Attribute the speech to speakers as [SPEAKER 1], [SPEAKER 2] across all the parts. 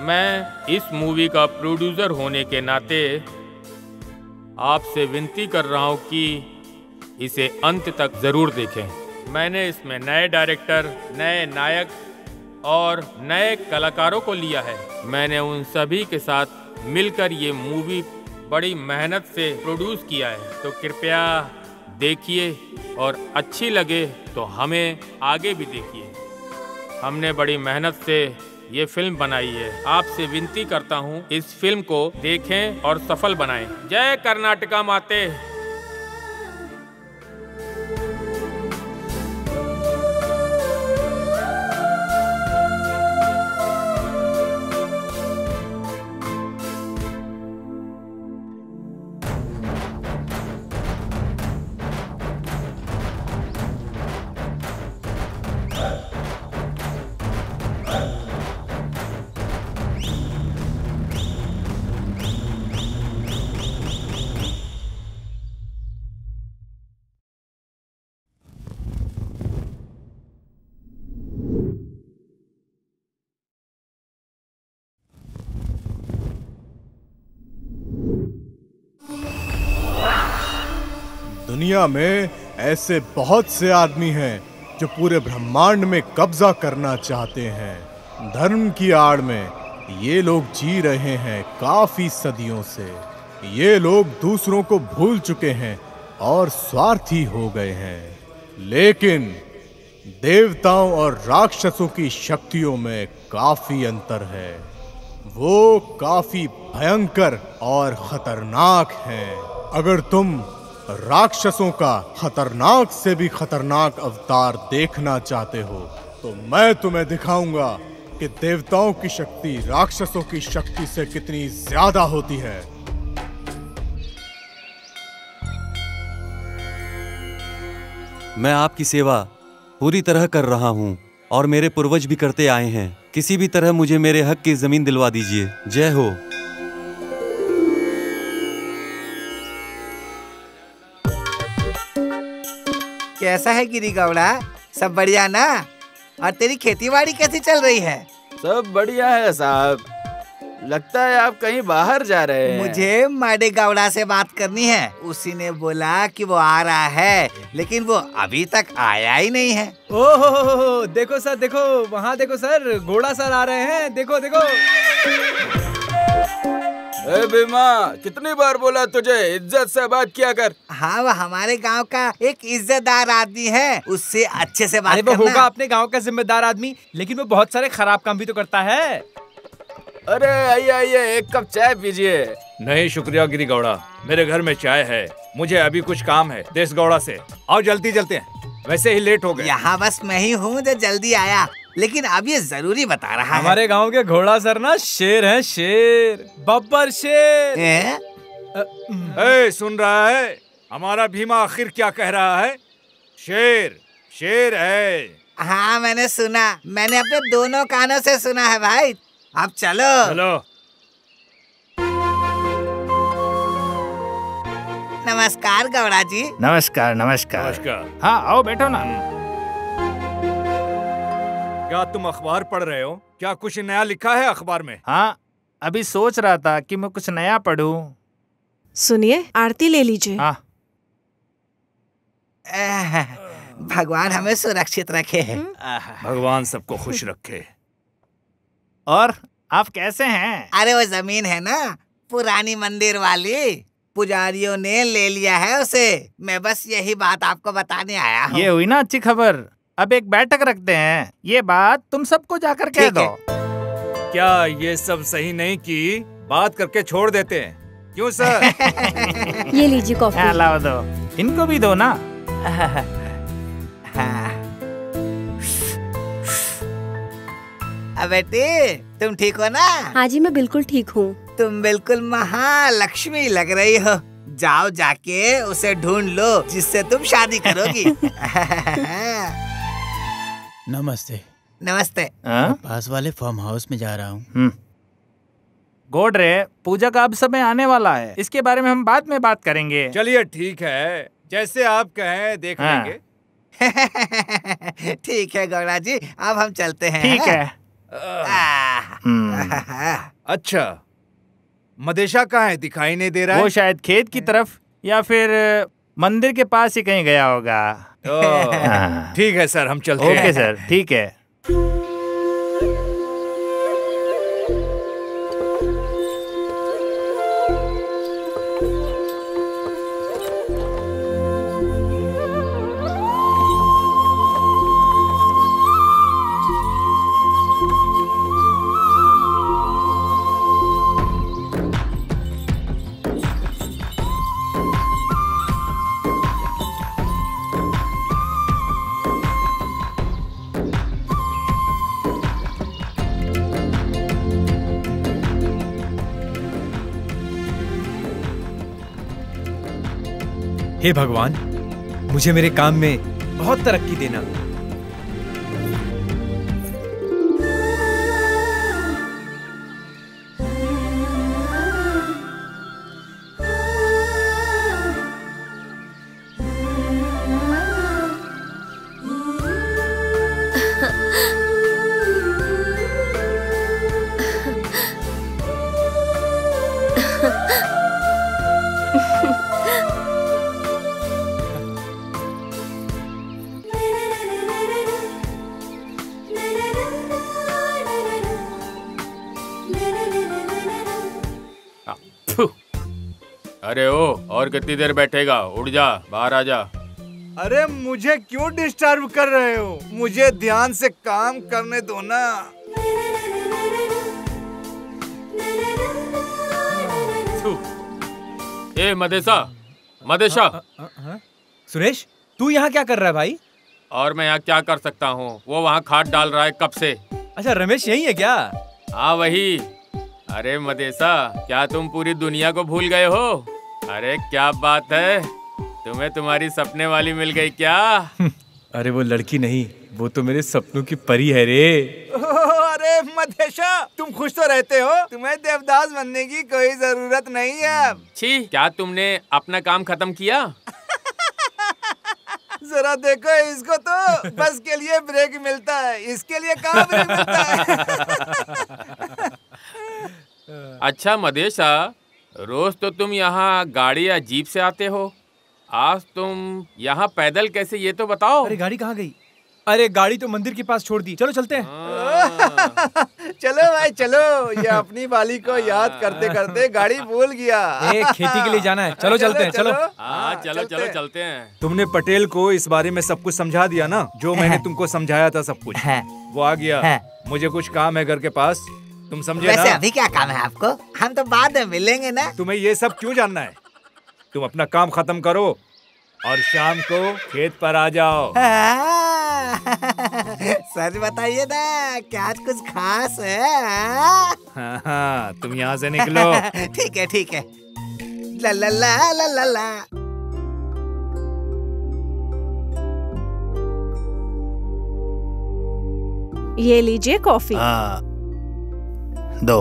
[SPEAKER 1] मैं इस मूवी का प्रोड्यूसर होने के नाते आपसे विनती कर रहा हूँ कि इसे अंत तक ज़रूर देखें। मैंने इसमें नए डायरेक्टर, नए नायक और नए कलाकारों को लिया है। मैंने उन सभी के साथ मिलकर ये मूवी बड़ी मेहनत से प्रोड्यूस किया है, तो कृपया देखिए और अच्छी लगे तो हमें आगे भी देखिए। हमने बड़ी मेहनत से ये फिल्म बनाई है। आपसे विनती करता हूँ इस फिल्म को देखें और सफल बनाएं। जय कर्नाटका माते।
[SPEAKER 2] दुनिया में ऐसे बहुत से आदमी हैं जो पूरे ब्रह्मांड में कब्जा करना चाहते हैं। धर्म की आड़ में ये लोग जी रहे हैं काफी सदियों से। ये लोग दूसरों को भूल चुके हैं और स्वार्थी हो गए हैं। लेकिन देवताओं और राक्षसों की शक्तियों में काफी अंतर है। वो काफी भयंकर और खतरनाक हैं। अगर तुम राक्षसों का खतरनाक से भी खतरनाक अवतार देखना चाहते हो तो मैं तुम्हें दिखाऊंगा कि देवताओं की शक्ति राक्षसों की शक्ति से कितनी ज्यादा होती है।
[SPEAKER 3] मैं आपकी सेवा पूरी तरह कर रहा हूँ और मेरे पूर्वज भी करते आए हैं। किसी भी तरह मुझे मेरे हक की जमीन दिलवा दीजिए। जय हो।
[SPEAKER 4] कैसा है गिरी गौड़ा? सब बढ़िया ना? और तेरी खेतीबाड़ी कैसी चल रही है?
[SPEAKER 5] सब बढ़िया है साहब। लगता है आप कहीं बाहर जा रहे हैं।
[SPEAKER 4] मुझे माडे गौड़ा से बात करनी है। उसी ने बोला कि वो आ रहा है, लेकिन वो अभी तक आया ही नहीं है।
[SPEAKER 6] ओहो, देखो सर, देखो वहाँ देखो सर, घोड़ा सर आ रहे हैं। देखो देखो।
[SPEAKER 5] ए भीमा, कितनी बार बोला तुझे इज्जत से बात किया कर।
[SPEAKER 4] हाँ, वो हमारे गांव का एक इज्जतदार आदमी है, उससे अच्छे से बात करना।
[SPEAKER 6] वो होगा अपने गांव का जिम्मेदार आदमी, लेकिन वो बहुत सारे खराब काम भी तो करता है।
[SPEAKER 5] अरे आइए आइए, एक कप चाय पीजिए।
[SPEAKER 7] नहीं शुक्रिया गिरी गौड़ा, मेरे घर में चाय है। मुझे अभी कुछ काम है देश गौड़ा से। आओ जल्दी चलते हैं, वैसे ही लेट हो गए।
[SPEAKER 4] यहाँ बस मैं ही हूँ जो जल्दी आया, लेकिन अब ये जरूरी बता रहा है।
[SPEAKER 6] हमारे गांव के घोड़ा सर ना शेर है, शेर, बब्बर शेर।
[SPEAKER 7] सुन रहा है? हमारा भीमा आखिर क्या कह रहा है? शेर शेर है।
[SPEAKER 4] हाँ मैंने सुना, मैंने अपने दोनों कानों से सुना है भाई। अब चलो
[SPEAKER 7] चलो।
[SPEAKER 4] नमस्कार गौड़ा जी।
[SPEAKER 5] नमस्कार नमस्कार।
[SPEAKER 7] नमस्कार।
[SPEAKER 5] हाँ आओ बैठो ना।
[SPEAKER 7] क्या तुम अखबार पढ़ रहे हो? क्या कुछ नया लिखा है अखबार में?
[SPEAKER 5] हाँ, अभी सोच रहा था कि मैं कुछ नया पढूं।
[SPEAKER 8] सुनिए, आरती ले लीजिए।
[SPEAKER 5] हाँ।
[SPEAKER 4] भगवान हमें सुरक्षित रखे।
[SPEAKER 7] भगवान सबको खुश रखे।
[SPEAKER 5] और आप कैसे हैं?
[SPEAKER 4] अरे वो जमीन है ना, पुरानी मंदिर वाली, पुजारियों ने ले लिया है उसे। मैं बस यही बात आपको बताने आया हूँ।
[SPEAKER 5] ये हुई ना अच्छी खबर। अब एक बैठक रखते हैं, ये बात तुम सबको जाकर कह दो।
[SPEAKER 7] क्या ये सब सही नहीं की बात करके छोड़ देते हैं? क्यों सर?
[SPEAKER 8] ये लीजिए कॉफी।
[SPEAKER 5] लाओ दो, इनको भी दो ना।
[SPEAKER 4] बेटी तुम ठीक हो ना?
[SPEAKER 8] हाँ जी, मैं बिल्कुल ठीक हूँ।
[SPEAKER 4] तुम बिल्कुल महालक्ष्मी लग रही हो। जाओ जाके उसे ढूंढ लो जिससे तुम शादी करोगी।
[SPEAKER 9] नमस्ते।
[SPEAKER 4] नमस्ते।
[SPEAKER 9] पास वाले फार्म हाउस में जा रहा हूँ।
[SPEAKER 5] गोडरे, पूजा का अब समय आने वाला है, इसके बारे में हम बाद में बात करेंगे।
[SPEAKER 7] चलिए ठीक है, जैसे आप कहें देख लेंगे।
[SPEAKER 4] ठीक है गौड़ा जी, अब हम चलते हैं।
[SPEAKER 5] ठीक है।
[SPEAKER 7] अच्छा, मदेशा कहाँ है? दिखाई नहीं दे रहा है।
[SPEAKER 5] वो शायद खेत की तरफ या फिर मंदिर के पास ही कहीं गया होगा।
[SPEAKER 7] ठीक है सर, हम चलते हैं।
[SPEAKER 5] ओके सर, ठीक है।
[SPEAKER 6] हे भगवान, मुझे मेरे काम में बहुत तरक्की देना।
[SPEAKER 1] अरे ओ, और कितनी देर बैठेगा? उठ जा, बाहर आ जा।
[SPEAKER 7] अरे मुझे क्यों डिस्टर्ब कर रहे हो? मुझे ध्यान से काम करने दो ना।
[SPEAKER 1] ए मदेशा, मदेशा।
[SPEAKER 6] सुरेश, तू यहाँ क्या कर रहा है भाई?
[SPEAKER 1] और मैं यहाँ क्या कर सकता हूँ? वो वहाँ खाद डाल रहा है कब से।
[SPEAKER 6] अच्छा, रमेश यही है क्या?
[SPEAKER 1] हाँ वही। अरे मदेशा, क्या तुम पूरी दुनिया को भूल गए हो? अरे क्या बात है, तुम्हें तुम्हारी सपने वाली मिल गई क्या?
[SPEAKER 6] अरे वो लड़की नहीं, वो तो मेरे सपनों की परी है रे।
[SPEAKER 7] अरे मदेशा, तुम खुश तो रहते हो? तुम्हें देवदास बनने की कोई जरूरत नहीं है।
[SPEAKER 1] छी, क्या तुमने अपना काम खत्म किया?
[SPEAKER 7] जरा देखो इसको, तो बस के लिए ब्रेक मिलता है, इसके लिए कहाँ ब्रेक मिलता है।
[SPEAKER 1] अच्छा मदेशा, रोज तो तुम यहाँ गाड़ी या जीप से आते हो, आज तुम यहाँ पैदल कैसे, ये तो बताओ।
[SPEAKER 6] अरे गाड़ी कहाँ गई? अरे गाड़ी तो मंदिर के पास छोड़ दी, चलो चलते हैं।
[SPEAKER 7] चलो भाई चलो, ये अपनी वाली को याद करते करते गाड़ी भूल गया।
[SPEAKER 6] खेती के लिए जाना है, चलो चलते हैं, चलो।
[SPEAKER 1] हाँ चलो चलो चलते हैं।
[SPEAKER 7] तुमने पटेल को इस बारे में सब कुछ समझा दिया ना, जो मैंने तुमको समझाया था सब कुछ? वो आ गया। मुझे कुछ काम है घर के पास, तुम समझे
[SPEAKER 4] वैसे
[SPEAKER 7] ना?
[SPEAKER 4] अभी क्या काम है आपको? हम तो बाद में मिलेंगे ना।
[SPEAKER 7] तुम्हें ये सब क्यों जानना है? तुम अपना काम खत्म करो और शाम को खेत पर आ जाओ।
[SPEAKER 4] सच बताइए ना, क्या आज कुछ खास है?
[SPEAKER 7] हाँ, तुम यहाँ से निकलो।
[SPEAKER 4] ठीक है ठीक है। ला ला ला ला ला ला।
[SPEAKER 8] ये लीजिए कॉफी।
[SPEAKER 9] दो।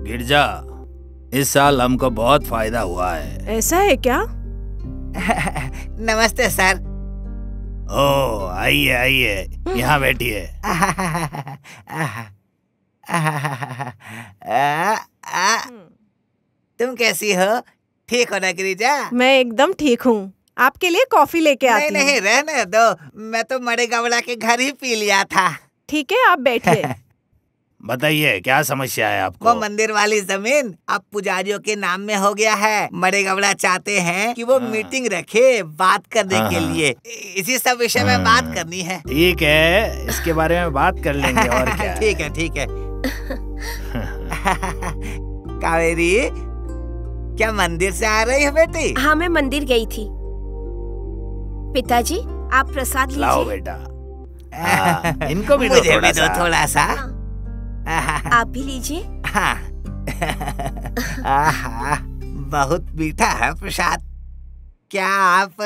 [SPEAKER 9] गिरजा, इस साल हमको बहुत फायदा हुआ है।
[SPEAKER 8] ऐसा है क्या?
[SPEAKER 4] नमस्ते सर।
[SPEAKER 9] ओ आइए आइए, यहाँ बैठिए।
[SPEAKER 4] तुम कैसी हो? ठीक हो ना गिरिजा?
[SPEAKER 8] मैं एकदम ठीक हूँ। आपके लिए कॉफी लेके आती हूँ।
[SPEAKER 4] नहीं नहीं, रहने दो, मैं तो मरे गवड़ा के घर ही पी लिया था।
[SPEAKER 8] ठीक है, आप बैठिए।
[SPEAKER 9] बताइए क्या समस्या है आपको?
[SPEAKER 4] वो मंदिर वाली जमीन अब पुजारियों के नाम में हो गया है। मरे गवड़ा चाहते हैं कि वो मीटिंग रखे बात करने के लिए। इसी सब विषय में बात करनी है।
[SPEAKER 9] ठीक है, इसके बारे में बात कर लेंगे और क्या।
[SPEAKER 4] ठीक है ठीक है। कावेरी, क्या मंदिर से आ रही हो बेटी?
[SPEAKER 10] हाँ, मैं मंदिर गई थी। पिताजी, आप प्रसाद लीजिए।
[SPEAKER 9] लाओ बेटा। इनको भी दो
[SPEAKER 4] मुझे भी दो थोड़ा सा।
[SPEAKER 10] आप भी लीजिए।
[SPEAKER 4] बहुत मीठा है प्रसाद। क्या आप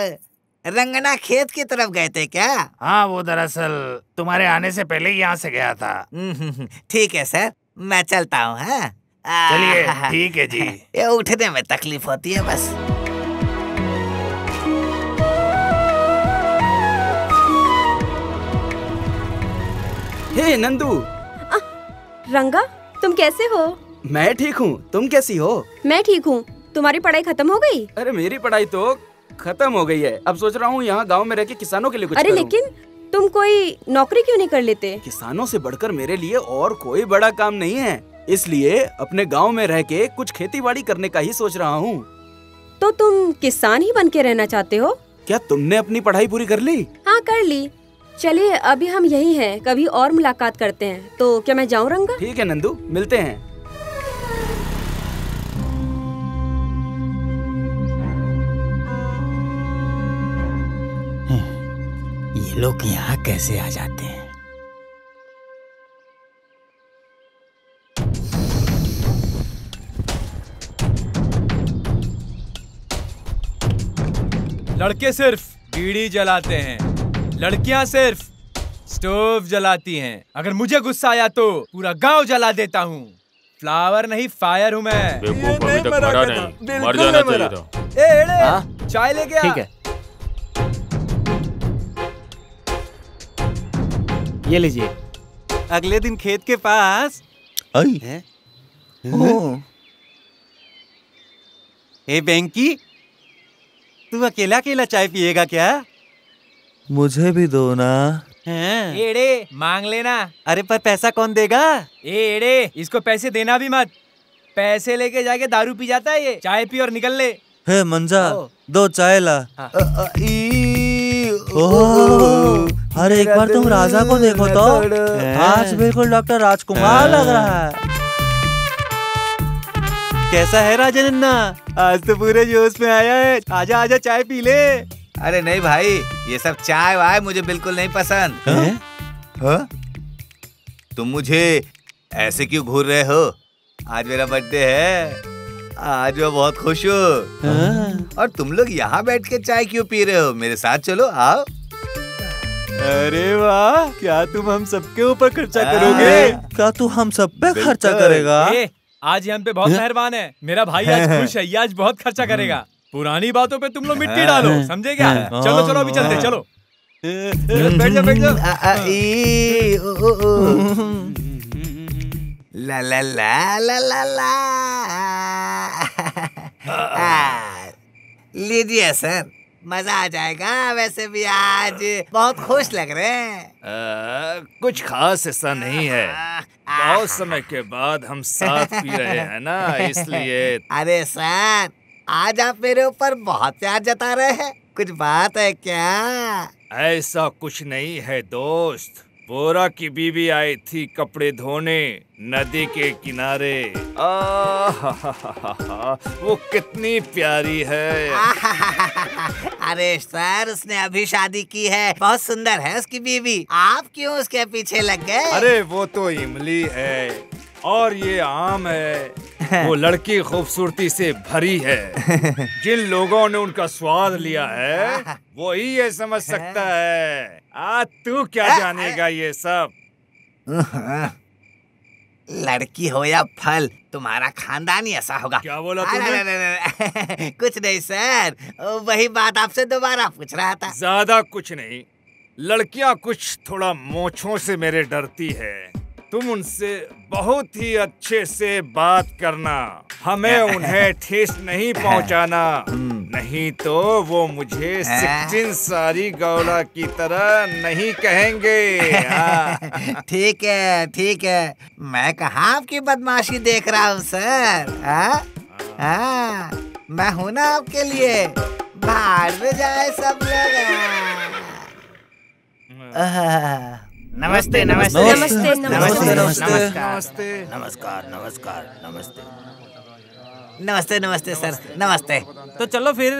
[SPEAKER 4] रंगना खेत की तरफ गए थे क्या?
[SPEAKER 9] हाँ, वो दरअसल तुम्हारे आने से पहले ही यहाँ से गया था।
[SPEAKER 4] ठीक है सर, मैं चलता हूँ।
[SPEAKER 9] चलिए, ठीक है जी।
[SPEAKER 4] ये उठने में तकलीफ होती है बस।
[SPEAKER 11] अरे नंदू।
[SPEAKER 12] रंगा, तुम कैसे हो?
[SPEAKER 11] मैं ठीक हूँ, तुम कैसी हो?
[SPEAKER 12] मैं ठीक हूँ। तुम्हारी पढ़ाई खत्म हो गई?
[SPEAKER 11] अरे मेरी पढ़ाई तो खत्म हो गई है। अब सोच रहा हूँ यहाँ गांव में रह के किसानों के लिए कुछ
[SPEAKER 12] अरे
[SPEAKER 11] करूं।
[SPEAKER 12] लेकिन तुम कोई नौकरी क्यों नहीं कर लेते?
[SPEAKER 11] किसानों से बढ़कर मेरे लिए और कोई बड़ा काम नहीं है, इसलिए अपने गांव में रह के कुछ खेती बाड़ी करने का ही सोच रहा हूँ।
[SPEAKER 12] तो तुम किसान ही बन के रहना चाहते हो?
[SPEAKER 11] क्या तुमने अपनी पढ़ाई पूरी कर ली?
[SPEAKER 12] हाँ कर ली। चलिए अभी हम यही हैं, कभी और मुलाकात करते हैं। तो क्या मैं जाऊँ रंगा?
[SPEAKER 11] ठीक है नंदू, मिलते हैं।
[SPEAKER 9] ये लोग यहाँ कैसे आ जाते हैं?
[SPEAKER 6] लड़के सिर्फ बीड़ी जलाते हैं, लड़कियां सिर्फ स्टोव जलाती हैं। अगर मुझे गुस्सा आया तो पूरा गांव जला देता हूँ। फ्लावर नहीं फायर हूँ मैं।
[SPEAKER 1] बेवकूफ अभी तक मरा नहीं, मर जाना चाहिए था।
[SPEAKER 6] ए एड़े, चाय लेके आ।
[SPEAKER 11] ठीक है, ये लीजिए।
[SPEAKER 3] अगले दिन खेत के पास ए बेंकी, तू अकेला अकेला चाय पिएगा क्या?
[SPEAKER 13] मुझे भी दो ना।
[SPEAKER 6] एड़े मांग लेना।
[SPEAKER 3] अरे पर पैसा कौन देगा?
[SPEAKER 6] एड़े, इसको पैसे देना भी मत। पैसे लेके जाके दारू पी जाता है ये। चाय पी और निकल ले।
[SPEAKER 13] हे मंजा, दो चाय ला। अरे एक बार तुम राजा को देखो तो, आज बिल्कुल डॉक्टर राजकुमार लग रहा है।
[SPEAKER 3] कैसा है राजा नन्ना? आज तो पूरे जोश में आया है। आजा आजा चाय पी ले।
[SPEAKER 4] अरे नहीं भाई, ये सब चाय वाय मुझे बिल्कुल नहीं पसंद। हाँ? तुम मुझे ऐसे क्यों घूर रहे हो? आज मेरा बर्थडे है, आज मैं बहुत खुश हूँ। और तुम लोग यहाँ बैठ के चाय क्यों पी रहे हो? मेरे साथ चलो, आओ।
[SPEAKER 3] अरे वाह, क्या तुम हम सबके ऊपर खर्चा करोगे?
[SPEAKER 13] क्या तू हम सब पे खर्चा करेगा?
[SPEAKER 6] आज हम पे बहुत मेहरबान है। मेरा भाई आज खुश है, ये आज बहुत खर्चा करेगा। पुरानी बातों पे तुम लोग मिट्टी डालो, समझे क्या? चलो चलो अभी चलते, चलो। बैठ जाओ, बैठ जाओ।
[SPEAKER 4] ला ला ला ला ला ला। लीजिए सर, मजा आ जाएगा। वैसे भी आज बहुत खुश लग रहे हैं।
[SPEAKER 7] कुछ खास ऐसा नहीं है, बहुत समय के बाद हम साथ पी रहे हैं ना, इसलिए।
[SPEAKER 4] अरे सर, आज आप मेरे ऊपर बहुत प्यार जता रहे हैं। कुछ बात है क्या?
[SPEAKER 7] ऐसा कुछ नहीं है दोस्त। बोरा की बीवी आई थी कपड़े धोने नदी के किनारे। वो कितनी प्यारी है।
[SPEAKER 4] अरे सर, उसने अभी शादी की है, बहुत सुंदर है उसकी बीवी। आप क्यों उसके पीछे लग गए?
[SPEAKER 7] अरे वो तो इमली है और ये आम है। वो लड़की खूबसूरती से भरी है। जिन लोगों ने उनका स्वाद लिया है वो ही ये समझ सकता है। तू क्या जानेगा ये सब?
[SPEAKER 4] लड़की हो या फल, तुम्हारा खानदान ही ऐसा होगा।
[SPEAKER 7] क्या बोला तूने?
[SPEAKER 4] अरे, कुछ नहीं सर, वही बात आपसे दोबारा पूछ रहा था।
[SPEAKER 7] ज्यादा कुछ नहीं। लड़कियां कुछ थोड़ा मोछों से मेरे डरती है। तुम उनसे बहुत ही अच्छे से बात करना, हमें उन्हें ठेस नहीं पहुंचाना, नहीं तो वो मुझे सिक्किन सारी गौड़ा की तरह नहीं कहेंगे।
[SPEAKER 4] ठीक है ठीक है, मैं कहाँ आपकी बदमाशी देख रहा हूँ सर। मैं हूँ ना आपके लिए। बाहर में जाए सब लोग।
[SPEAKER 11] नमस्ते नमस्ते
[SPEAKER 12] नमस्ते नमस्ते
[SPEAKER 11] नमस्ते नमस्कार नमस्कार नमस्ते
[SPEAKER 4] नमस्ते नमस्ते सर, नमस्ते।
[SPEAKER 5] तो चलो फिर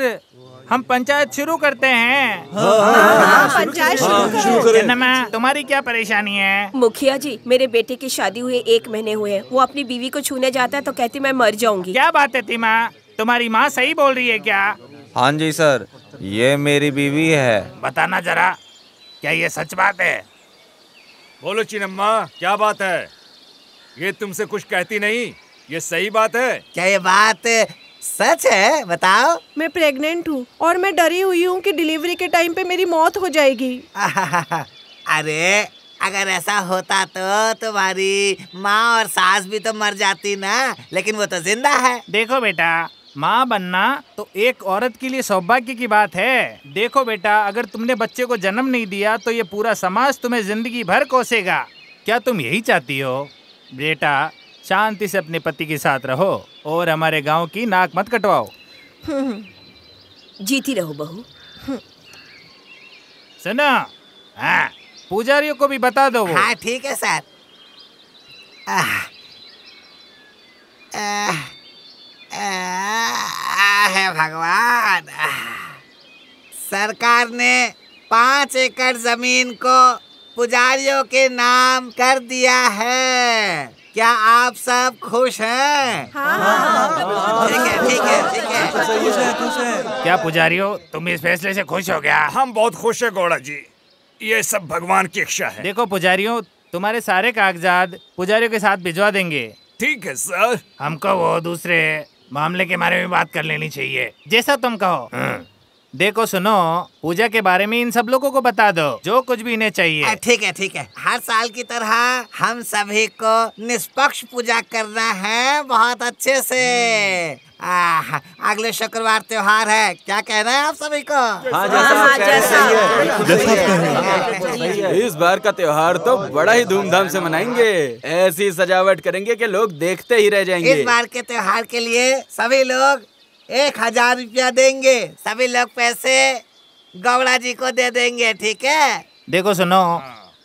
[SPEAKER 5] हम पंचायत शुरू करते हैं।
[SPEAKER 8] पंचायत शुरू करो।
[SPEAKER 5] जन्नमा, तुम्हारी क्या परेशानी है?
[SPEAKER 10] मुखिया जी, मेरे बेटे की शादी हुए 1 महीने हुए हैं। वो अपनी बीवी को छूने जाता है तो कहती मैं मर जाऊंगी।
[SPEAKER 5] क्या बात है तीमा, तुम्हारी माँ सही बोल रही है क्या?
[SPEAKER 13] हाँ जी सर, ये मेरी बीवी है।
[SPEAKER 5] बताना जरा, क्या ये सच बात है?
[SPEAKER 7] बोलो चिन्नम्मा, क्या बात है? ये तुमसे कुछ कहती नहीं, ये सही बात है?
[SPEAKER 4] क्या ये बात सच है? बताओ।
[SPEAKER 8] मैं प्रेग्नेंट हूँ और मैं डरी हुई हूँ कि डिलीवरी के टाइम पे मेरी मौत हो जाएगी।
[SPEAKER 4] अरे अगर ऐसा होता तो तुम्हारी माँ और सास भी तो मर जाती ना, लेकिन वो तो जिंदा है।
[SPEAKER 5] देखो बेटा, माँ बनना तो एक औरत के लिए सौभाग्य की बात है। देखो बेटा, अगर तुमने बच्चे को जन्म नहीं दिया तो ये पूरा समाज तुम्हें जिंदगी भर कोसेगा। क्या तुम यही चाहती हो? बेटा, शांति से अपने पति के साथ रहो और हमारे गांव की नाक मत कटवाओ।
[SPEAKER 10] जीती रहो बहू।
[SPEAKER 5] सुनो, हाँ, पुजारियों को भी बता दो वो।
[SPEAKER 4] हाँ ठीक है सर। है भगवान, सरकार ने 5 एकड़ जमीन को पुजारियों के नाम कर दिया है। क्या आप सब खुश हैं? ठीक है ठीक है ठीक है।
[SPEAKER 5] खुश है। क्या पुजारियों, तुम इस फैसले से खुश हो गया?
[SPEAKER 7] हम बहुत खुश है गौड़ा जी, ये सब भगवान की इच्छा है।
[SPEAKER 5] देखो पुजारियों, तुम्हारे सारे कागजात पुजारियों के साथ भिजवा देंगे।
[SPEAKER 7] ठीक है सर।
[SPEAKER 5] हमको वो दूसरे मामले के बारे में बात कर लेनी चाहिए, जैसा तुम कहो। देखो सुनो, पूजा के बारे में इन सब लोगों को बता दो, जो कुछ भी इन्हें चाहिए।
[SPEAKER 4] ठीक है ठीक है। हर साल की तरह हम सभी को निष्पक्ष पूजा करना है, बहुत अच्छे से। अगले शुक्रवार त्योहार है, क्या कहना है आप सभी को?
[SPEAKER 11] इस बार का त्योहार तो बड़ा ही धूमधाम से मनाएंगे। ऐसी सजावट करेंगे कि लोग देखते ही रह जाएंगे।
[SPEAKER 4] इस बार के त्योहार के लिए सभी लोग 1000 रुपया देंगे। सभी लोग पैसे गौड़ा जी को दे देंगे, ठीक है?
[SPEAKER 5] देखो सुनो,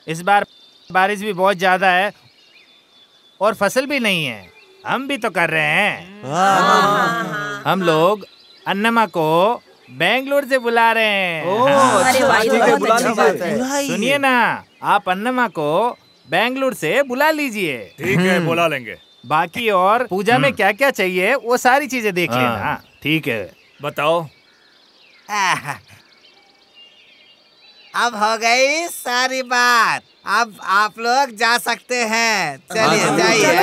[SPEAKER 5] इस बार बारिश भी बहुत ज्यादा है और फसल भी नहीं है। हम भी तो कर रहे हैं। हम लोग अन्नमा को बेंगलोर से बुला रहे हैं। सुनिए ना, आप अन्नमा को बेंगलोर से बुला लीजिए।
[SPEAKER 7] ठीक है, बुला लेंगे।
[SPEAKER 5] बाकी और पूजा में क्या क्या चाहिए वो सारी चीजें देख लेना। ठीक है,
[SPEAKER 7] बताओ।
[SPEAKER 4] अब हो गई सारी बात, अब आप लोग जा सकते हैं। चलिए जाइए।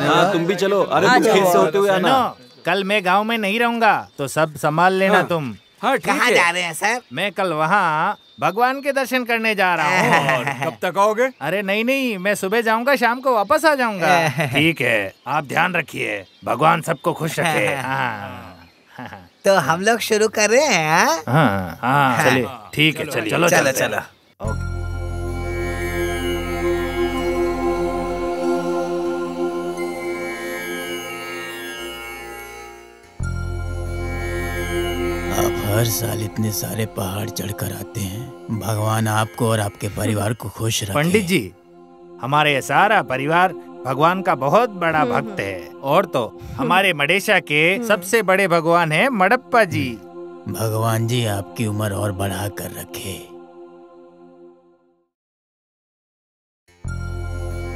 [SPEAKER 11] हाँ तुम भी चलो। अरे तुम खेत से होते हुए आना।
[SPEAKER 5] कल मैं गांव में नहीं रहूंगा तो सब संभाल लेना तुम।
[SPEAKER 11] हाँ,
[SPEAKER 4] कहाँ जा रहे हैं सर?
[SPEAKER 5] मैं कल वहाँ भगवान के दर्शन करने जा रहा हूँ।
[SPEAKER 7] कब तक आओगे?
[SPEAKER 5] अरे नहीं, मैं सुबह जाऊंगा, शाम को वापस आ जाऊंगा। ठीक है, आप ध्यान रखिए, भगवान सबको खुश रखे। हाँ।
[SPEAKER 4] तो हम लोग शुरू कर रहे हैं।
[SPEAKER 5] हाँ, चलिए। ठीक है, चलिए।
[SPEAKER 4] चलो।
[SPEAKER 9] आप हर साल इतने सारे पहाड़ चढ़कर आते हैं। भगवान आपको और आपके परिवार को खुश रखे।
[SPEAKER 5] पंडित जी, हमारे ये सारा परिवार भगवान का बहुत बड़ा भक्त है। और तो हमारे मडेशा के सबसे बड़े भगवान है मडप्पा जी।
[SPEAKER 9] भगवान जी आपकी उम्र और बढ़ा कर रखे।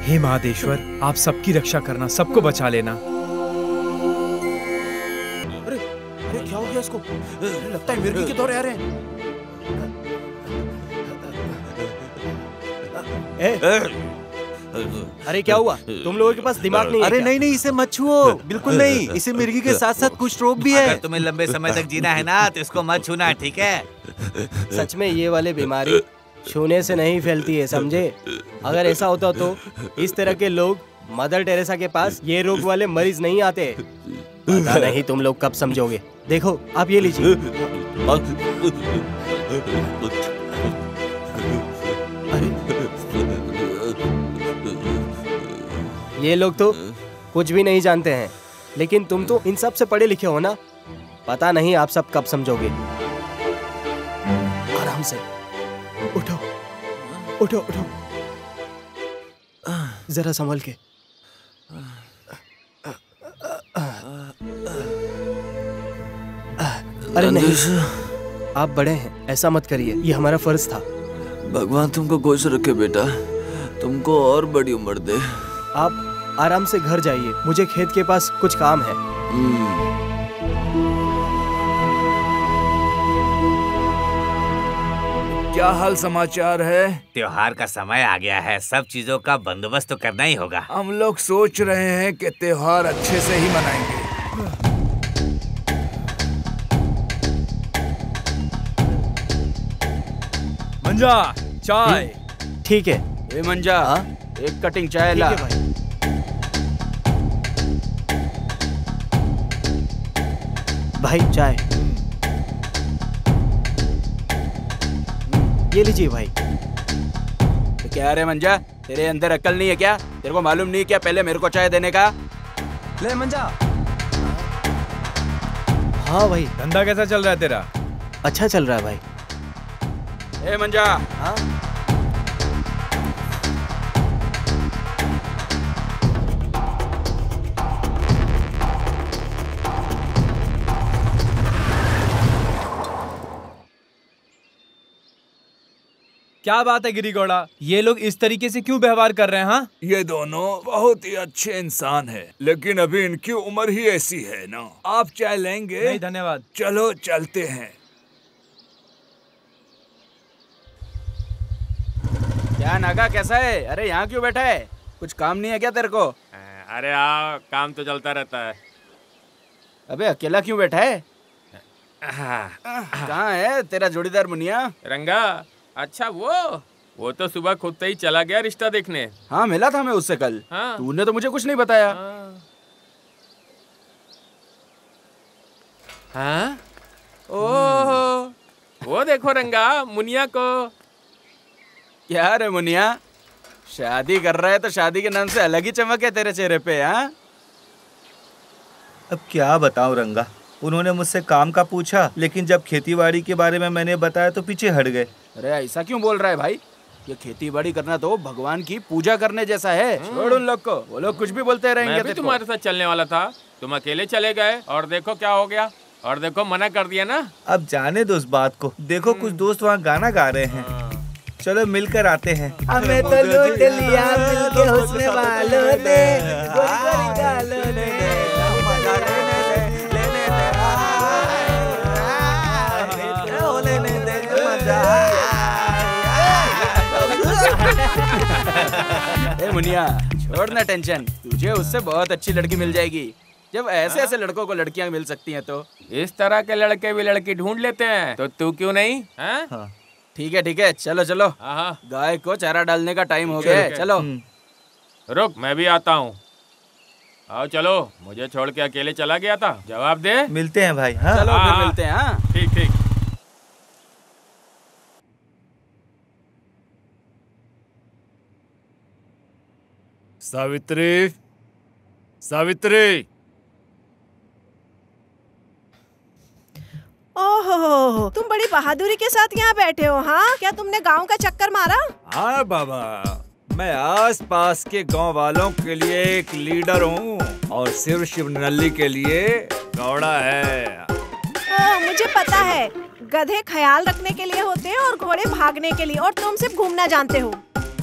[SPEAKER 6] हे महादेश्वर, आप सबकी रक्षा करना, सबको बचा लेना।
[SPEAKER 11] अरे क्या हो गया इसको? लगता है मिर्गी के दौरे आ रहे हैं।
[SPEAKER 14] अरे क्या हुआ? तुम लोगों के पास दिमाग नहीं है?
[SPEAKER 3] अरे नहीं, इसे मत छुओ, बिल्कुल नहीं। इसे मिर्गी के साथ साथ कुछ रोग भी है।
[SPEAKER 4] अगर तुम्हें लंबे समय तक जीना है ना तो इसको मत छूना, ठीक है?
[SPEAKER 14] सच में ये वाली बीमारी छूने से नहीं फैलती है, समझे? अगर ऐसा होता तो इस तरह के लोग मदर टेरेसा के पास ये रोग वाले मरीज नहीं आते। पता नहीं तुम लोग कब समझोगे। देखो, आप ये लीजिए। ये लोग तो कुछ भी नहीं जानते हैं, लेकिन तुम तो इन सब से पढ़े लिखे हो ना। पता नहीं आप सब कब समझोगे। आराम से उठो, उठो, उठो, जरा संभल के। अरे नहीं, आप बड़े हैं, ऐसा मत करिए, ये हमारा फर्ज था।
[SPEAKER 15] भगवान तुमको खुश रखे बेटा, तुमको और बड़ी उम्र दे।
[SPEAKER 14] आप आराम से घर जाइए, मुझे खेत के पास कुछ काम है।
[SPEAKER 7] क्या हाल समाचार है?
[SPEAKER 4] त्योहार का समय आ गया है, सब चीजों का बंदोबस्त तो करना ही होगा।
[SPEAKER 7] हम लोग सोच रहे हैं कि त्योहार अच्छे से ही मनाएंगे।
[SPEAKER 6] मंजा चाय।
[SPEAKER 14] ठीक है।
[SPEAKER 11] ए मंजा, एक कटिंग चाय ला।
[SPEAKER 14] ठीक है भाई। भाई चाय। ये लीजिए भाई।
[SPEAKER 11] तो क्या रे मंजा, तेरे अंदर अक्ल नहीं है क्या? तेरे को मालूम नहीं क्या पहले मेरे को चाय देने का?
[SPEAKER 6] ले मंजा।
[SPEAKER 14] हाँ भाई।
[SPEAKER 6] धंधा कैसा चल रहा है तेरा?
[SPEAKER 14] अच्छा चल रहा है भाई।
[SPEAKER 11] ए मंजा।
[SPEAKER 14] हाँ?
[SPEAKER 6] क्या बात है गिरी गौड़ा, ये लोग इस तरीके से क्यों व्यवहार कर रहे हैं? हाँ,
[SPEAKER 7] ये दोनों बहुत ही अच्छे इंसान हैं, लेकिन अभी इनकी उम्र ही ऐसी है ना। आप चाय लेंगे?
[SPEAKER 6] नहीं धन्यवाद।
[SPEAKER 7] चलो चलते हैं।
[SPEAKER 11] क्या नागा, कैसा है? अरे यहाँ क्यों बैठा है? कुछ काम नहीं है क्या तेरे को?
[SPEAKER 1] अरे हाँ, काम तो चलता रहता है।
[SPEAKER 11] अबे अकेला क्यों बैठा है? कहाँ है तेरा जोड़ीदार मुनिया?
[SPEAKER 1] रंगा, अच्छा वो तो सुबह खुद से ही चला गया रिश्ता देखने।
[SPEAKER 11] हाँ मिला था मैं उससे कल।
[SPEAKER 1] हाँ।
[SPEAKER 11] तूने तो मुझे कुछ नहीं बताया।
[SPEAKER 1] हाँ? ओह, वो देखो रंगा, मुनिया को।
[SPEAKER 11] क्या रे मुनिया, शादी कर रहा है तो शादी के नाम से अलग ही चमक है तेरे चेहरे पे। हाँ,
[SPEAKER 4] अब क्या बताऊं रंगा, उन्होंने मुझसे काम का पूछा, लेकिन जब खेतीबाड़ी के बारे में मैंने बताया तो पीछे हट गए।
[SPEAKER 11] अरे ऐसा क्यों बोल रहा है भाई? ये खेती बाड़ी करना तो भगवान की पूजा करने जैसा है। छोड़ उन लोग को, वो लोग कुछ भी बोलते रहेंगे।
[SPEAKER 1] मैं भी तुम्हारे साथ चलने वाला था, तुम अकेले चले गए और देखो क्या हो गया। और देखो मना कर दिया ना।
[SPEAKER 4] अब जाने दो उस बात को। देखो कुछ दोस्त वहाँ गाना गा रहे हैं, चलो मिलकर आते हैं।
[SPEAKER 16] हमें तो लूट लिया मिलके हुस्न वालों ने, गोरी गालों ने।
[SPEAKER 11] ए मुनिया, छोड़ ना टेंशन, तुझे उससे बहुत अच्छी लड़की मिल जाएगी। जब ऐसे ऐसे लड़कों को लड़कियां मिल सकती हैं तो
[SPEAKER 1] इस तरह के लड़के भी लड़की ढूंढ लेते हैं, तो तू क्यों नहीं? हाँ?
[SPEAKER 11] ठीक है, चलो चलो। गाय को चारा डालने का टाइम हो गया है, चलो।
[SPEAKER 1] रुक, मैं भी आता हूँ। आओ चलो, मुझे छोड़ के अकेले चला गया था, जवाब दे।
[SPEAKER 4] मिलते हैं भाई। हाँ?
[SPEAKER 11] चलो फिर मिलते हैं। हाँ
[SPEAKER 1] ठीक ठीक।
[SPEAKER 7] सावित्री, सावित्री।
[SPEAKER 8] ओहो, तुम बड़ी बहादुरी के साथ यहाँ बैठे हो। हाँ, क्या तुमने गांव का चक्कर मारा?
[SPEAKER 7] हाँ बाबा, मैं आस पास के गांव वालों के लिए एक लीडर हूँ और सिर्फ शिवनल्ली के लिए गौड़ा है।
[SPEAKER 8] मुझे पता है, गधे ख्याल रखने के लिए होते हैं और घोड़े भागने के लिए, और तुम सिर्फ घूमना जानते हो।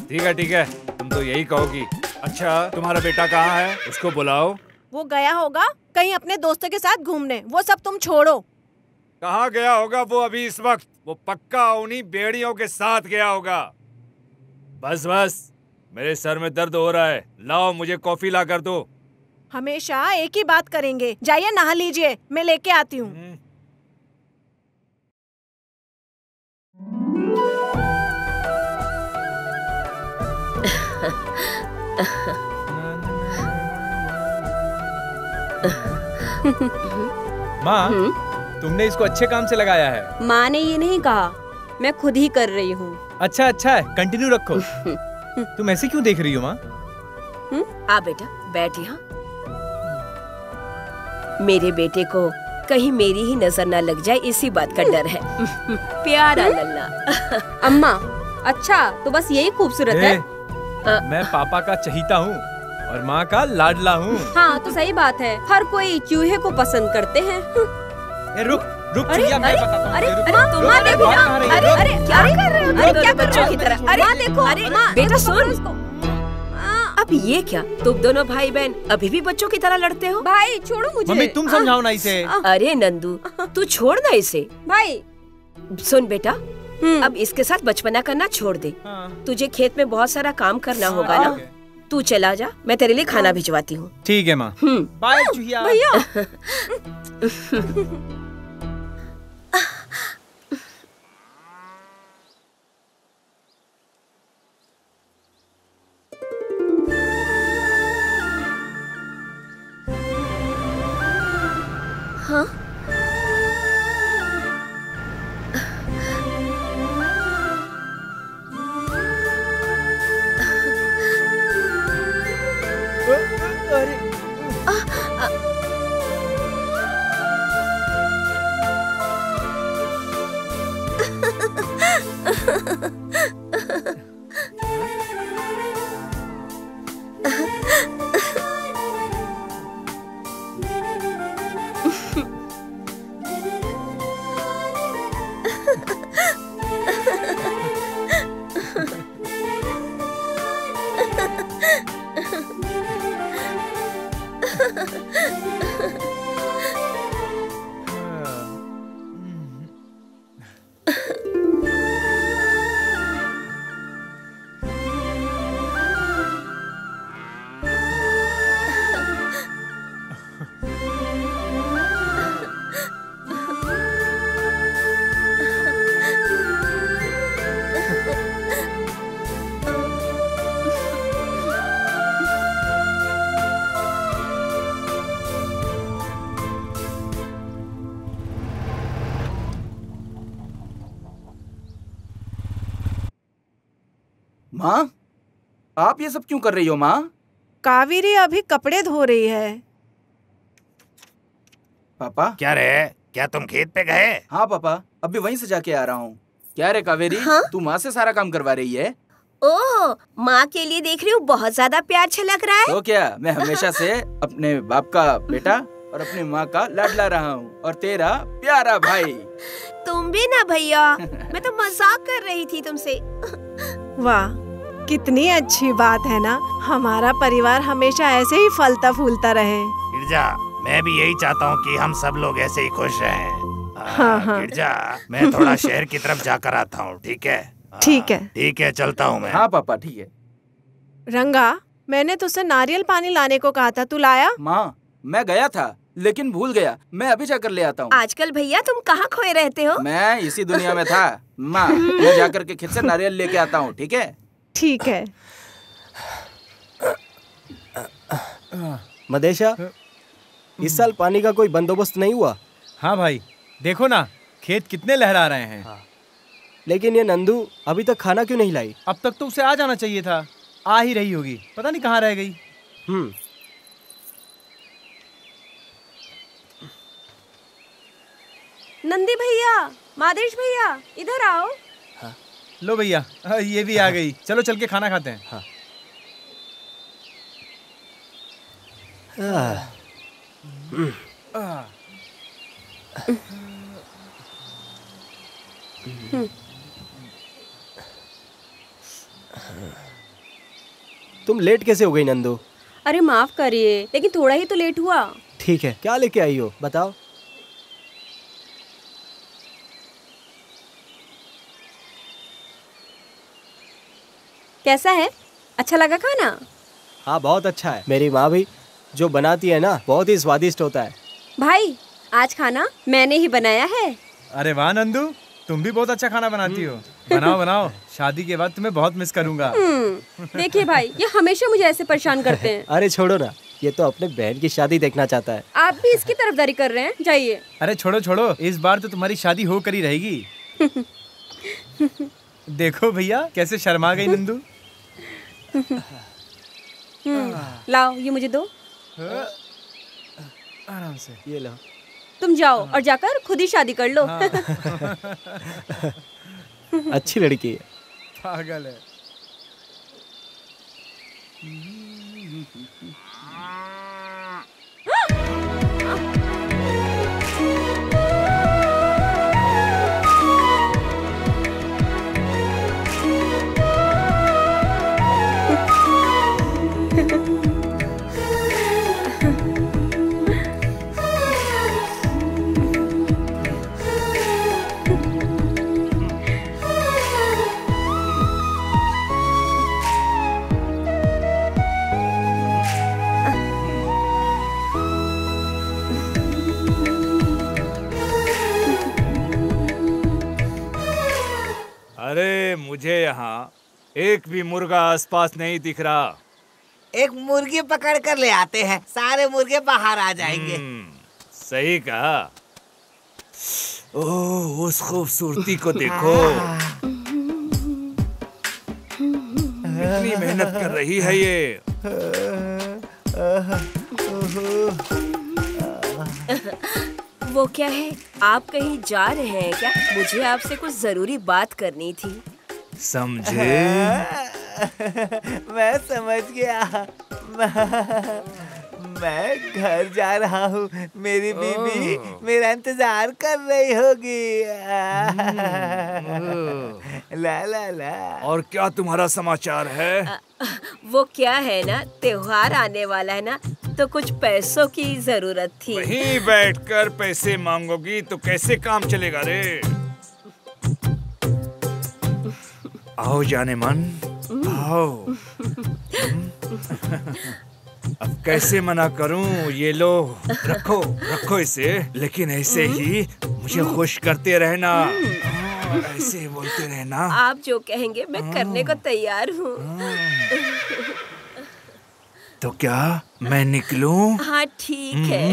[SPEAKER 7] ठीक है, तुम तो यही कहोगी। अच्छा, तुम्हारा बेटा कहाँ है? उसको बुलाओ।
[SPEAKER 8] वो गया होगा कहीं अपने दोस्तों के साथ घूमने, वो सब तुम छोड़ो।
[SPEAKER 7] कहाँ गया होगा वो अभी इस वक्त? वो पक्का उन्हीं बेड़ियों के साथ गया होगा। बस, मेरे सर में दर्द हो रहा है, लाओ मुझे कॉफी ला कर दो।
[SPEAKER 8] हमेशा एक ही बात करेंगे। जाइए नहा लीजिए, मैं लेके आती हूँ।
[SPEAKER 6] माँ, तुमने इसको अच्छे काम से लगाया है।
[SPEAKER 12] माँ ने ये नहीं कहा, मैं खुद ही कर रही हूँ।
[SPEAKER 6] अच्छा है, कंटिन्यू रखो। तुम ऐसे क्यों देख रही हो माँ?
[SPEAKER 10] आ बेटा, बैठ यहाँ। मेरे बेटे को कहीं मेरी ही नजर ना लग जाए, इसी बात का डर है। प्यारा लल्ला।
[SPEAKER 12] अम्मा, अच्छा तो बस यही खूबसूरत है?
[SPEAKER 6] मैं पापा का चहीता हूँ और माँ का लाडला हूँ।
[SPEAKER 12] हाँ तो सही बात है, हर कोई चूहे को पसंद करते हैं।
[SPEAKER 6] रुक चुहिया, मैं बताता हूँ।
[SPEAKER 12] अरे माँ देखो, अरे क्या कर रहे हो?
[SPEAKER 10] अरे क्या बच्चों की तरह? अरे देखो, अरे बेटा सुन। अब ये क्या, तुम दोनों भाई बहन अभी भी बच्चों की तरह लड़ते हो?
[SPEAKER 12] भाई छोड़ो मुझे।
[SPEAKER 6] मम्मी तुम समझाओ ना इसे।
[SPEAKER 10] अरे नंदू, तू छोड़ ना इसे।
[SPEAKER 12] भाई
[SPEAKER 10] सुन बेटा, अब इसके साथ बचपना करना छोड़ दे। तुझे खेत में बहुत सारा काम करना होगा ना। तू चला जा, मैं तेरे लिए खाना भिजवाती हूँ।
[SPEAKER 6] ठीक है माँ। बाय चुहिया।
[SPEAKER 12] भैया
[SPEAKER 11] माँ, आप ये सब क्यों कर रही हो माँ?
[SPEAKER 8] कावेरी अभी कपड़े धो रही है।
[SPEAKER 11] पापा
[SPEAKER 5] क्या रे, क्या तुम खेत पे गए?
[SPEAKER 11] हाँ पापा, अभी वहीं से जाके आ रहा हूँ। क्या रे कावेरी, तू माँ से सारा काम करवा रही है?
[SPEAKER 10] ओह, माँ के लिए देख रही हूँ, बहुत ज्यादा प्यार छलक रहा है।
[SPEAKER 11] तो क्या, मैं हमेशा से अपने बाप का बेटा और अपनी माँ का लाडला रहा हूँ, और तेरा प्यारा भाई।
[SPEAKER 10] तुम भी ना भैया, मैं तो मजाक कर रही थी तुमसे।
[SPEAKER 8] वाह, कितनी अच्छी बात है ना। हमारा परिवार हमेशा ऐसे ही फलता फूलता रहे।
[SPEAKER 5] गिरजा, मैं भी यही चाहता हूँ कि हम सब लोग ऐसे ही खुश रहें।
[SPEAKER 8] हाँ।
[SPEAKER 5] गिरजा, मैं थोड़ा शहर की तरफ जाकर आता हूँ, ठीक है?
[SPEAKER 8] ठीक है।
[SPEAKER 5] ठीक है, चलता हूँ मैं।
[SPEAKER 11] हाँ पापा, ठीक है।
[SPEAKER 8] रंगा, मैंने तुझसे नारियल पानी लाने को कहा था, तू लाया?
[SPEAKER 11] माँ, मैं गया था लेकिन भूल गया। मैं अभी जाकर ले आता हूँ।
[SPEAKER 10] आजकल भैया तुम कहाँ खोए रहते हो?
[SPEAKER 11] मैं इसी दुनिया में था। माँ, मैं जाकर के खेत से नारियल लेके आता हूँ, ठीक है?
[SPEAKER 8] ठीक है।
[SPEAKER 14] मदेशा, इस साल पानी का कोई बंदोबस्त नहीं हुआ?
[SPEAKER 6] हाँ भाई, देखो ना खेत कितने लहरा रहे हैं।
[SPEAKER 14] लेकिन ये नंदू अभी तक खाना क्यों नहीं लाई?
[SPEAKER 6] अब तक तो उसे आ जाना चाहिए था। आ ही रही होगी, पता नहीं कहाँ रह गई।
[SPEAKER 12] नंदी भैया, मादेश भैया, इधर आओ।
[SPEAKER 6] लो भैया, ये भी आ गई। चलो चल के खाना खाते हैं।
[SPEAKER 14] तुम लेट कैसे हो गई नंदू?
[SPEAKER 12] अरे माफ करिए, लेकिन थोड़ा ही तो लेट हुआ।
[SPEAKER 14] ठीक है, क्या लेके आई हो बताओ।
[SPEAKER 12] कैसा है, अच्छा लगा खाना?
[SPEAKER 14] हाँ बहुत अच्छा है। मेरी माँ भी जो बनाती है ना, बहुत ही स्वादिष्ट होता है।
[SPEAKER 12] भाई, आज खाना मैंने ही बनाया है।
[SPEAKER 6] अरे वाह नंदू, तुम भी बहुत अच्छा खाना बनाती हो। बनाओ बनाओ, शादी के बाद तुम्हें बहुत मिस करूंगा।
[SPEAKER 12] देखिए भाई, ये हमेशा मुझे ऐसे परेशान करते हैं।
[SPEAKER 14] अरे छोड़ो ना, ये तो अपने बहन की शादी देखना चाहता है।
[SPEAKER 12] आप भी इसकी तरफदारी कर रहे हैं, जाइए।
[SPEAKER 6] अरे छोड़ो छोड़ो, इस बार तो तुम्हारी शादी होकर ही रहेगी। देखो भैया कैसे शर्मा गई नंदू।
[SPEAKER 12] लाओ, ये मुझे दो।
[SPEAKER 6] आराम से,
[SPEAKER 14] ये लो।
[SPEAKER 12] तुम जाओ और जाकर खुद ही शादी कर लो।
[SPEAKER 14] अच्छी लड़की है।
[SPEAKER 6] पागल है।
[SPEAKER 7] अरे मुझे यहाँ एक भी मुर्गा आसपास नहीं दिख रहा।
[SPEAKER 16] एक मुर्गी पकड़ कर ले आते हैं, सारे मुर्गे बाहर आ जाएंगे।
[SPEAKER 7] सही कहा। ओह, उस खूबसूरती को देखो, कितनी मेहनत कर रही है ये।
[SPEAKER 10] वो क्या है, आप कहीं जा रहे हैं क्या? मुझे आपसे कुछ जरूरी बात करनी थी।
[SPEAKER 7] समझे?
[SPEAKER 16] मैं समझ गया। मैं घर जा रहा हूँ। मेरी बीबी मेरा इंतजार कर रही होगी। ला ला ला।
[SPEAKER 7] और क्या तुम्हारा समाचार है?
[SPEAKER 10] वो क्या है ना, त्योहार आने वाला है ना, तो कुछ पैसों की जरूरत थी।
[SPEAKER 7] वहीं बैठकर पैसे मांगोगी तो कैसे काम चलेगा रे? आओ जाने मन, आओ। अब कैसे मना करूं? ये लो, रखो रखो इसे, लेकिन ऐसे ही मुझे खुश करते रहना। ऐसे बोलते रहना।
[SPEAKER 10] आप जो कहेंगे मैं करने को तैयार हूँ।
[SPEAKER 7] तो क्या मैं निकलूं?
[SPEAKER 10] हाँ ठीक है।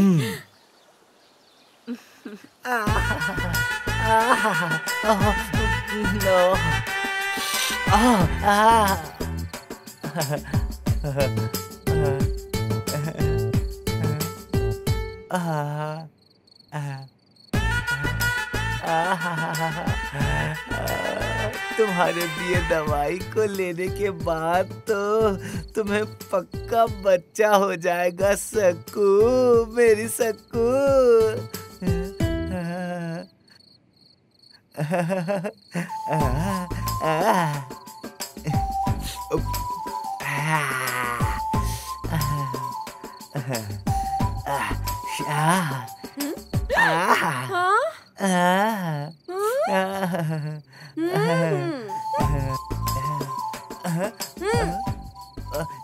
[SPEAKER 16] तुम्हारे दिए दवाई को लेने के बाद तो तुम्हें पक्का बच्चा हो जाएगा सक्कू, मेरी सक्कू।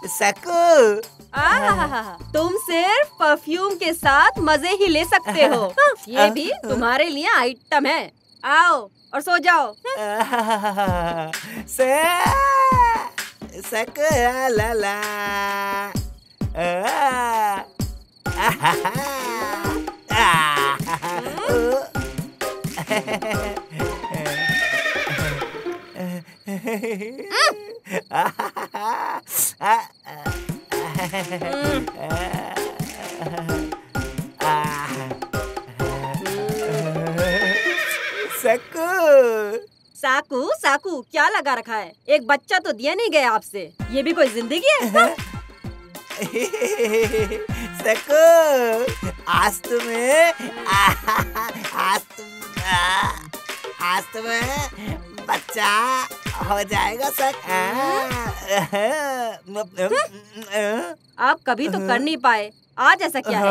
[SPEAKER 16] सक्कू,
[SPEAKER 12] तुम सिर्फ परफ्यूम के साथ मजे ही ले सकते हो। ये भी तुम्हारे लिए आइटम है। आओ और सो जाओ।
[SPEAKER 16] सक्कू ला ला।
[SPEAKER 12] साकू साकू क्या लगा रखा है? एक बच्चा तो दिया नहीं गया आपसे। ये भी कोई जिंदगी है?
[SPEAKER 16] सक्कू, आज तुम्हें बच्चा हो जाएगा
[SPEAKER 12] आप कभी तो कर नहीं पाए, आज ऐसा क्या है?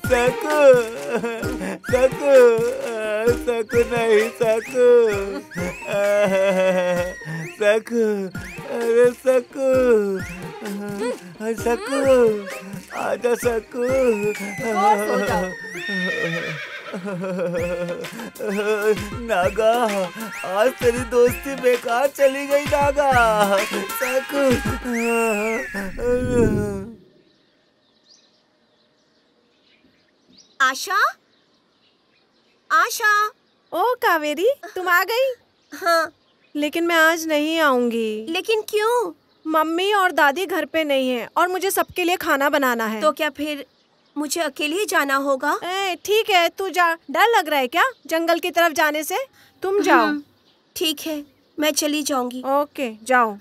[SPEAKER 16] सक्कू, सक्कू, सक्कू नहीं, सक्कू, सक्कू, अरे सक्कू, सक्कू, आजा सक्कू। नागा, आज तेरी दोस्ती बेकार चली गई नागा। सक्कू।
[SPEAKER 8] आशा, आशा। ओ कावेरी, तुम आ गई? हाँ, लेकिन मैं आज नहीं आऊंगी।
[SPEAKER 10] लेकिन क्यों?
[SPEAKER 8] मम्मी और दादी घर पे नहीं है और मुझे सबके लिए खाना बनाना है।
[SPEAKER 10] तो क्या फिर मुझे अकेले ही जाना होगा?
[SPEAKER 8] ठीक है, तू जा। डर लग रहा है क्या जंगल की तरफ जाने से? तुम जाओ।
[SPEAKER 10] ठीक है, मैं चली जाऊंगी।
[SPEAKER 8] ओके, जाओ।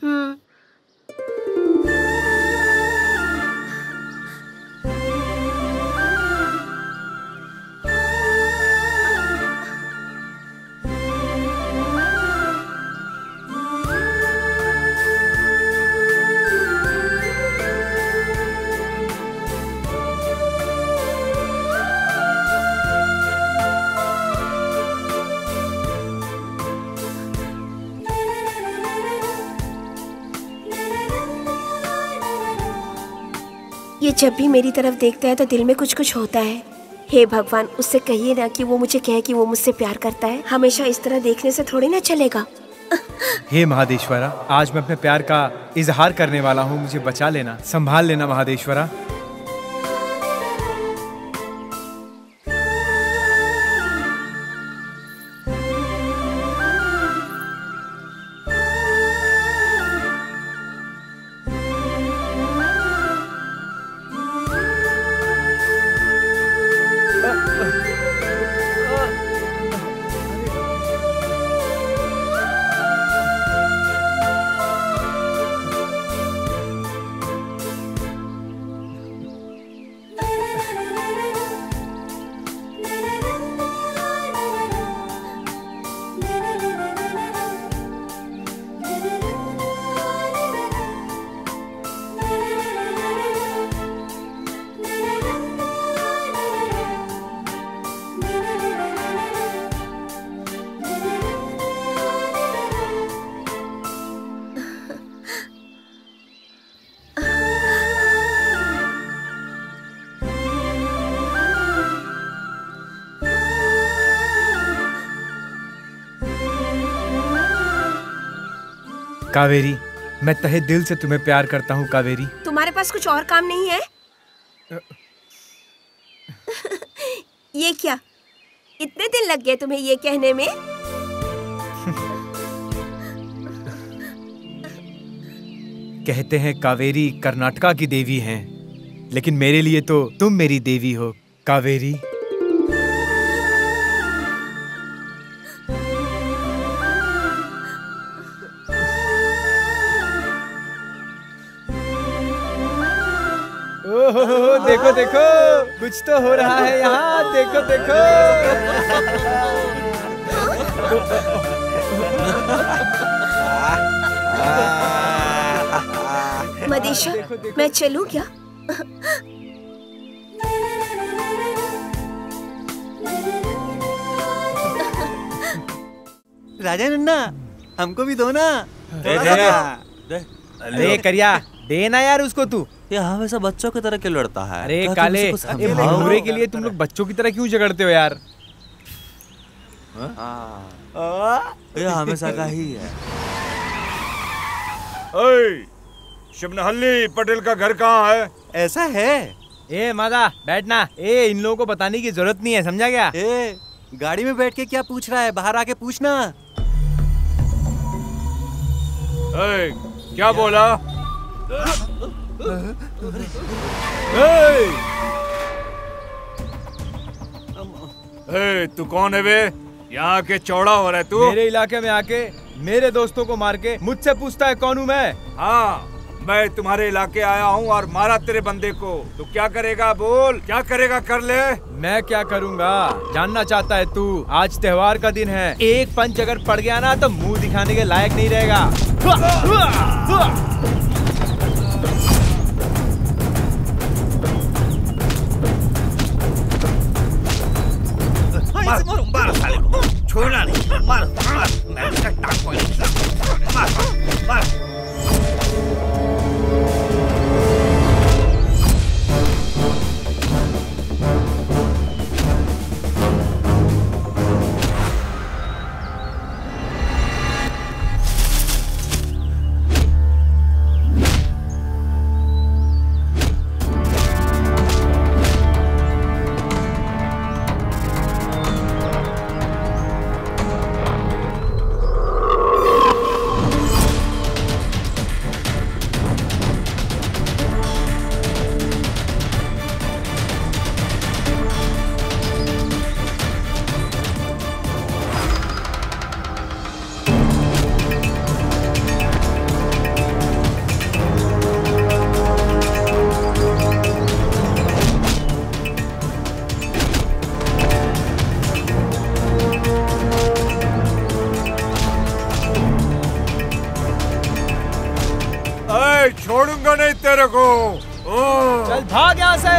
[SPEAKER 10] ये जब भी मेरी तरफ देखता है तो दिल में कुछ कुछ होता है। हे भगवान, उससे कहिए ना कि वो मुझे कहे कि वो मुझसे प्यार करता है। हमेशा इस तरह देखने से थोड़ी ना चलेगा।
[SPEAKER 6] हे महादेश्वरा, आज मैं अपने प्यार का इजहार करने वाला हूँ। मुझे बचा लेना, संभाल लेना महादेश्वरा। कावेरी, मैं तहे दिल से तुम्हें प्यार करता हूँ कावेरी।
[SPEAKER 10] तुम्हारे पास कुछ और काम नहीं है? ये क्या, इतने दिन लग गए तुम्हें ये कहने में?
[SPEAKER 6] कहते हैं कावेरी कर्नाटका की देवी हैं, लेकिन मेरे लिए तो तुम मेरी देवी हो कावेरी। ओहो, देखो देखो, कुछ तो हो रहा है यहाँ, देखो देखो।
[SPEAKER 10] मदीशा, मैं चलूं क्या?
[SPEAKER 3] राजा नन्ना, हमको भी दो ना।
[SPEAKER 6] अरे करिया, देना यार उसको तू।
[SPEAKER 3] ये हमेशा बच्चों की तरह क्यों लड़ता है?
[SPEAKER 6] अरे काले, भूरे के लिए तुम लोग बच्चों की तरह क्यों झगड़ते हो यार?
[SPEAKER 3] ये हमेशा का ही है।
[SPEAKER 7] शिवनहल्ली पटेल का घर कहाँ है?
[SPEAKER 3] ऐसा है?
[SPEAKER 6] ए मादा, बैठना। ए, इन लोगों को बताने की जरूरत नहीं है, समझा क्या?
[SPEAKER 3] ए, गाड़ी में बैठ के क्या पूछ रहा है? बाहर आके पूछना।
[SPEAKER 7] क्या बोला? तू कौन है बे? यहाँ के चौड़ा हो रहा है तू?
[SPEAKER 6] मेरे इलाके में आके मेरे दोस्तों को मार के मुझसे पूछता है कौन हूँ मैं?
[SPEAKER 7] हाँ, मैं तुम्हारे इलाके आया हूँ और मारा तेरे बंदे को। तू क्या करेगा? बोल, क्या करेगा? कर ले।
[SPEAKER 6] मैं क्या करूँगा जानना चाहता है तू? आज त्योहार का दिन है, एक पंच अगर पड़ गया ना तो मुंह दिखाने के लायक नहीं रहेगा।
[SPEAKER 16] मार साले को, छोड़ना नहीं। मार मार, मैं इसका टांग फोड़ूंगा। मार मार।
[SPEAKER 7] छोड़ूंगा नहीं तेरे को।
[SPEAKER 6] चल भाग यहाँ से।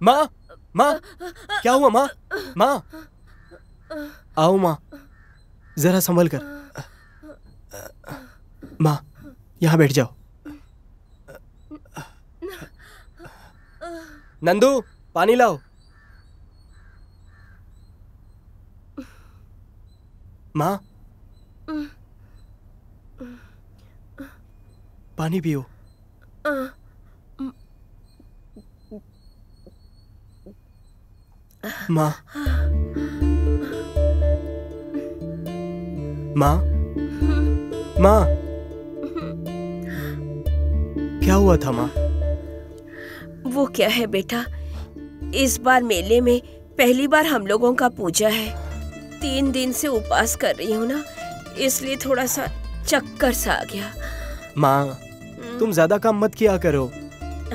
[SPEAKER 14] माँ, माँ, क्या हुआ माँ? माँ, आओ माँ, जरा संभल कर। माँ, यहाँ बैठ जाओ। नंदू, पानी लाओ। माँ, पानी पियो। माँ, माँ, माँ, क्या हुआ था माँ?
[SPEAKER 10] वो क्या है बेटा, इस बार मेले में पहली बार हम लोगों का पूजा है। 3 दिन से उपवास कर रही हूँ ना, इसलिए थोड़ा सा चक्कर सा आ गया।
[SPEAKER 14] माँ, तुम ज्यादा काम मत किया करो।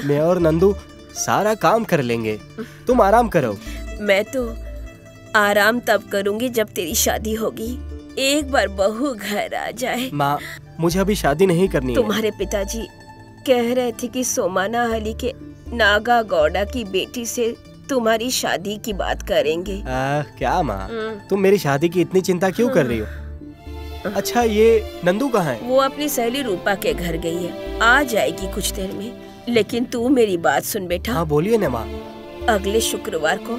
[SPEAKER 14] मैं और नंदू सारा काम कर लेंगे, तुम आराम करो।
[SPEAKER 10] मैं तो आराम तब करूंगी जब तेरी शादी होगी। एक बार बहू घर आ जाए।
[SPEAKER 14] माँ, मुझे अभी शादी नहीं करनी है।
[SPEAKER 10] तुम्हारे पिताजी कह रहे थे कि सोमाना अली के नागा गौड़ा की बेटी से तुम्हारी शादी की बात करेंगे।
[SPEAKER 14] क्या माँ, तुम मेरी शादी की इतनी चिंता क्यों कर रही हो? अच्छा, ये नंदू कहाँ है?
[SPEAKER 10] वो अपनी सहेली रूपा के घर गई है, आ जाएगी कुछ देर में। लेकिन तू मेरी बात सुन बेटा।
[SPEAKER 14] हाँ बोलिए ना माँ।
[SPEAKER 10] अगले शुक्रवार को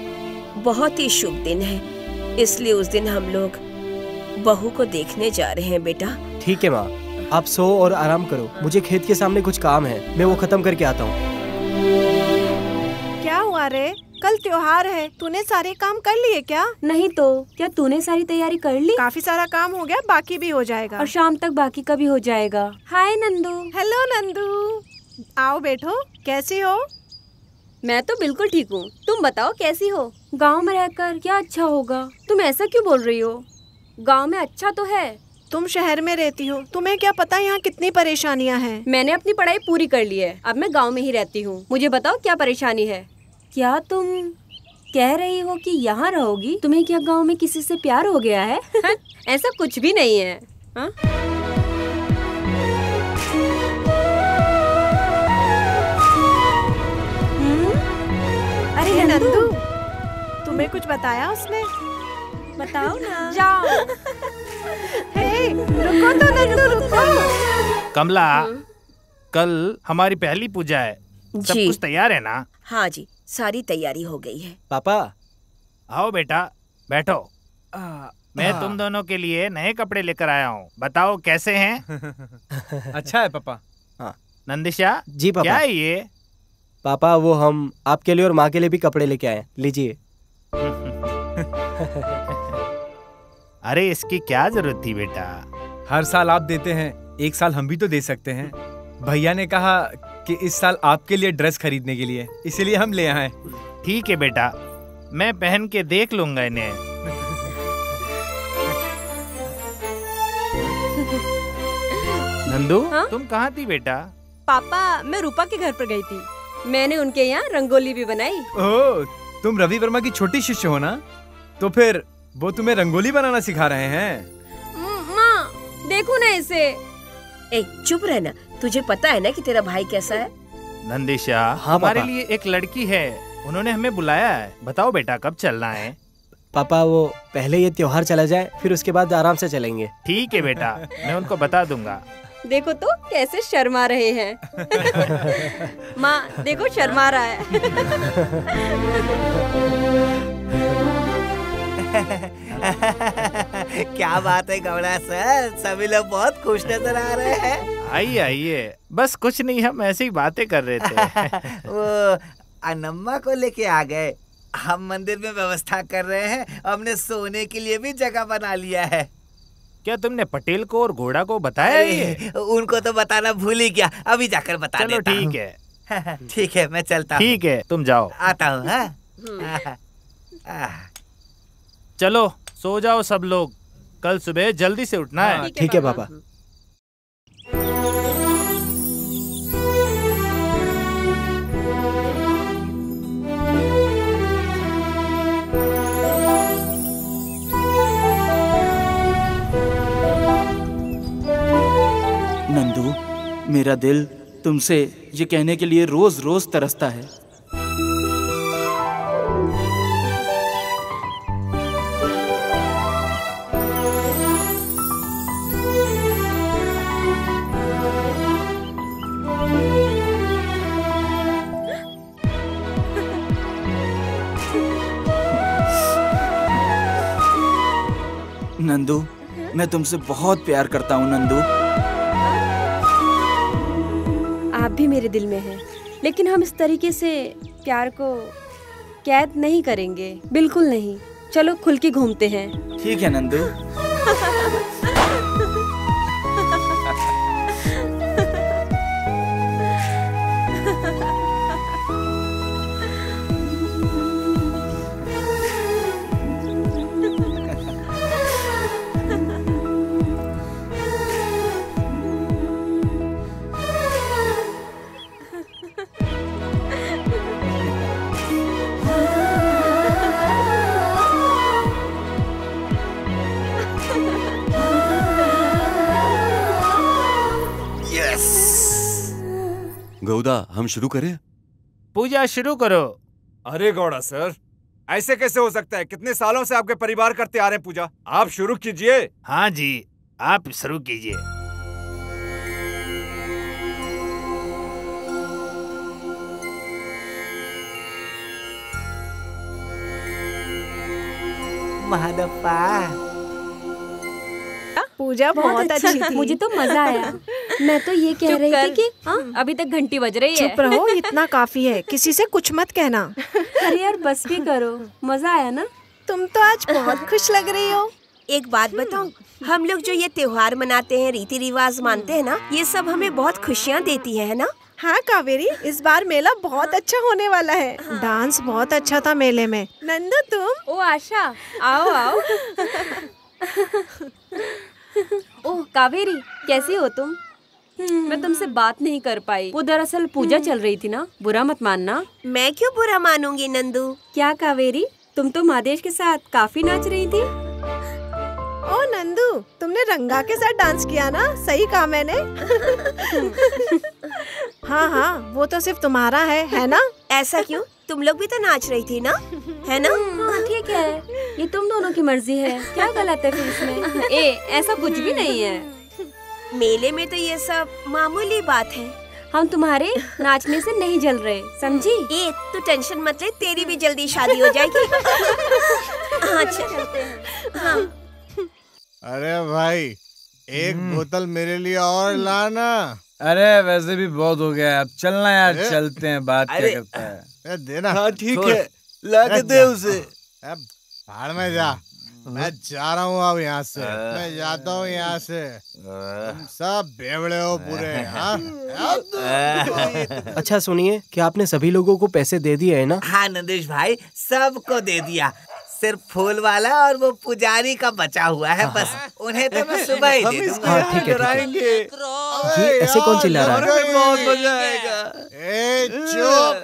[SPEAKER 10] बहुत ही शुभ दिन है, इसलिए उस दिन हम लोग बहू को देखने जा रहे हैं बेटा।
[SPEAKER 14] ठीक है माँ, आप सो और आराम करो। मुझे खेत के सामने कुछ काम है, मैं वो खत्म करके आता हूँ।
[SPEAKER 8] क्या हुआ रे? कल त्योहार है, तूने सारे काम कर लिए क्या?
[SPEAKER 12] नहीं तो क्या तूने सारी तैयारी कर ली?
[SPEAKER 8] काफी सारा काम हो गया, बाकी भी हो जाएगा।
[SPEAKER 12] और शाम तक बाकी का भी हो जाएगा। हाय नंदू।
[SPEAKER 8] हेलो नंदू, आओ बैठो। कैसी हो?
[SPEAKER 12] मैं तो बिल्कुल ठीक हूँ, तुम बताओ कैसी हो? गांव में रहकर क्या अच्छा होगा? तुम ऐसा क्यों बोल रही हो? गांव में अच्छा तो है।
[SPEAKER 8] तुम शहर में रहती हो, तुम्हें क्या पता यहाँ कितनी परेशानियाँ हैं।
[SPEAKER 12] मैंने अपनी पढ़ाई पूरी कर ली है, अब मैं गांव में ही रहती हूँ। मुझे बताओ क्या परेशानी है? क्या तुम कह रही हो कि यहाँ रहोगी? तुम्हें क्या गांव में किसी से प्यार हो गया है? ऐसा कुछ भी नहीं है। हा?
[SPEAKER 8] अरे नंदू, तुम्हें कुछ बताया उसने?
[SPEAKER 12] बताओ ना।
[SPEAKER 8] जाओ। हे, रुको तो नंदू, रुको।
[SPEAKER 5] कमला, कल हमारी पहली पूजा है, सब कुछ तैयार है ना?
[SPEAKER 10] हाँ जी, सारी तैयारी हो गई है।
[SPEAKER 14] पापा
[SPEAKER 5] आओ बेटा, बैठो। मैं तुम दोनों के लिए नए कपड़े लेकर आया हूँ, बताओ कैसे हैं?
[SPEAKER 6] अच्छा है पापा।
[SPEAKER 14] हाँ
[SPEAKER 5] नंदिशा
[SPEAKER 14] जी पापा।
[SPEAKER 5] क्या है ये?
[SPEAKER 14] पापा वो हम आपके लिए और माँ के लिए भी कपड़े लेके आए, लीजिए।
[SPEAKER 5] अरे इसकी क्या जरूरत थी बेटा?
[SPEAKER 6] हर साल आप देते हैं, एक साल हम भी तो दे सकते हैं। भैया ने कहा कि इस साल आपके लिए ड्रेस खरीदने के लिए, इसीलिए हम ले आए।
[SPEAKER 5] ठीक है बेटा, मैं पहन के देख लूंगा इन्हें। नंदू,
[SPEAKER 12] हाँ?
[SPEAKER 5] तुम कहाँ थी बेटा?
[SPEAKER 12] पापा, मैं रूपा के घर पर गई थी, मैंने उनके यहाँ रंगोली भी बनाई।
[SPEAKER 6] ओह, तुम रवि वर्मा की छोटी शिष्य हो ना? तो फिर वो तुम्हें रंगोली बनाना सिखा रहे हैं?
[SPEAKER 12] माँ देखो ना इसे।
[SPEAKER 10] ए, चुप रहना, तुझे पता है ना कि तेरा भाई कैसा है?
[SPEAKER 5] नंदिशा,
[SPEAKER 14] हाँ,
[SPEAKER 5] हमारे
[SPEAKER 14] पापा।
[SPEAKER 5] लिए एक लड़की है, उन्होंने हमें बुलाया है। बताओ बेटा कब चलना है?
[SPEAKER 14] पापा वो पहले ये त्योहार चला जाए, फिर उसके बाद आराम से चलेंगे।
[SPEAKER 5] ठीक है बेटा, मैं उनको बता दूंगा।
[SPEAKER 12] देखो तो कैसे शर्मा रहे हैं। माँ देखो शर्मा रहा है।
[SPEAKER 16] क्या बात है गौड़ा सर, सभी लोग बहुत खुश नजर आ रहे हैं।
[SPEAKER 5] आइए आइए, बस कुछ नहीं, हम ऐसी ही बातें कर रहे थे।
[SPEAKER 16] वो अनम्मा को लेके आ गए, हम मंदिर में व्यवस्था कर रहे हैं, हमने सोने के लिए भी जगह बना लिया है।
[SPEAKER 5] क्या तुमने पटेल को और घोड़ा को बताया ये?
[SPEAKER 16] उनको तो बताना भूल ही गया, अभी जाकर बता
[SPEAKER 5] चलो
[SPEAKER 16] देता हूँ।
[SPEAKER 5] ठीक है।
[SPEAKER 16] ठीक है, मैं चलता हूँ।
[SPEAKER 5] ठीक है, तुम जाओ।
[SPEAKER 16] आता हूँ।
[SPEAKER 5] चलो सो जाओ सब लोग, कल सुबह जल्दी से उठना है।
[SPEAKER 14] ठीक है पापा।
[SPEAKER 11] नंदू, मेरा दिल तुमसे ये कहने के लिए रोज रोज तरसता है। नंदू, मैं तुमसे बहुत प्यार करता हूँ नंदू।
[SPEAKER 12] आप भी मेरे दिल में हैं, लेकिन हम इस तरीके से प्यार को कैद नहीं करेंगे, बिल्कुल नहीं। चलो खुल के घूमते हैं।
[SPEAKER 11] ठीक है नंदू।
[SPEAKER 3] गौदा, हम शुरू करें?
[SPEAKER 5] पूजा शुरू करो।
[SPEAKER 7] अरे गौड़ा सर, ऐसे कैसे हो सकता है? कितने सालों से आपके परिवार करते आ रहे हैं पूजा। आप शुरू कीजिए।
[SPEAKER 5] हाँ जी, आप शुरू कीजिए।
[SPEAKER 16] महादप्पा,
[SPEAKER 8] पूजा बहुत अच्छी थी।
[SPEAKER 12] मुझे तो मजा आया। मैं तो ये कह रही थी कि अभी तक घंटी बज रही है।
[SPEAKER 8] चुप रहो, इतना काफी है। किसी से कुछ मत कहना।
[SPEAKER 12] अरे यार बस भी करो, मजा आया ना?
[SPEAKER 8] तुम तो आज बहुत खुश लग रही हो।
[SPEAKER 10] एक बात बताऊं, हम लोग जो ये त्योहार मनाते हैं, रीति रिवाज मानते हैं ना, ये सब हमें बहुत खुशियाँ देती है ना?
[SPEAKER 8] हाँ कावेरी, इस बार मेला बहुत अच्छा होने वाला है। डांस बहुत अच्छा था मेले में। नंदू तुम?
[SPEAKER 12] ओ आशा, आओ आओ। ओह कावेरी, कैसी हो तुम? मैं तुमसे बात नहीं कर पाई। वो दरअसल पूजा चल रही थी ना, बुरा मत मानना।
[SPEAKER 10] मैं क्यों बुरा मानूंगी नंदू?
[SPEAKER 12] क्या कावेरी, तुम तो महादेश के साथ काफी नाच रही थी।
[SPEAKER 8] ओ नंदू, तुमने रंगा के साथ डांस किया ना? सही कहा मैंने। हाँ हाँ, वो तो सिर्फ तुम्हारा है ना?
[SPEAKER 10] ऐसा क्यों? तुम लोग भी तो नाच रही थी ना, है ना?
[SPEAKER 12] ठीक है, ये तुम दोनों की मर्जी है। क्या गलत है फिर इसमें? ऐसा कुछ भी नहीं है।
[SPEAKER 10] मेले में तो ये सब मामूली बात है।
[SPEAKER 12] हम तुम्हारे नाचने से नहीं जल रहे, समझी?
[SPEAKER 10] तू टेंशन मत ले, तेरी भी जल्दी शादी हो जाएगी। हाँ चलते हैं। हाँ।
[SPEAKER 2] अरे भाई, एक बोतल मेरे लिए और लाना।
[SPEAKER 6] अरे वैसे भी बहुत हो गया, अब चलना यार, चलते हैं। बात क्या करता है?
[SPEAKER 2] देना।
[SPEAKER 16] हाँ ठीक है, ला के दे उसे।
[SPEAKER 2] भाड़ में जा, मैं जा रहा हूँ अब यहाँ से। मैं जाता हूँ यहाँ से। तुम सब बेवड़े हो पूरे। हाँ?
[SPEAKER 14] अच्छा सुनिए, क्या आपने सभी लोगों को पैसे दे दिए है ना?
[SPEAKER 16] हाँ नंदेश भाई, सबको दे दिया। सिर्फ फूल वाला और वो पुजारी का बचा हुआ है बस। उन्हें तो मैं सुबह ही दे दूंगा।
[SPEAKER 14] हाँ ठीक है। ये ऐसे कौन चिल्ला रहा है?
[SPEAKER 16] बहुत मजा आएगा।
[SPEAKER 2] चुप।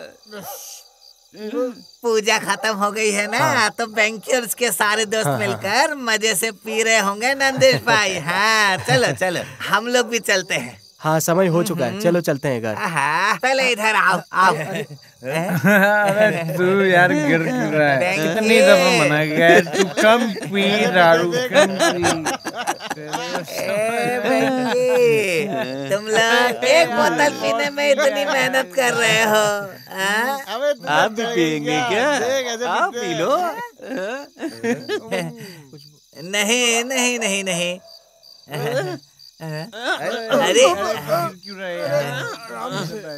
[SPEAKER 16] पूजा खत्म हो गई है ना, तो बैंकर्स के सारे दोस्त मिलकर मजे से पी रहे होंगे नंदेश भाई। हाँ चलो चलो, हम लोग भी चलते हैं।
[SPEAKER 14] हाँ समय हो चुका है, चलो चलते हैं घर।
[SPEAKER 16] पहले इधर आओ आओ।
[SPEAKER 6] अरे तू यार गिर क्यों रहा है? कितनी दफा मना गया है, तू कम पी दारू, कम पी।
[SPEAKER 16] तुम लोग एक बोतल पीने में इतनी मेहनत कर रहे हो,
[SPEAKER 3] आप भी पियेंगे क्या? आप पी लो।
[SPEAKER 16] नहीं नहीं नहीं नहीं। अरे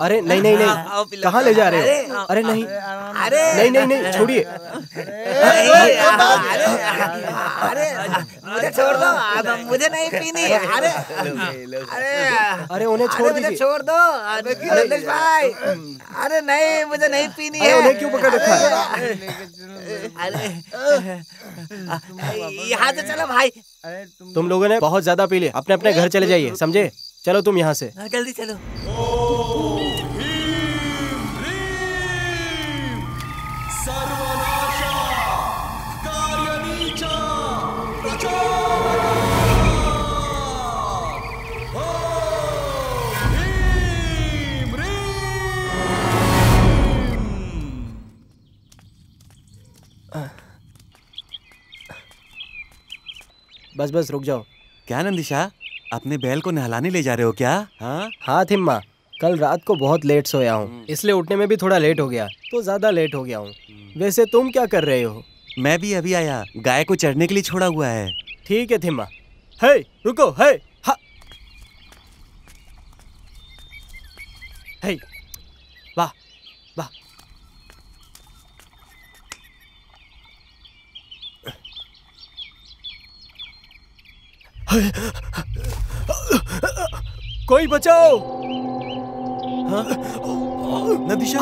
[SPEAKER 14] अरे नहीं नहीं नहीं, कहाँ ले जा रहे हो? अरे नहीं नहीं नहीं नहीं, छोड़िए।
[SPEAKER 16] अरे मुझे छोड़ दो, मुझे नहीं पीनी। अरे
[SPEAKER 14] अरे उन्हें छोड़ दीजिए।
[SPEAKER 16] छोड़ दो नंदेश भाई। अरे नहीं, मुझे नहीं पीनी है।
[SPEAKER 14] उन्हें क्यों पकड़ रखा है?
[SPEAKER 16] अरे यहाँ से चलो भाई।
[SPEAKER 14] तुम लोगों ने बहुत ज्यादा पी लिया, अपने अपने घर चले जाइए, समझे? चलो तुम यहाँ से।
[SPEAKER 16] जल्दी चलो।
[SPEAKER 14] बस बस रुक जाओ।
[SPEAKER 3] क्या नंदिशा, अपने बैल को नहलाने ले जा रहे हो क्या?
[SPEAKER 14] हाँ थिम्मा, कल रात को बहुत लेट सोया हूँ, इसलिए उठने में भी थोड़ा लेट हो गया, तो ज्यादा लेट हो गया हूँ। वैसे तुम क्या कर रहे हो?
[SPEAKER 3] मैं भी अभी आया, गाय को चढ़ने के लिए छोड़ा हुआ है।
[SPEAKER 14] ठीक है थिम्मा। हे रुको, हे हा, हे वाह वाह। कोई बचाओ। हाँ?
[SPEAKER 3] नंदिशा,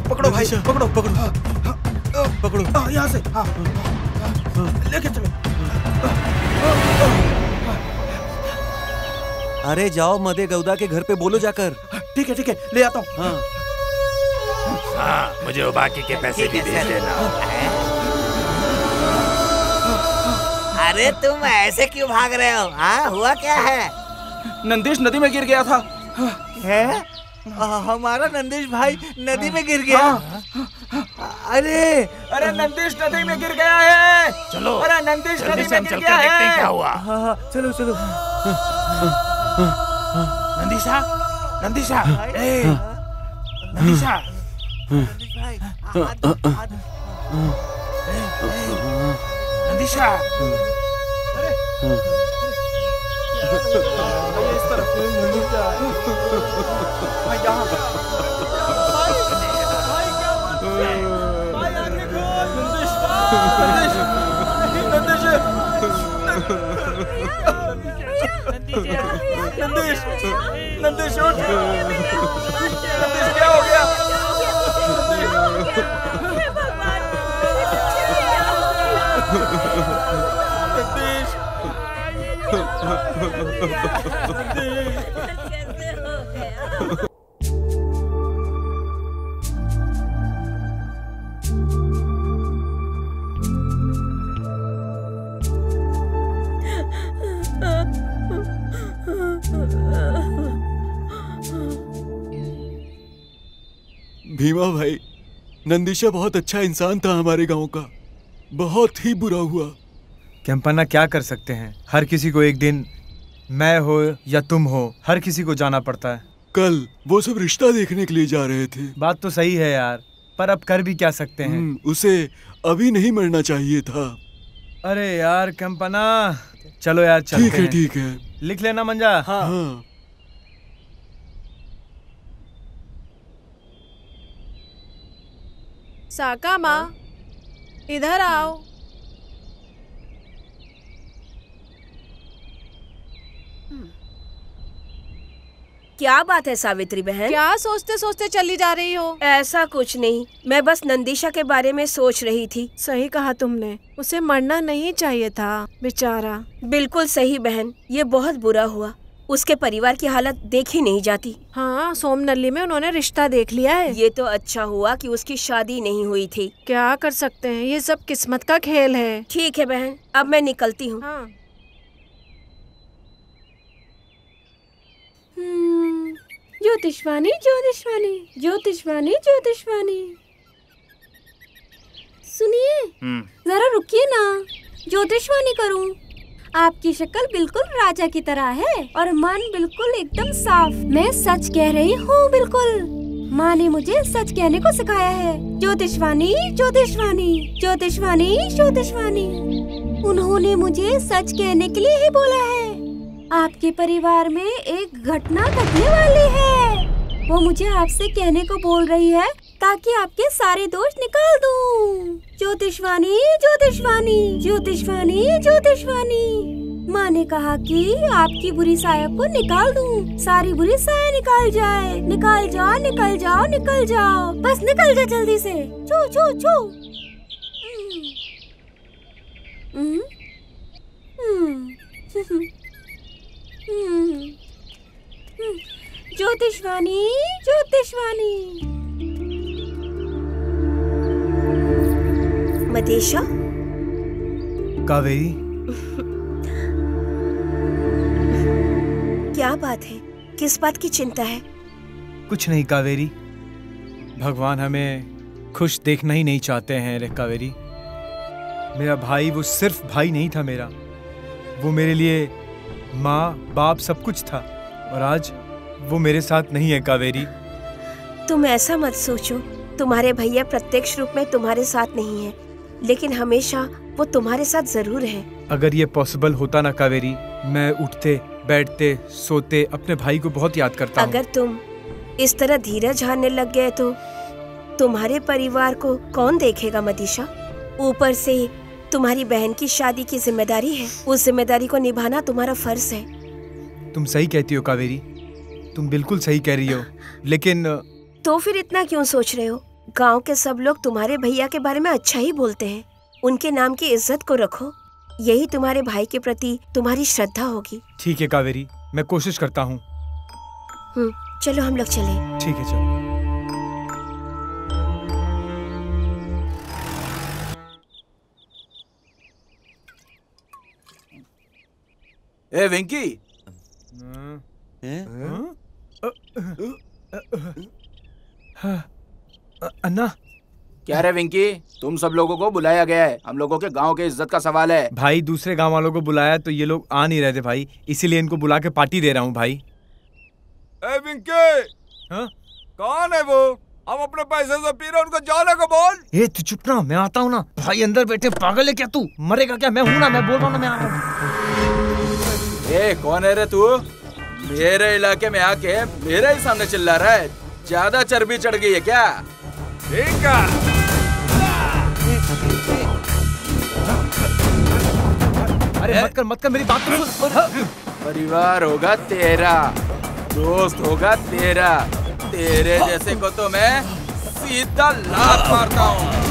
[SPEAKER 14] पकड़ो भाई, पकड़ो पकड़ो पकड़ो। यहाँ से, हाँ लेके चलो।
[SPEAKER 3] अरे जाओ मदे गौदा के घर पे बोलो जाकर।
[SPEAKER 11] ठीक है ले आता हूँ।
[SPEAKER 5] हाँ, मुझे वो बाकी के पैसे भी दे देना।
[SPEAKER 16] अरे तुम ऐसे क्यों भाग रहे हो? हाँ, हुआ क्या है?
[SPEAKER 11] नंदिश नदी में गिर गया था।
[SPEAKER 16] है? हमारा नंदिश भाई नदी में गिर गया?
[SPEAKER 6] अरे नंदिश नदी में गिर गया है।
[SPEAKER 5] चलो,
[SPEAKER 6] अरे नंदिश नदी में गिर गया
[SPEAKER 5] देखते हैं
[SPEAKER 6] है।
[SPEAKER 5] क्या हुआ।
[SPEAKER 16] हाँ, चलो।
[SPEAKER 5] नंदिशा, नंदिशा, नंदिशा। नंदिशा।
[SPEAKER 11] इस तरफ नंदिश उठ। नंदिश क्या हो गया?
[SPEAKER 17] भीमा भाई, नंदिशा बहुत अच्छा इंसान था हमारे गांव का। बहुत ही बुरा हुआ।
[SPEAKER 6] कैंपन्ना क्या कर सकते हैं, हर किसी को एक दिन मैं हो या तुम हो, हर किसी को जाना पड़ता है।
[SPEAKER 17] कल वो सब रिश्ता देखने के लिए जा रहे थे।
[SPEAKER 6] बात तो सही है यार, पर अब कर भी क्या सकते हैं।
[SPEAKER 17] उसे अभी नहीं मरना चाहिए था।
[SPEAKER 6] अरे यार कैंपन्ना, चलो यार चलते हैं।
[SPEAKER 17] ठीक है।
[SPEAKER 6] लिख लेना मंजा।
[SPEAKER 17] हाँ।
[SPEAKER 8] साका माँ, इधर आओ।
[SPEAKER 10] क्या बात है सावित्री बहन?
[SPEAKER 8] क्या सोचते सोचते चली जा रही हो?
[SPEAKER 10] ऐसा कुछ नहीं, मैं बस नंदिशा के बारे में सोच रही थी।
[SPEAKER 8] सही कहा तुमने, उसे मरना नहीं चाहिए था बेचारा।
[SPEAKER 10] बिल्कुल सही बहन, ये बहुत बुरा हुआ। उसके परिवार की हालत देखी नहीं जाती।
[SPEAKER 8] हाँ, सोमनल्ली में उन्होंने रिश्ता देख लिया है।
[SPEAKER 10] ये तो अच्छा हुआ कि उसकी शादी नहीं हुई थी।
[SPEAKER 8] क्या कर सकते हैं, ये सब किस्मत का खेल है।
[SPEAKER 10] ठीक है बहन, अब मैं निकलती हूँ।
[SPEAKER 8] हाँ।
[SPEAKER 12] ज्योतिषवाणी ज्योतिषवाणी ज्योतिषवाणी ज्योतिषवाणी, सुनिए जरा रुकिए ना, ज्योतिषवाणी करूं। आपकी शक्ल बिल्कुल राजा की तरह है और मन बिल्कुल एकदम साफ। मैं सच कह रही हूँ बिल्कुल। माँ ने मुझे सच कहने को सिखाया है। ज्योतिषवाणी ज्योतिषवाणी ज्योतिषवाणी ज्योतिषवाणी, उन्होंने मुझे सच कहने के लिए ही बोला है। आपके परिवार में एक घटना घटने वाली है। वो मुझे आपसे कहने को बोल रही है ताकि आपके सारे दोष निकाल दूं। ज्योतिषवाणी ज्योतिषवाणी ज्योतिषवाणी ज्योतिषवाणी, माँ ने कहा कि आपकी बुरी साया को निकाल दूं। सारी बुरी साया निकाल जाए। निकाल जाओ निकल जाओ निकल जाओ, बस निकल जा जल्दी से। छू छू छू। ज्योतिषवाणी ज्योतिषवाणी।
[SPEAKER 10] मदेशा,
[SPEAKER 6] कावेरी,
[SPEAKER 10] क्या बात है? किस बात की चिंता है?
[SPEAKER 6] कुछ नहीं कावेरी, भगवान हमें खुश देखना ही नहीं चाहते हैं रे कावेरी। मेरा भाई वो सिर्फ भाई नहीं था मेरा, वो मेरे लिए माँ बाप सब कुछ था, और आज वो मेरे साथ नहीं है कावेरी।
[SPEAKER 10] तुम ऐसा मत सोचो, तुम्हारे भैया प्रत्यक्ष रूप में तुम्हारे साथ नहीं है, लेकिन हमेशा वो तुम्हारे साथ जरूर है।
[SPEAKER 6] अगर ये पॉसिबल होता ना कावेरी, मैं उठते बैठते सोते अपने भाई को बहुत याद करता हूँ।
[SPEAKER 10] अगर तुम इस तरह धीरज हारने लग गए तो तुम्हारे परिवार को कौन देखेगा मदीशा? ऊपर से तुम्हारी बहन की शादी की जिम्मेदारी है, उस जिम्मेदारी को निभाना तुम्हारा फर्ज है।
[SPEAKER 6] तुम सही कहती हो कावेरी, तुम बिल्कुल सही कह रही हो, लेकिन
[SPEAKER 10] तो फिर इतना क्यों सोच रहे हो? गांव के सब लोग तुम्हारे भैया के बारे में अच्छा ही बोलते हैं, उनके नाम की इज्जत को रखो। यही तुम्हारे भाई के प्रति तुम्हारी श्रद्धा होगी।
[SPEAKER 6] ठीक है कावेरी, मैं कोशिश करता हूँ।
[SPEAKER 10] चलो हम लोग चलें।
[SPEAKER 6] ठीक है चलो।
[SPEAKER 11] ए वेंकी,
[SPEAKER 6] अन्ना।
[SPEAKER 11] क्या रे वेंकी, तुम सब लोगों को बुलाया गया है। हम लोगों के गांव के इज्जत का सवाल है।
[SPEAKER 6] भाई दूसरे गांव वालों को बुलाया तो ये लोग आ नहीं रहे थे भाई, इसीलिए इनको बुला के पार्टी दे रहा हूँ भाई।
[SPEAKER 7] ए विंकी, कौन है वो? हम अपने पैसे से पी रहे, उनको जाने को बोल।
[SPEAKER 6] ए तू चुप ना, मैं आता हूँ ना। भाई अंदर बैठे पागल है क्या तू? मरेगा क्या? मैं हूँ ना, मैं बोल रहा हूँ ना, मैं आ रहा हूँ।
[SPEAKER 11] ए कौन है रे तू? मेरे इलाके में आके मेरे ही सामने चिल्ला रहा है। ज्यादा चर्बी चढ़ गई है क्या?
[SPEAKER 7] ठीक है।
[SPEAKER 6] अरे मत कर मेरी बात तो सुन।
[SPEAKER 11] परिवार होगा तेरा, दोस्त होगा तेरा, तेरे जैसे को तो मैं सीधा लात मारता हूँ।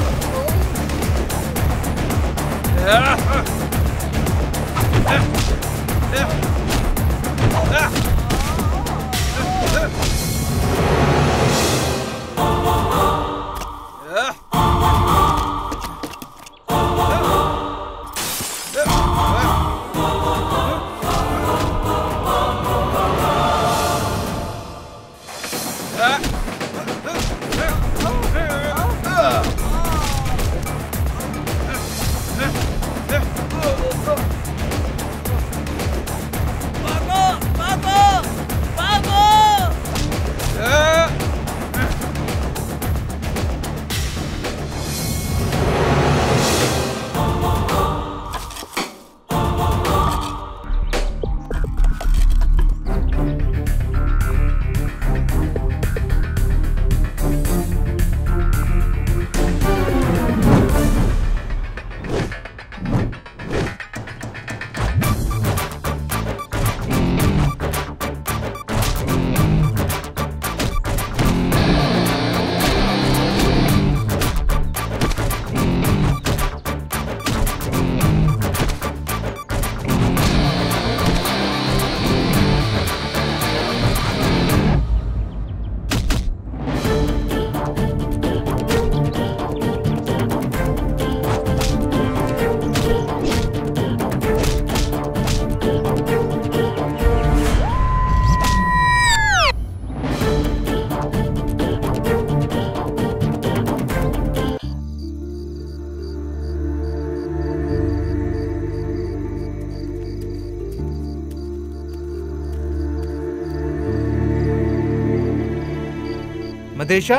[SPEAKER 5] मदेशा,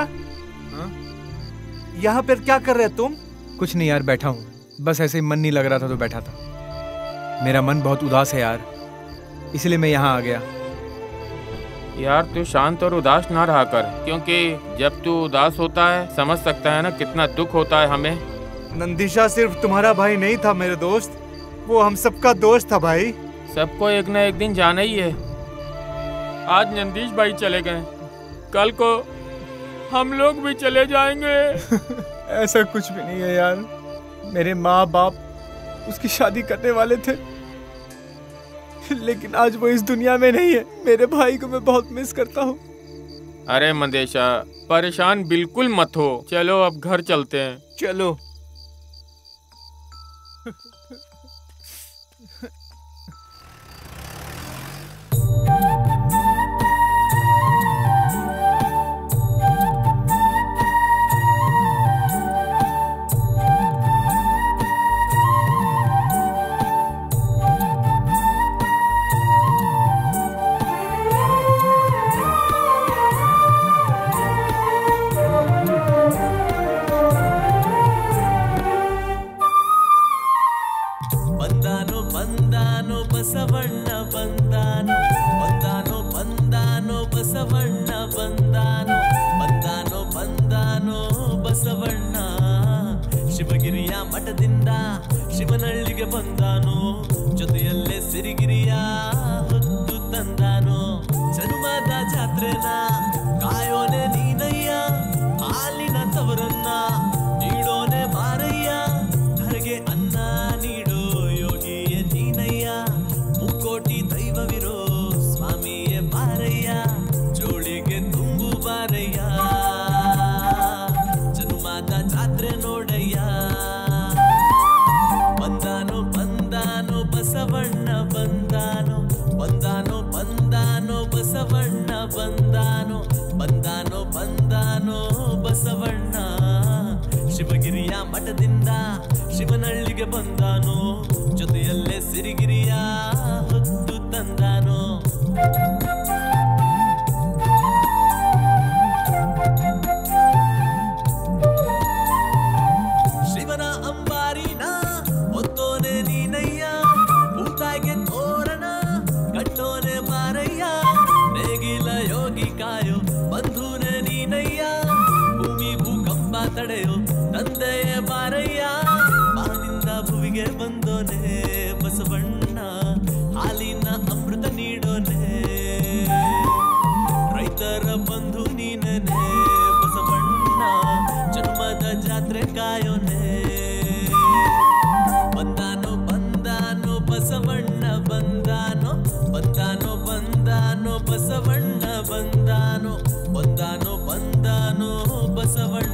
[SPEAKER 5] यहाँ पर क्या कर रहे तुम?
[SPEAKER 6] कुछ नहीं यार, बैठा हूँ। बस ऐसे ही मन नहीं लग रहा था तो बैठा था। मेरा मन बहुत उदास है यार, इसलिए मैं यहाँ आ गया।
[SPEAKER 1] यार तू शांत और उदास ना रहा कर, क्योंकि जब तू उदास होता है समझ सकता है ना कितना दुख होता है हमें।
[SPEAKER 5] नंदिशा सिर्फ तुम्हारा भाई नहीं था मेरे दोस्त, वो हम सबका दोस्त था भाई।
[SPEAKER 1] सबको एक न एक दिन जाना ही है। आज नंदीश भाई चले गए, कल को हम लोग भी चले जाएंगे।
[SPEAKER 6] ऐसा कुछ भी नहीं है यार, मेरे माँ बाप उसकी शादी करने वाले थे, लेकिन आज वो इस दुनिया में नहीं है। मेरे भाई को मैं बहुत मिस करता हूँ।
[SPEAKER 1] अरे मंदेशा, परेशान बिल्कुल मत हो, चलो अब घर चलते हैं।
[SPEAKER 5] चलो।
[SPEAKER 18] ಶಿವಗಿರಿಯ ಮಠದಿಂದ ಶಿವನಳ್ಳಿಗೆ ಬಂದಾನು, ಜೊತೆಯಲ್ಲೇ ಸಿರಿಗಿರಿಯ ಹೊತ್ತು ತಂದಾನು. ಜನ್ಮದ ಜಾತ್ರೆನ ಕಾಯೋನೆ ನೀನಯ್ಯ, ಹಾಲಿನ ತವರನ್ನ ನೀಡೋನೆ ಮಾರಯ್ಯ, ಧರೆಗೆ ಅನ್ನ ನೀಡೋ ಯೋಚನೆ ಮಠದಿಂದ ಶಿವನಹಳ್ಳಿಗೆ ಬಂದಾನೋ ಜೊತೆಯಲ್ಲೇ ಸಿರಿಗಿರಿಯ ಹೊತ್ತು ತಂದಾನೋ ಶಿವನ ಅಂಬಾರಿನ ಹೊತ್ತೋನೆ ನೀನಯ್ಯ ಭೂತಾಯಿಗೆ ತೋರಣ ಕಟ್ಟೋನೆ ಮಾರಯ್ಯ ನೇಗಿಲ ಯೋಗಿ ಕಾಯೋ ಬಂಧುನೆ ನೀನಯ್ಯ ಭೂಮಿ ಭೂಕಂಪ ತಡೆಯೋ ತಂದೆಯ ಮಾರಯ್ಯ ಬಾನಿಂದ ಭುವಿಗೆ ಬಂದೋನೆ ಬಸವಣ್ಣ ಹಾಲಿನ ಅಮೃತ ನೀಡೋನೆ ರೈತರ ಬಂಧು ನೀನೇ ಬಸವಣ್ಣ ಜನ್ಮದ ಜಾತ್ರೆ ಕಾಯೋನೆ ಬಂದಾನೋ ಬಂದಾನೋ ಬಸವಣ್ಣ ಬಂದಾನೋ ಬಂದಾನೋ ಬಂದಾನೋ ಬಸವಣ್ಣ ಬಂದಾನೋ ಬಂದಾನೋ ಬಂದಾನೋ ಬಸವಣ್ಣ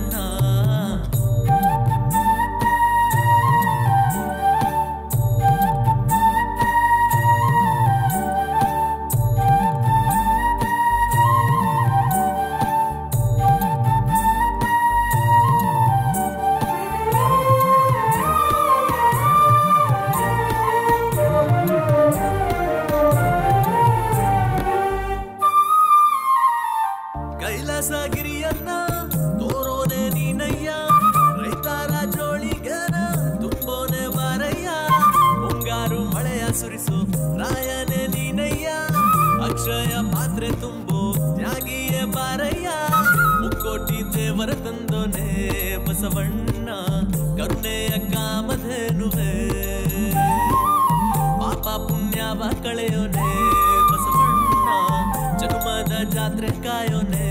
[SPEAKER 18] ಕೈಲಾಸಗಿರಿಯನ್ನ ತೋರೋನೆ ನೀನಯ್ಯ ರೈತರ ಜೋಳಿಗನ ತುಂಬೋನೆ ಮಾರಯ್ಯ ಮುಂಗಾರು ಮಳೆಯ ಸುರಿಸು ರಾಯನೆ ನೀನಯ್ಯ ಅಕ್ಷಯ ಪಾತ್ರೆ ತುಂಬು ತ್ಯಾಗಿಯೇ ಮಾರಯ್ಯ ಮುಕ್ಕೋಟಿ ದೇವರ ತಂದೋನೆ ಬಸವಣ್ಣ ಕರುಣೆಯ ಕಾಮಧೇನುವೆ ಪಾಪ ಪುಣ್ಯವ ಕಳೆಯೋನೆ ಬಸವಣ್ಣ ಜನ್ಮದ ಜಾತ್ರೆ ಕಾಯೋನೆ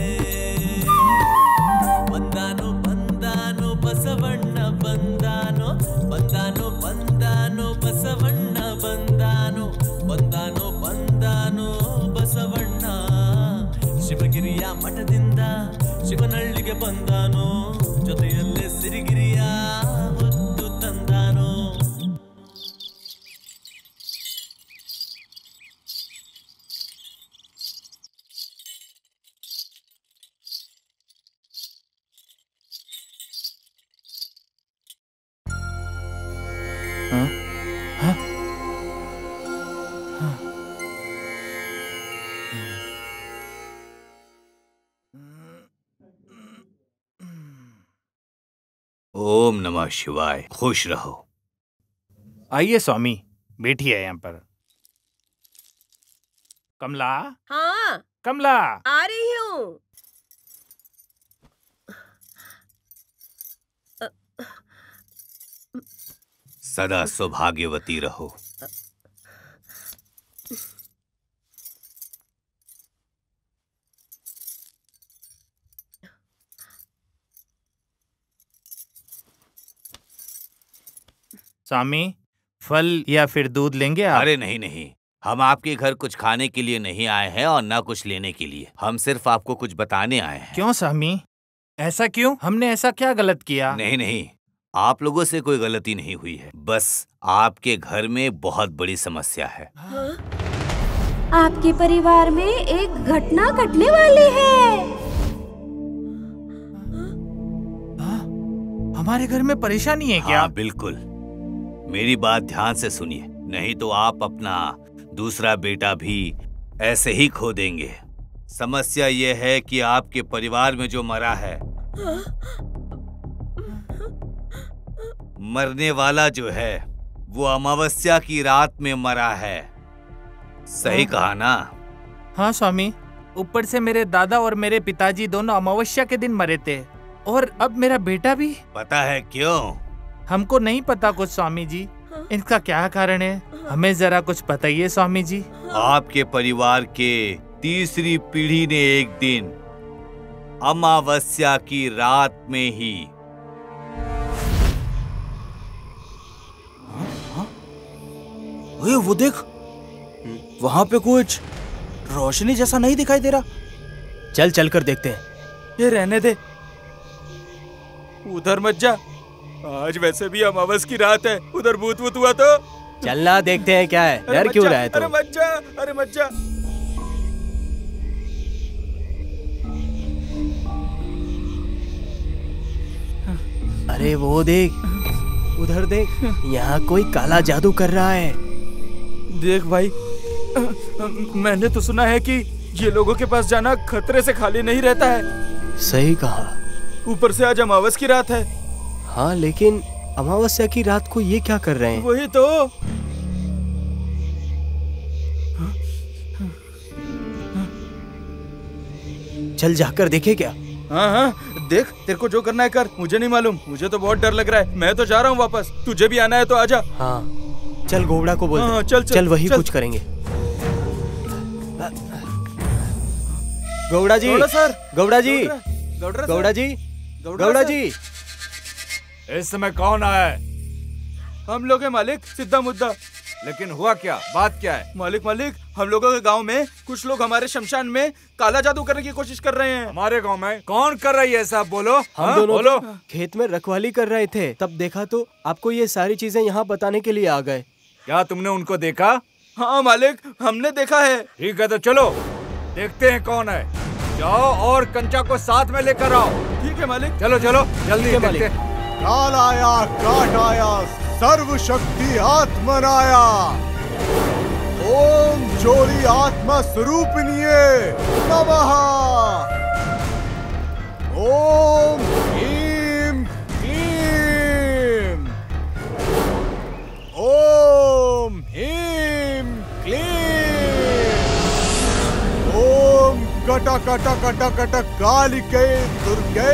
[SPEAKER 18] ಬಂದಾನೋ ಬಂದಾನೋ ಬಸವಣ್ಣ ಬಂದಾನೋ ಬಂದಾನೋ ಬಂದಾನೋ ಬಸವಣ್ಣ ಬಂದಾನೋ ಬಂದಾನೋ ಬಂದಾನೋ ಬಸವಣ್ಣ ಶಿವಗಿರಿಯ ಮಠದಿಂದ ಶಿವನಹಳ್ಳಿಗೆ ಬಂದಾನೋ ಜೊತೆಯಲ್ಲೇ ಸಿರಿಗಿರಿಯ ಹೊತ್ತು ತಂದಾನೋ
[SPEAKER 4] ओम नमः शिवाय। खुश रहो।
[SPEAKER 5] आइए स्वामी, बैठिए यहाँ पर। कमला।
[SPEAKER 10] हाँ
[SPEAKER 5] कमला
[SPEAKER 10] आ रही हूँ।
[SPEAKER 4] सदा सौभाग्यवती रहो।
[SPEAKER 5] स्वामी, फल या फिर दूध लेंगे आप?
[SPEAKER 4] अरे नहीं नहीं, हम आपके घर कुछ खाने के लिए नहीं आए हैं और ना कुछ लेने के लिए। हम सिर्फ आपको कुछ बताने आए हैं।
[SPEAKER 5] क्यों स्वामी, ऐसा क्यों? हमने ऐसा क्या गलत किया?
[SPEAKER 4] नहीं नहीं, आप लोगों से कोई गलती नहीं हुई है, बस आपके घर में बहुत बड़ी समस्या है।
[SPEAKER 12] हाँ? आपके परिवार में एक घटना घटने वाली है।
[SPEAKER 5] हमारे घर में परेशानी है क्या?
[SPEAKER 4] हाँ बिल्कुल, मेरी बात ध्यान से सुनिए, नहीं तो आप अपना दूसरा बेटा भी ऐसे ही खो देंगे। समस्या ये है कि आपके परिवार में जो मरा है, मरने वाला जो है वो अमावस्या की रात में मरा है। सही कहा ना?
[SPEAKER 5] हाँ स्वामी, ऊपर से मेरे दादा और मेरे पिताजी दोनों अमावस्या के दिन मरे थे, और अब मेरा बेटा भी।
[SPEAKER 4] पता है क्यों?
[SPEAKER 5] हमको नहीं पता कुछ स्वामी जी। इनका क्या कारण है, हमें जरा कुछ बताइए स्वामी जी।
[SPEAKER 4] आपके परिवार के तीसरी पीढ़ी ने एक दिन अमावस्या की रात में ही
[SPEAKER 13] वो देख, वहां पे कुछ रोशनी जैसा नहीं दिखाई दे रहा।
[SPEAKER 14] चल चल कर देखते हैं।
[SPEAKER 6] ये रहने दे, उधर मत जा, आज वैसे भी अमावस की रात है, उधर भूत वूत हुआ तो।
[SPEAKER 14] चलना, देखते हैं क्या है। डर क्यों रहा है तू?
[SPEAKER 6] अरे मत जा, अरे मत जा।
[SPEAKER 14] अरे वो देख, उधर देख, यहाँ कोई काला जादू कर रहा है।
[SPEAKER 6] देख भाई, मैंने तो सुना है कि ये लोगों के पास जाना खतरे से खाली नहीं रहता है।
[SPEAKER 14] सही कहा।
[SPEAKER 6] ऊपर से आज अमावस की रात है।
[SPEAKER 14] हाँ, लेकिन अमावस्या की रात को ये क्या कर रहे हैं?
[SPEAKER 6] वही तो।
[SPEAKER 14] चल जाकर देखे क्या?
[SPEAKER 6] हाँ हाँ, देख, तेरे को जो करना है कर, मुझे नहीं मालूम। मुझे तो बहुत डर लग रहा है। मैं तो जा रहा हूँ वापस। तुझे भी आना है तो आजा।
[SPEAKER 14] हाँ, चल घोड़ा को बोल।
[SPEAKER 6] हाँ, चल, चल,
[SPEAKER 14] चल वही
[SPEAKER 6] चल।
[SPEAKER 14] कुछ करेंगे। गौड़ा जी,
[SPEAKER 6] गौड़ा सर,
[SPEAKER 14] गौड़ा जी,
[SPEAKER 6] गौड़ा
[SPEAKER 14] गौड़ा जी, गौड़ा जी।
[SPEAKER 7] इस समय कौन आया है?
[SPEAKER 6] हम लोग हैं मालिक, सीधा मुद्दा।
[SPEAKER 7] लेकिन हुआ क्या? बात क्या है?
[SPEAKER 6] मालिक, हम लोगों के गांव में कुछ लोग हमारे शमशान में काला जादू करने की कोशिश कर रहे हैं।
[SPEAKER 7] हमारे गांव में कौन कर रही है? सब बोलो।
[SPEAKER 14] हम दोनों बोलो। खेत में रखवाली कर रहे थे, तब देखा तो आपको ये सारी चीजें यहाँ बताने के लिए आ गए।
[SPEAKER 7] क्या तुमने उनको देखा?
[SPEAKER 6] हाँ मालिक, हमने देखा है।
[SPEAKER 7] ठीक है, तो चलो देखते हैं कौन है। जाओ और कंचा को साथ में लेकर आओ।
[SPEAKER 6] ठीक है मालिक।
[SPEAKER 7] चलो चलो जल्दी देखते हैं।
[SPEAKER 2] काल आया, काट आया, सर्व शक्ति आत्मनाया। ओम जोड़ी आत्मा स्वरूपिणीये नमः। ओम ह्रीं क्लीं। ओम ह्रीं क्लीं। ओम कट कट कट कट कालिके दुर्गे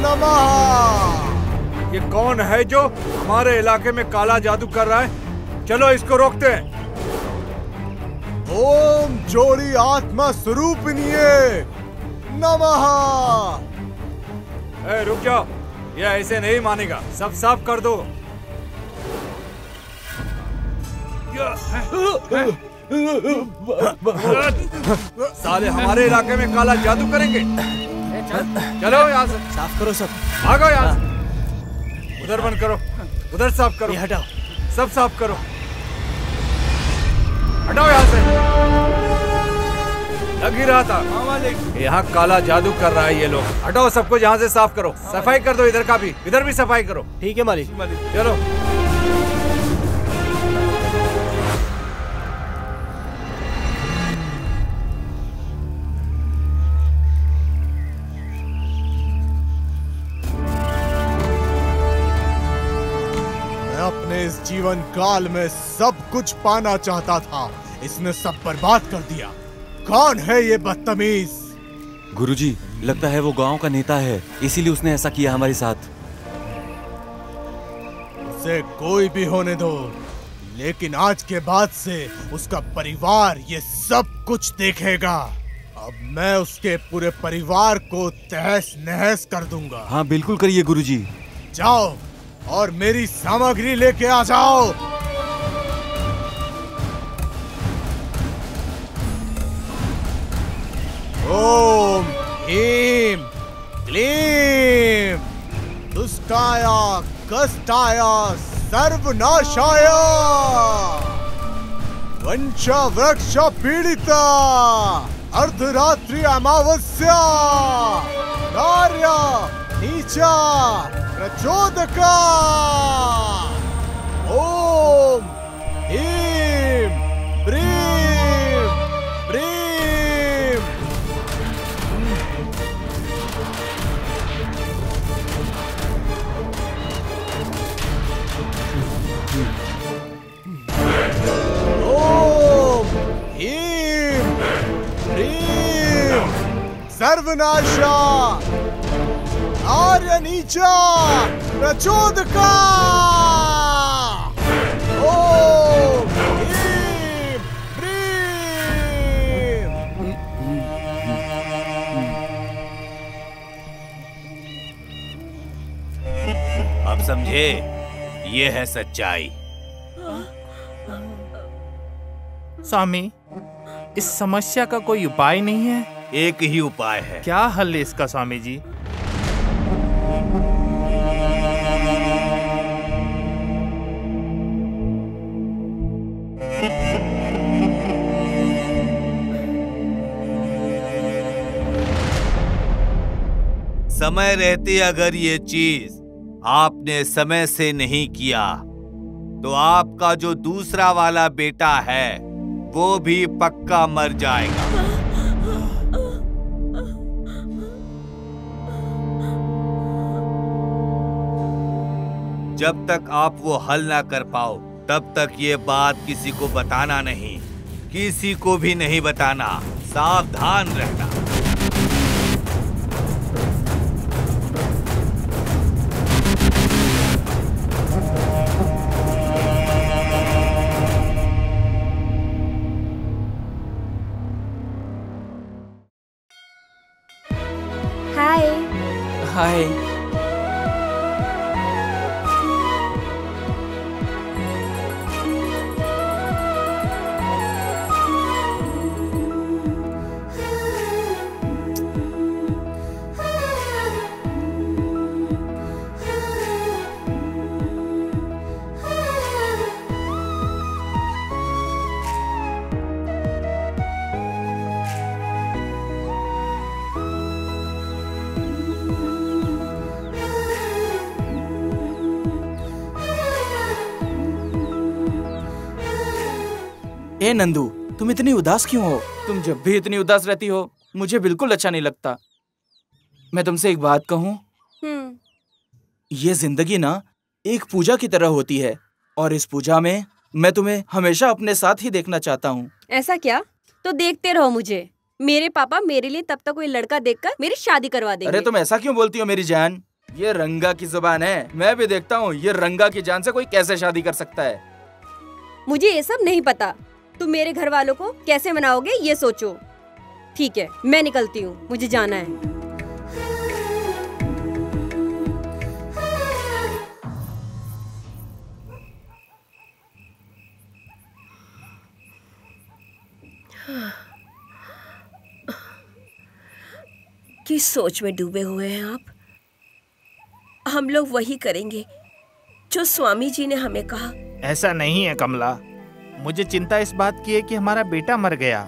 [SPEAKER 2] नमः।
[SPEAKER 7] ये कौन है जो हमारे इलाके में काला जादू कर रहा है? चलो इसको रोकते हैं।
[SPEAKER 2] ओम जोड़ी आत्मा स्वरूपिणीये नमः।
[SPEAKER 7] रुक जाओ, ये ऐसे नहीं मानेगा। सब साफ कर दो। साले हमारे इलाके में काला जादू करेंगे। चलो यहाँ से
[SPEAKER 14] साफ करो सब।
[SPEAKER 7] भागो यहाँ से। उधर बंद करो, उधर साफ करो।
[SPEAKER 14] ये हटाओ,
[SPEAKER 7] सब साफ करो। हटाओ यहाँ से। लग ही रहा था यहाँ काला जादू कर रहा है ये लोग। हटाओ सबको यहाँ से, साफ करो। सफाई कर दो, इधर का भी, इधर भी सफाई करो।
[SPEAKER 14] ठीक है मालिक।
[SPEAKER 7] चलो।
[SPEAKER 2] अपने इस जीवन काल में सब कुछ पाना चाहता था, इसने सब बर्बाद कर दिया। कौन है ये बदतमीज?
[SPEAKER 3] गुरुजी, लगता है वो गांव का नेता है, इसीलिए उसने ऐसा किया हमारे साथ।
[SPEAKER 2] उसे कोई भी होने दो, लेकिन आज के बाद से उसका परिवार ये सब कुछ देखेगा। अब मैं उसके पूरे परिवार को तहस नहस कर दूंगा।
[SPEAKER 3] हाँ बिल्कुल करिए गुरुजी।
[SPEAKER 2] जाओ और मेरी सामग्री लेके आ जाओ। ओम ह्रीं क्लीं दुष्टाय कष्टाय सर्वनाशाय वंश वृक्ष पीड़िता अर्धरात्रि अमावस्या कार्य नीचा प्रचोदका। ओम ह्रीं प्रीं प्रीं। ओम ह्रीं प्रीं सर्वनाशा आर्य नीचा प्रचोदका। ओम ह्रीं प्रीं।
[SPEAKER 4] अब समझे, ये है सच्चाई।
[SPEAKER 5] स्वामी, इस समस्या का कोई उपाय नहीं है?
[SPEAKER 4] एक ही उपाय है।
[SPEAKER 5] क्या हल है इसका स्वामी जी?
[SPEAKER 4] समय रहती अगर ये चीज आपने समय से नहीं किया तो आपका जो दूसरा वाला बेटा है वो भी पक्का मर जाएगा। जब तक आप वो हल ना कर पाओ तब तक ये बात किसी को बताना नहीं, किसी को भी नहीं बताना। सावधान रहना।
[SPEAKER 12] हाय।
[SPEAKER 15] हाय।
[SPEAKER 11] ए नंदू, तुम इतनी उदास क्यों हो? तुम जब भी इतनी उदास रहती हो मुझे बिल्कुल अच्छा नहीं लगता। मैं तुमसे एक बात कहूँ? ये जिंदगी ना एक पूजा की तरह होती है और इस पूजा में मैं तुम्हें हमेशा अपने साथ ही देखना चाहता हूँ।
[SPEAKER 12] ऐसा क्या? तो देखते रहो मुझे। मेरे पापा मेरे लिए तब तक कोई लड़का देखकर मेरी शादी करवा देंगे।
[SPEAKER 11] अरे तुम ऐसा क्यों बोलती हो मेरी जान? ये रंगा की जुबान है, मैं भी देखता हूँ ये रंगा की जान से कोई कैसे शादी कर सकता है।
[SPEAKER 12] मुझे ये सब नहीं पता। तुम मेरे घर वालों को कैसे मनाओगे ये सोचो। ठीक है, मैं निकलती हूँ, मुझे जाना है।
[SPEAKER 10] किस सोच में डूबे हुए हैं आप? हम लोग वही करेंगे जो स्वामी जी ने हमें कहा।
[SPEAKER 5] ऐसा नहीं है कमला, मुझे चिंता इस बात की है कि हमारा बेटा मर गया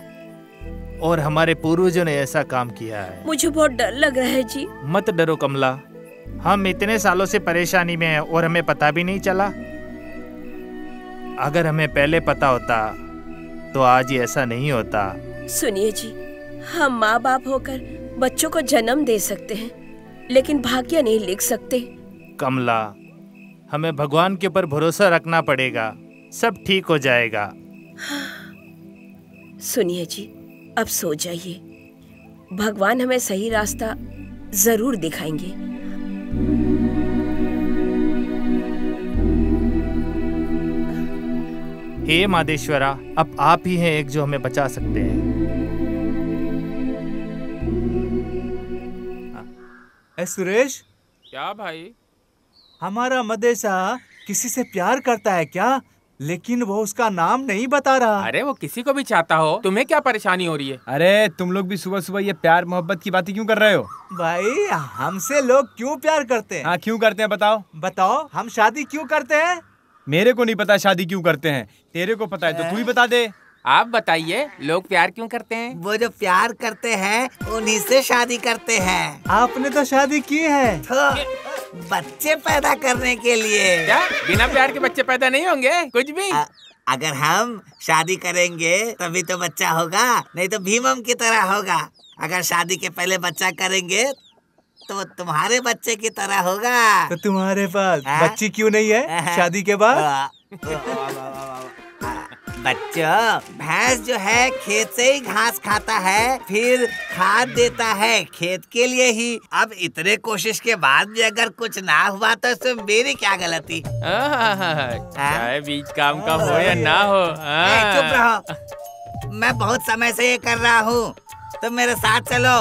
[SPEAKER 5] और हमारे पूर्वजों ने ऐसा काम किया है।
[SPEAKER 10] मुझे बहुत डर लग रहा है जी।
[SPEAKER 5] मत डरो कमला, हम इतने सालों से परेशानी में हैं और हमें पता भी नहीं चला। अगर हमें पहले पता होता तो आज ये ऐसा नहीं होता।
[SPEAKER 10] सुनिए जी, हम माँ बाप होकर बच्चों को जन्म दे सकते हैं लेकिन भाग्य नहीं लिख सकते।
[SPEAKER 5] कमला, हमें भगवान के ऊपर भरोसा रखना पड़ेगा, सब ठीक हो जाएगा।
[SPEAKER 10] सुनिए जी, अब सो जाइए, भगवान हमें सही रास्ता जरूर दिखाएंगे।
[SPEAKER 5] हे मादेश्वरा, अब आप ही हैं एक जो हमें बचा सकते हैं।
[SPEAKER 14] सुरेश,
[SPEAKER 1] क्या भाई?
[SPEAKER 14] हमारा मदेशा किसी से प्यार करता है क्या? लेकिन वो उसका नाम नहीं बता रहा।
[SPEAKER 1] अरे वो किसी को भी चाहता हो, तुम्हें क्या परेशानी हो रही है?
[SPEAKER 6] अरे तुम लोग भी सुबह सुबह ये प्यार मोहब्बत की बातें क्यों कर रहे हो?
[SPEAKER 14] भाई, हमसे लोग क्यों प्यार करते हैं?
[SPEAKER 6] हाँ, क्यों करते हैं बताओ?
[SPEAKER 14] बताओ, हम शादी क्यों करते हैं?
[SPEAKER 6] मेरे को नहीं पता शादी क्यों करते हैं, तेरे को पता है तो तू ही बता दे।
[SPEAKER 1] आप बताइए, लोग प्यार क्यों करते हैं?
[SPEAKER 16] वो जो प्यार करते हैं उन्हीं से शादी करते हैं।
[SPEAKER 14] आपने तो शादी की है
[SPEAKER 16] तो बच्चे पैदा करने के लिए।
[SPEAKER 1] क्या बिना प्यार के बच्चे पैदा नहीं होंगे? कुछ भी।
[SPEAKER 16] अगर हम शादी करेंगे तभी तो बच्चा होगा, नहीं तो भीमम की तरह होगा। अगर शादी के पहले बच्चा करेंगे तो तुम्हारे बच्चे की तरह होगा।
[SPEAKER 14] तो तुम्हारे पास बच्ची क्यों नहीं है शादी के बाद?
[SPEAKER 16] बच्चों, भैंस जो है खेत से ही घास खाता है, फिर खाद देता है खेत के लिए ही। अब इतने कोशिश के बाद भी अगर कुछ ना हुआ तो इसमें मेरी क्या गलती?
[SPEAKER 1] चाहे बीच काम का हो या ना हो।
[SPEAKER 16] चुप रहो, मैं बहुत समय से ये कर रहा हूँ, तो मेरे साथ चलो।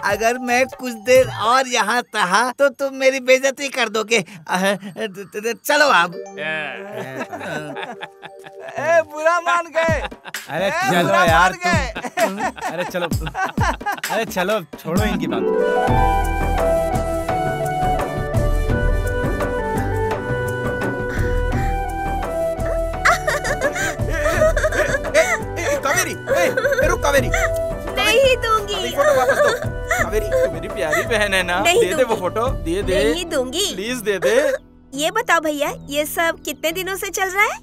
[SPEAKER 16] अगर मैं कुछ देर और यहाँ रहा तो तुम मेरी बेइज्जती कर दोगे। चलो अब।
[SPEAKER 14] बुरा मान गए।
[SPEAKER 6] अरे चलो यार तुम। अरे चलो, अरे चलो, छोड़ो इनकी बात।
[SPEAKER 11] कावेरी, रुक कावेरी।
[SPEAKER 10] नहीं दूंगी।
[SPEAKER 11] फोटो वापस दो। कावेरी, तू मेरी प्यारी बहन है ना?
[SPEAKER 10] नहीं
[SPEAKER 11] दे दे वो फोटो, दे दे।
[SPEAKER 10] नहीं दूंगी।
[SPEAKER 11] प्लीज दे दे।
[SPEAKER 10] ये बताओ भैया, ये सब कितने दिनों से चल रहा है?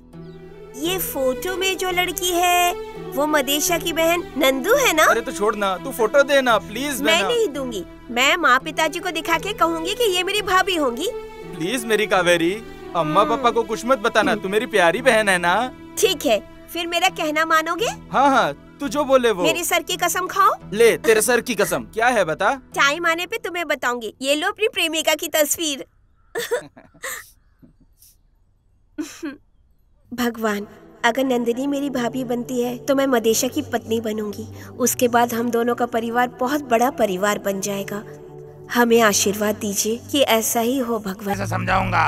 [SPEAKER 10] ये फोटो में जो लड़की है वो मदेशा की बहन नंदू है ना?
[SPEAKER 11] अरे तो छोड़ ना, तू फोटो दे ना प्लीज।
[SPEAKER 10] मैं नहीं दूंगी। मैं माँ पिताजी को दिखा के कहूँगी कि ये मेरी भाभी होंगी।
[SPEAKER 11] प्लीज मेरी कावेरी, अम्मा पापा को कुछ मत बताना, तू मेरी प्यारी बहन है ना?
[SPEAKER 10] ठीक है, फिर मेरा कहना मानोगे?
[SPEAKER 11] हाँ हाँ, तू जो बोले वो।
[SPEAKER 10] मेरी सर की कसम खाओ।
[SPEAKER 11] ले तेरे सर की कसम। क्या है बता?
[SPEAKER 10] टाइम आने पे तुम्हें बताऊंगी। ये लो अपनी प्रेमिका की तस्वीर। भगवान, अगर नंदिनी मेरी भाभी बनती है तो मैं मदेशा की पत्नी बनूंगी। उसके बाद हम दोनों का परिवार बहुत बड़ा परिवार बन जाएगा। हमें आशीर्वाद दीजिए कि ऐसा ही हो भगवान।
[SPEAKER 5] ऐसा समझाऊंगा।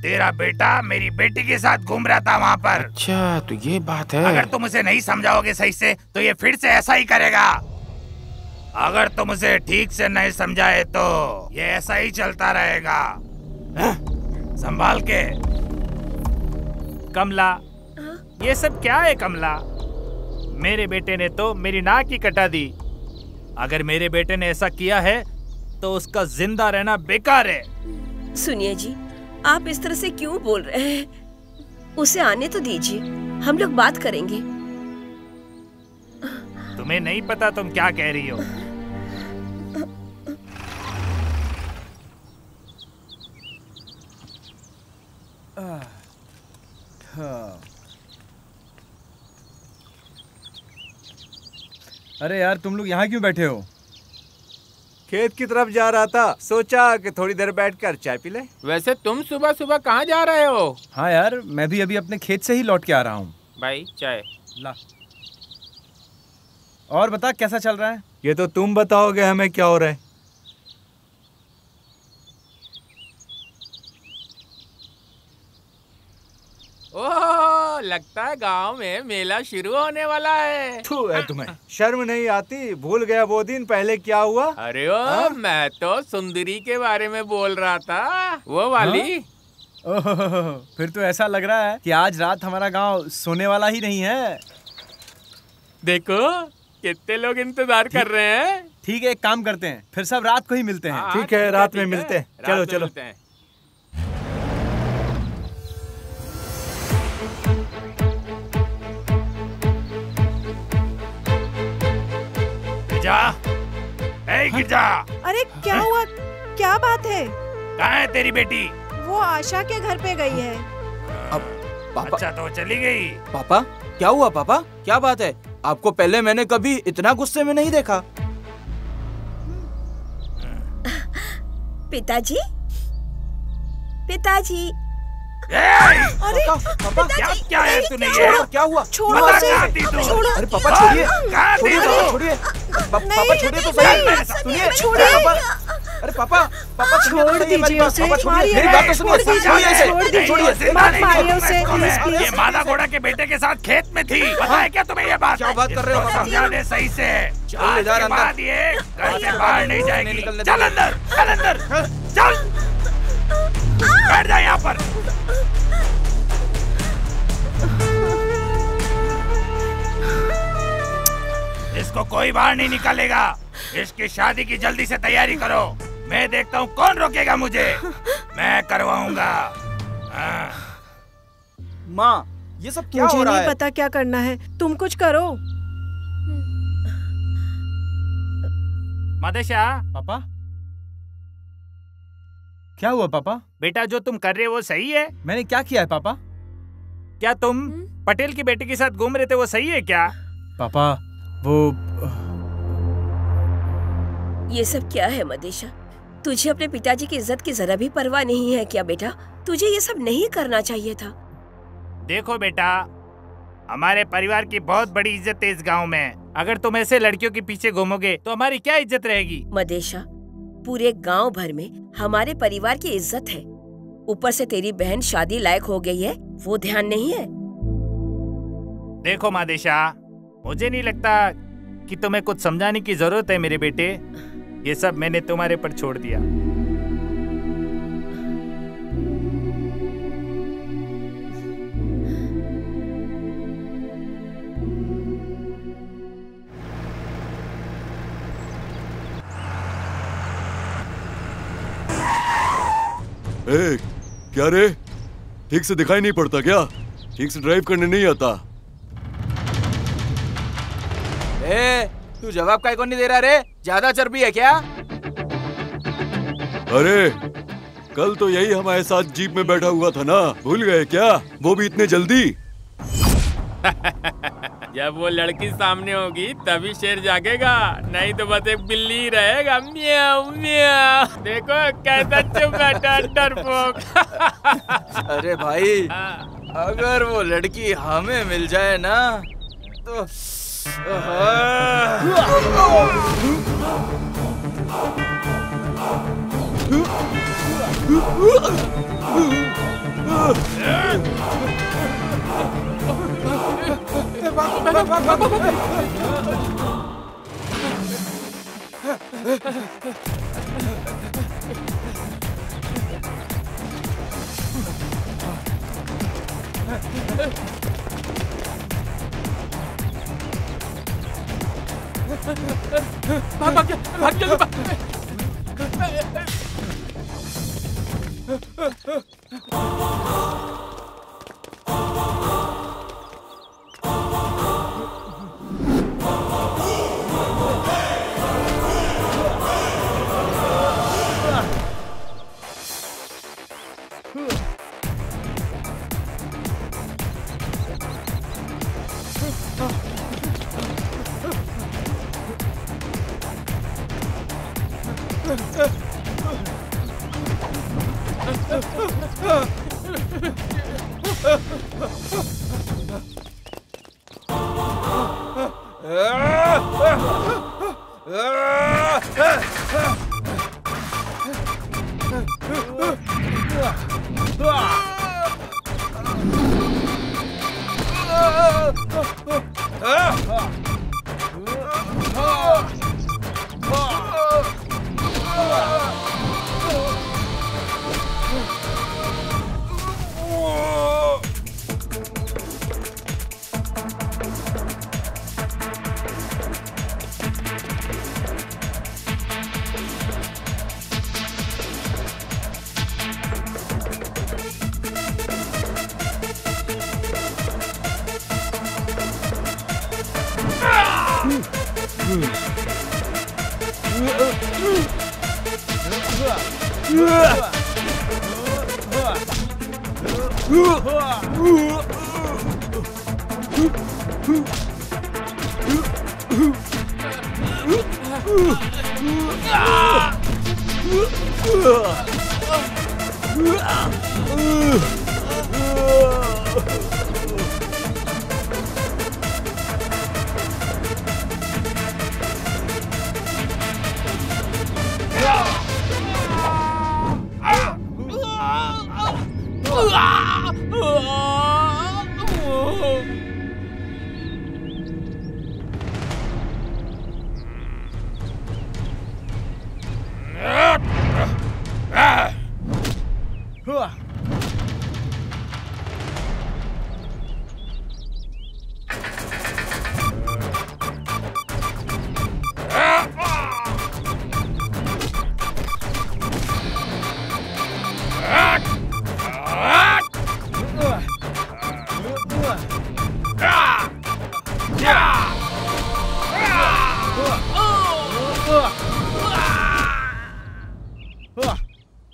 [SPEAKER 5] तेरा बेटा मेरी बेटी के साथ घूम रहा था वहाँ पर।
[SPEAKER 14] अच्छा, तो ये बात है।
[SPEAKER 5] अगर तुम उसे नहीं समझाओगे सही से तो ये फिर से ऐसा ही करेगा। अगर तुम उसे ठीक से नहीं समझाए तो ये ऐसा ही चलता रहेगा। संभाल के। कमला, ये सब क्या है कमला? मेरे बेटे ने तो मेरी नाक ही कटा दी। अगर मेरे बेटे ने ऐसा किया है तो उसका जिंदा रहना बेकार है।
[SPEAKER 10] सुनिए जी, आप इस तरह से क्यों बोल रहे हैं? उसे आने तो दीजिए, हम लोग बात करेंगे।
[SPEAKER 5] तुम्हें नहीं पता तुम क्या कह रही हो।
[SPEAKER 6] अरे यार, तुम लोग यहाँ क्यों बैठे हो?
[SPEAKER 7] खेत की तरफ जा रहा था, सोचा कि थोड़ी देर बैठकर चाय पी ले।
[SPEAKER 1] वैसे तुम सुबह सुबह कहाँ जा रहे हो?
[SPEAKER 6] हाँ यार, मैं भी अभी अपने खेत से ही लौट के आ रहा हूँ।
[SPEAKER 1] भाई चाय
[SPEAKER 6] ला। और बता, कैसा चल रहा है?
[SPEAKER 7] ये तो तुम बताओगे हमें क्या हो रहा है।
[SPEAKER 1] ओह, लगता है गांव में मेला शुरू होने वाला है।
[SPEAKER 7] थू है तुम्हें, शर्म नहीं आती? भूल गया वो दिन पहले क्या हुआ?
[SPEAKER 1] अरे ओ, मैं तो सुंदरी के बारे में बोल रहा था, वो वाली।
[SPEAKER 6] ओह, फिर तो ऐसा लग रहा है कि आज रात हमारा गांव सोने वाला ही नहीं है।
[SPEAKER 1] देखो कितने लोग इंतजार कर रहे हैं।
[SPEAKER 6] ठीक है, एक काम करते हैं, फिर सब रात को ही मिलते हैं।
[SPEAKER 7] ठीक है, रात में मिलते हैं। चलो चलो।
[SPEAKER 5] गिरजा, ए गिरजा।
[SPEAKER 8] अरे क्या हुआ? क्या बात है?
[SPEAKER 5] कहाँ है तेरी बेटी?
[SPEAKER 8] वो आशा के घर पे गई है।
[SPEAKER 11] पापा।
[SPEAKER 5] अच्छा, तो चली गई।
[SPEAKER 11] पापा, क्या हुआ पापा? क्या बात है? आपको पहले मैंने कभी इतना गुस्से में नहीं देखा।
[SPEAKER 10] पिताजी, पिताजी।
[SPEAKER 5] अरे पापा, क्या है तूने ये?
[SPEAKER 11] क्या हुआ?
[SPEAKER 8] छोड़ो उसे।
[SPEAKER 11] अरे पापा छोड़िए, छोड़िए, छोड़िए। पापा छोड़िए तो सही। सुनिए, छोड़िए। अरे पापा, पापा
[SPEAKER 8] छोड़ दीजिए उसे।
[SPEAKER 11] मेरी बात तो सुनिए।
[SPEAKER 8] छोड़ दीजिए, मत मारिए उसे प्लीज प्लीज।
[SPEAKER 5] ये मादा घोड़ा के बेटे के साथ खेत में थी। पता है क्या तुम्हें ये बात?
[SPEAKER 11] क्या बात कर रहे हो?
[SPEAKER 5] समझा दे सही से।
[SPEAKER 11] चल
[SPEAKER 5] आज के बाद ये घर से बाहर नहीं जाएगी। चल अंदर, चल अंदर, चल। बैठ जा यहाँ पर। इसको कोई बाहर नहीं निकालेगा। इसकी शादी की जल्दी से तैयारी करो। मैं देखता हूँ कौन रोकेगा मुझे। मैं करवाऊंगा।
[SPEAKER 11] माँ, ये सब क्या
[SPEAKER 8] मुझे
[SPEAKER 11] हो रहा है?
[SPEAKER 8] नहीं पता क्या करना है, तुम कुछ करो।
[SPEAKER 5] मदेशा।
[SPEAKER 6] पापा, क्या हुआ पापा?
[SPEAKER 5] बेटा, जो तुम कर रहे हो वो सही है?
[SPEAKER 6] मैंने क्या किया है पापा?
[SPEAKER 5] क्या तुम पटेल की बेटी के साथ घूम रहे थे, वो सही है क्या?
[SPEAKER 6] पापा, वो
[SPEAKER 10] ये सब क्या है मदेशा? तुझे अपने पिताजी की इज्जत की जरा भी परवाह नहीं है क्या बेटा? तुझे ये सब नहीं करना चाहिए था।
[SPEAKER 5] देखो बेटा, हमारे परिवार की बहुत बड़ी इज्जत है इस गांव में। अगर तुम ऐसे लड़कियों के पीछे घूमोगे तो हमारी क्या इज्जत रहेगी?
[SPEAKER 10] मदेशा, पूरे गांव भर में हमारे परिवार की इज्जत है। ऊपर से तेरी बहन शादी लायक हो गई है, वो ध्यान नहीं है।
[SPEAKER 5] देखो मदेशा, मुझे नहीं लगता कि तुम्हें कुछ समझाने की जरूरत है मेरे बेटे। ये सब मैंने तुम्हारे पर छोड़ दिया।
[SPEAKER 17] ए, क्या रे? ठीक से दिखाई नहीं पड़ता क्या? ठीक से ड्राइव करने नहीं आता?
[SPEAKER 11] ए, तू जवाब काहे को नहीं दे रहा रे? ज्यादा चर्बी है क्या?
[SPEAKER 17] अरे कल तो यही हमारे साथ जीप में बैठा हुआ था ना, भूल गए क्या? वो भी इतने जल्दी?
[SPEAKER 1] जब वो लड़की सामने होगी तभी शेर जागेगा, नहीं तो बस एक बिल्ली ही रहेगा। म्याऊ म्याऊ। देखो कैसा चुप बैठा डरपोक।
[SPEAKER 11] अरे भाई, अगर वो लड़की हमें मिल जाए ना तो
[SPEAKER 18] भाग जल्दी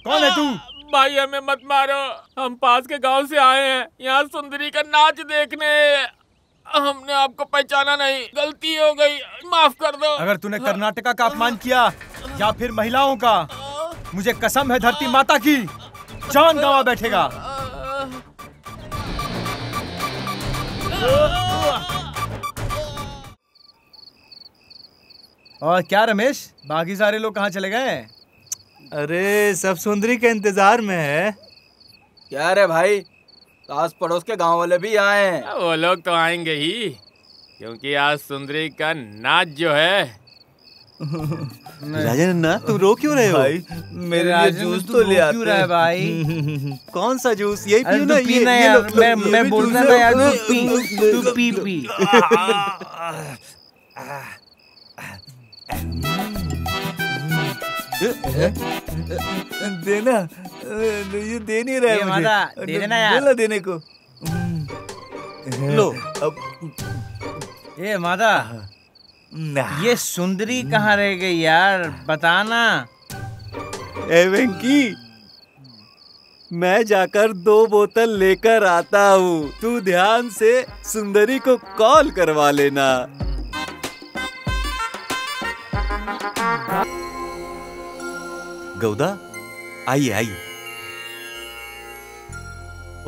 [SPEAKER 5] कौन है तू?
[SPEAKER 1] भाई हमें मत मारो, हम पास के गांव से आए हैं यहाँ सुंदरी का नाच देखने। हमने आपको पहचाना नहीं, गलती हो गई, माफ कर दो।
[SPEAKER 5] अगर तूने कर्नाटका का अपमान किया या फिर महिलाओं का, मुझे कसम है धरती माता की, जान गंवा बैठेगा। और क्या रमेश, बाकी सारे लोग कहाँ चले गए?
[SPEAKER 11] अरे सब सुंदरी के इंतजार में है। क्या रे भाई, आस पड़ोस के गांव वाले भी आए हैं।
[SPEAKER 1] वो लोग तो आएंगे ही, क्योंकि आज सुंदरी का नाच जो है।
[SPEAKER 3] राजन, तुम रो क्यों रहे हो?
[SPEAKER 11] भाई मेरे लिए जूस तो ले आते।
[SPEAKER 14] क्यों रहा है भाई?
[SPEAKER 3] कौन सा जूस? यही पियो ना।
[SPEAKER 14] तू पीना यार, मैं बोल रहा था यार, तू पी।
[SPEAKER 11] देना
[SPEAKER 4] ये दे नहीं रहा है मुझे।
[SPEAKER 5] मादा, दे देना यार।
[SPEAKER 4] बोला देने को।
[SPEAKER 5] लो।
[SPEAKER 4] अब
[SPEAKER 5] ए मादा, ये सुंदरी कहाँ रह गई यार, बताना।
[SPEAKER 3] ए वेंकी, मैं जाकर 2 बोतल लेकर आता हूँ। तू ध्यान से सुंदरी को कॉल करवा लेना। गौदा, आइए आइए।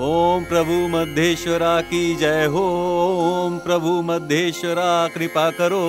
[SPEAKER 3] ओम प्रभु मध्य की जय हो। ओम प्रभु मध्य कृपा करो।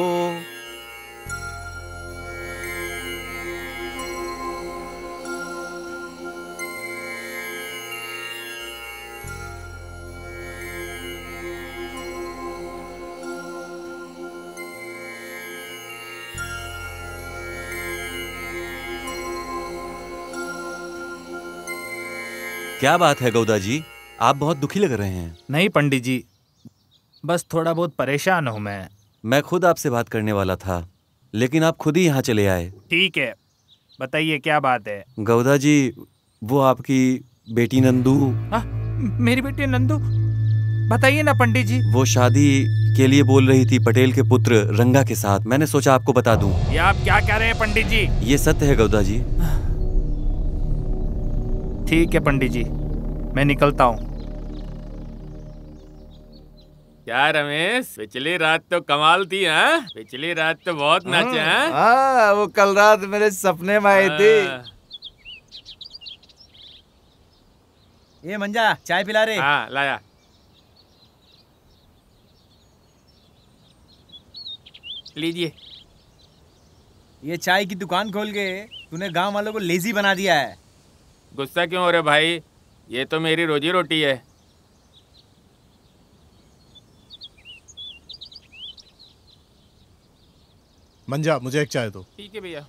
[SPEAKER 3] क्या बात है गौदा जी, आप बहुत दुखी लग रहे हैं।
[SPEAKER 5] नहीं पंडित जी, बस थोड़ा बहुत परेशान हूँ मैं।
[SPEAKER 3] मैं खुद आपसे बात करने वाला था, लेकिन आप खुद ही यहाँ चले आए।
[SPEAKER 5] ठीक है, बताइए क्या बात है।
[SPEAKER 3] गौदा जी, वो आपकी बेटी नंदू।
[SPEAKER 5] मेरी बेटी नंदू? बताइए ना पंडित जी।
[SPEAKER 3] वो शादी के लिए बोल रही थी पटेल के पुत्र रंगा के साथ। मैंने सोचा आपको बता दूं।
[SPEAKER 5] ये आप क्या कह रहे हैं पंडित जी?
[SPEAKER 3] ये सत्य है गौदा जी।
[SPEAKER 5] ठीक है पंडित जी, मैं निकलता हूँ।
[SPEAKER 1] क्या रमेश, पिछली रात तो कमाल थी। हाँ, पिछली रात तो बहुत नाचे।
[SPEAKER 7] हाँ, वो कल रात मेरे सपने में आई थी।
[SPEAKER 5] ये मंजा, चाय पिला रे।
[SPEAKER 1] हाँ, लाया। लीजिए।
[SPEAKER 5] ये चाय की दुकान खोल के तूने गांव वालों को लेजी बना दिया है।
[SPEAKER 1] गुस्सा क्यों हो रहे भाई, ये तो मेरी रोजी रोटी है।
[SPEAKER 2] मंजा, मुझे एक चाय दो।
[SPEAKER 1] ठीक है भैया।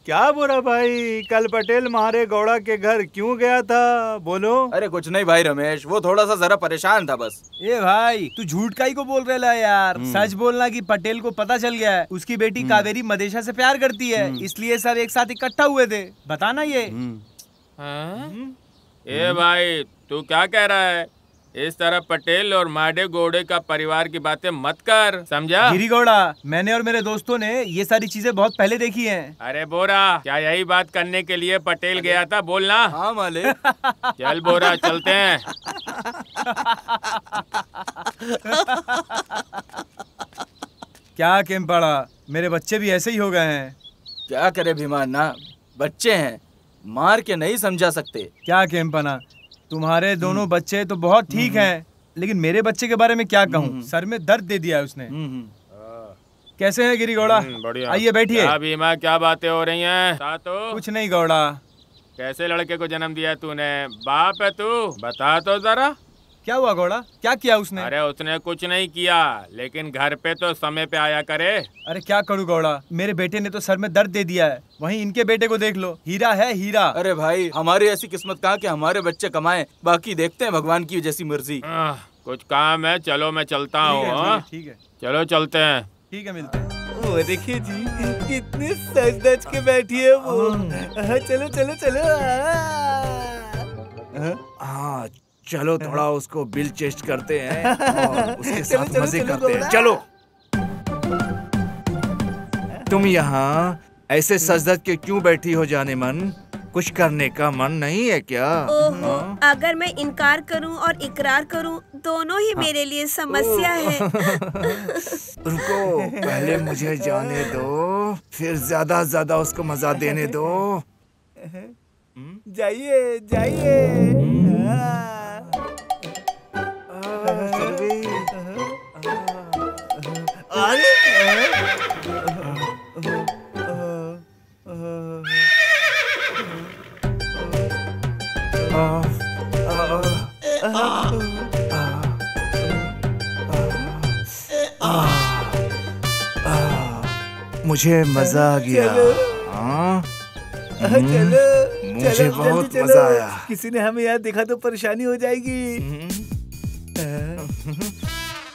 [SPEAKER 7] क्या बोला भाई, कल पटेल मारे गौड़ा के घर क्यों गया था, बोलो।
[SPEAKER 11] अरे कुछ नहीं भाई रमेश, वो थोड़ा सा जरा परेशान था बस।
[SPEAKER 5] ए भाई, तू झूठ का ही को बोल रहा है यार। सच बोलना कि पटेल को पता चल गया है उसकी बेटी कावेरी मदेशा से प्यार करती है, इसलिए सब एक साथ इकट्ठा हुए थे। बताना ये।
[SPEAKER 1] ए भाई, तू क्या कह रहा है? इस तरह पटेल और माडे गौड़े का परिवार की बातें मत कर, समझा?
[SPEAKER 5] गिरी गौड़ा, मैंने और मेरे दोस्तों ने ये सारी चीजें बहुत पहले देखी हैं।
[SPEAKER 1] अरे बोरा, क्या यही बात करने के लिए पटेल गया था? बोलना।
[SPEAKER 11] हाँ मालिक।
[SPEAKER 1] चल बोरा, चलते हैं।
[SPEAKER 5] क्या केम्पाड़ा, मेरे बच्चे भी ऐसे ही हो गए हैं।
[SPEAKER 11] क्या करे भीमाना, बच्चे हैं, मार के नहीं समझा सकते।
[SPEAKER 5] क्या केम्पाना, तुम्हारे दोनों बच्चे तो बहुत ठीक हैं, लेकिन मेरे बच्चे के बारे में क्या कहूँ, सर में दर्द दे दिया है उसने। कैसे है गिरी गौड़ा? आइए बैठिए।
[SPEAKER 1] भीमा, क्या बातें हो रही हैं?
[SPEAKER 5] कुछ नहीं गौड़ा।
[SPEAKER 1] कैसे लड़के को जन्म दिया तूने? बाप है तू? बता तो जरा।
[SPEAKER 5] क्या हुआ गौड़ा, क्या किया उसने?
[SPEAKER 1] अरे उसने कुछ नहीं किया, लेकिन घर पे तो समय पे आया करे।
[SPEAKER 5] अरे क्या करूँ गौड़ा, मेरे बेटे ने तो सर में दर्द दे दिया है। वहीं इनके बेटे को देख लो, हीरा है हीरा।
[SPEAKER 11] अरे भाई, हमारी ऐसी किस्मत कहाँ कि हमारे बच्चे कमाएं, बाकी देखते हैं भगवान की जैसी मर्जी।
[SPEAKER 1] कुछ काम है, चलो मैं चलता हूँ।
[SPEAKER 5] ठीक है,
[SPEAKER 1] चलो चलते हैं।
[SPEAKER 5] ठीक है, मिलते हैं।
[SPEAKER 4] वो देखिए जी, कितने सज धज के बैठी है वो। चलो चलो चलो।
[SPEAKER 7] हाँ चलो, थोड़ा उसको बिल चेस्ट करते हैं और उसके साथ मजे करते हैं। चलो। तुम यहाँ ऐसे सज धज के क्यों बैठी हो जाने मन? कुछ करने का मन नहीं है क्या?
[SPEAKER 10] ओहो, अगर मैं इनकार करूं और इकरार करूं, दोनों ही मेरे लिए समस्या है।
[SPEAKER 7] रुको, पहले मुझे जाने दो, फिर ज्यादा ज्यादा उसको मजा देने दो।
[SPEAKER 4] जाइए जाइए।
[SPEAKER 7] मुझे मजा आ गया। मुझे बहुत मजा आया।
[SPEAKER 4] किसी ने हमें यहाँ देखा तो परेशानी हो जाएगी।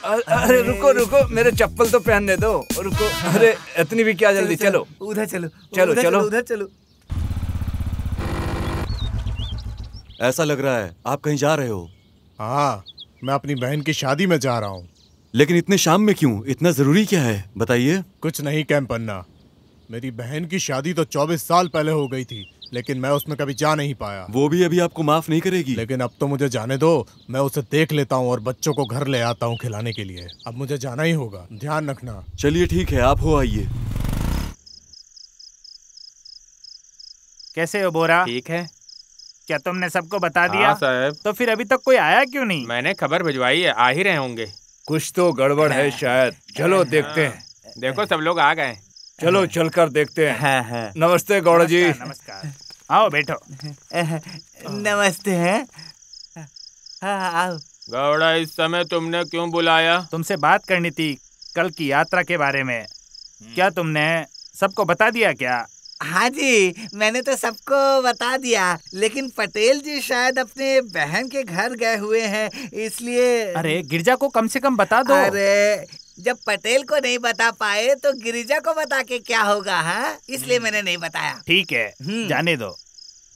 [SPEAKER 7] अरे रुको रुको, मेरे चप्पल तो पहनने दो। रुको, अरे इतनी भी क्या जल्दी, चलो
[SPEAKER 4] उधर चलो,
[SPEAKER 7] चलो चलो
[SPEAKER 4] उधर चलो।
[SPEAKER 17] ऐसा लग रहा है आप कहीं जा रहे हो।
[SPEAKER 2] हाँ, मैं अपनी बहन की शादी में जा रहा हूँ।
[SPEAKER 17] लेकिन इतने शाम में क्यों? इतना जरूरी क्या है, बताइए।
[SPEAKER 2] कुछ नहीं कैंपन्ना, मेरी बहन की शादी तो 24 साल पहले हो गई थी, लेकिन मैं उसमें कभी जा नहीं पाया।
[SPEAKER 17] वो भी अभी आपको माफ नहीं करेगी।
[SPEAKER 2] लेकिन अब तो मुझे जाने दो, मैं उसे देख लेता हूँ और बच्चों को घर ले आता हूँ खिलाने के लिए। अब मुझे जाना ही होगा, ध्यान रखना।
[SPEAKER 17] चलिए ठीक है, आप हो आइए।
[SPEAKER 5] कैसे हो बोरा?
[SPEAKER 1] ठीक है।
[SPEAKER 5] क्या तुमने सबको बता दिया?
[SPEAKER 1] हाँ साहब।
[SPEAKER 5] तो फिर अभी तक कोई आया क्यों नहीं?
[SPEAKER 1] मैंने खबर भिजवाई है, आ ही रहे होंगे।
[SPEAKER 7] कुछ तो गड़बड़ है शायद। चलो देखते हैं।
[SPEAKER 1] देखो सब लोग आ गए।
[SPEAKER 7] चलो चलकर देखते हैं। नमस्ते गौड़ा जी।
[SPEAKER 5] नमस्कार। आओ बैठो।
[SPEAKER 16] नमस्ते हैं। आओ।
[SPEAKER 1] गौड़ा, इस समय तुमने क्यों बुलाया?
[SPEAKER 5] तुमसे बात करनी थी कल की यात्रा के बारे में। क्या तुमने सबको बता दिया क्या?
[SPEAKER 16] हाँ जी, मैंने तो सबको बता दिया, लेकिन पटेल जी शायद अपने बहन के घर गए हुए हैं, इसलिए।
[SPEAKER 5] अरे गिरिजा को कम से कम बता दो।
[SPEAKER 16] अरे जब पटेल को नहीं बता पाए तो गिरिजा को बता के क्या होगा, हाँ? इसलिए मैंने नहीं बताया।
[SPEAKER 5] ठीक है, जाने दो।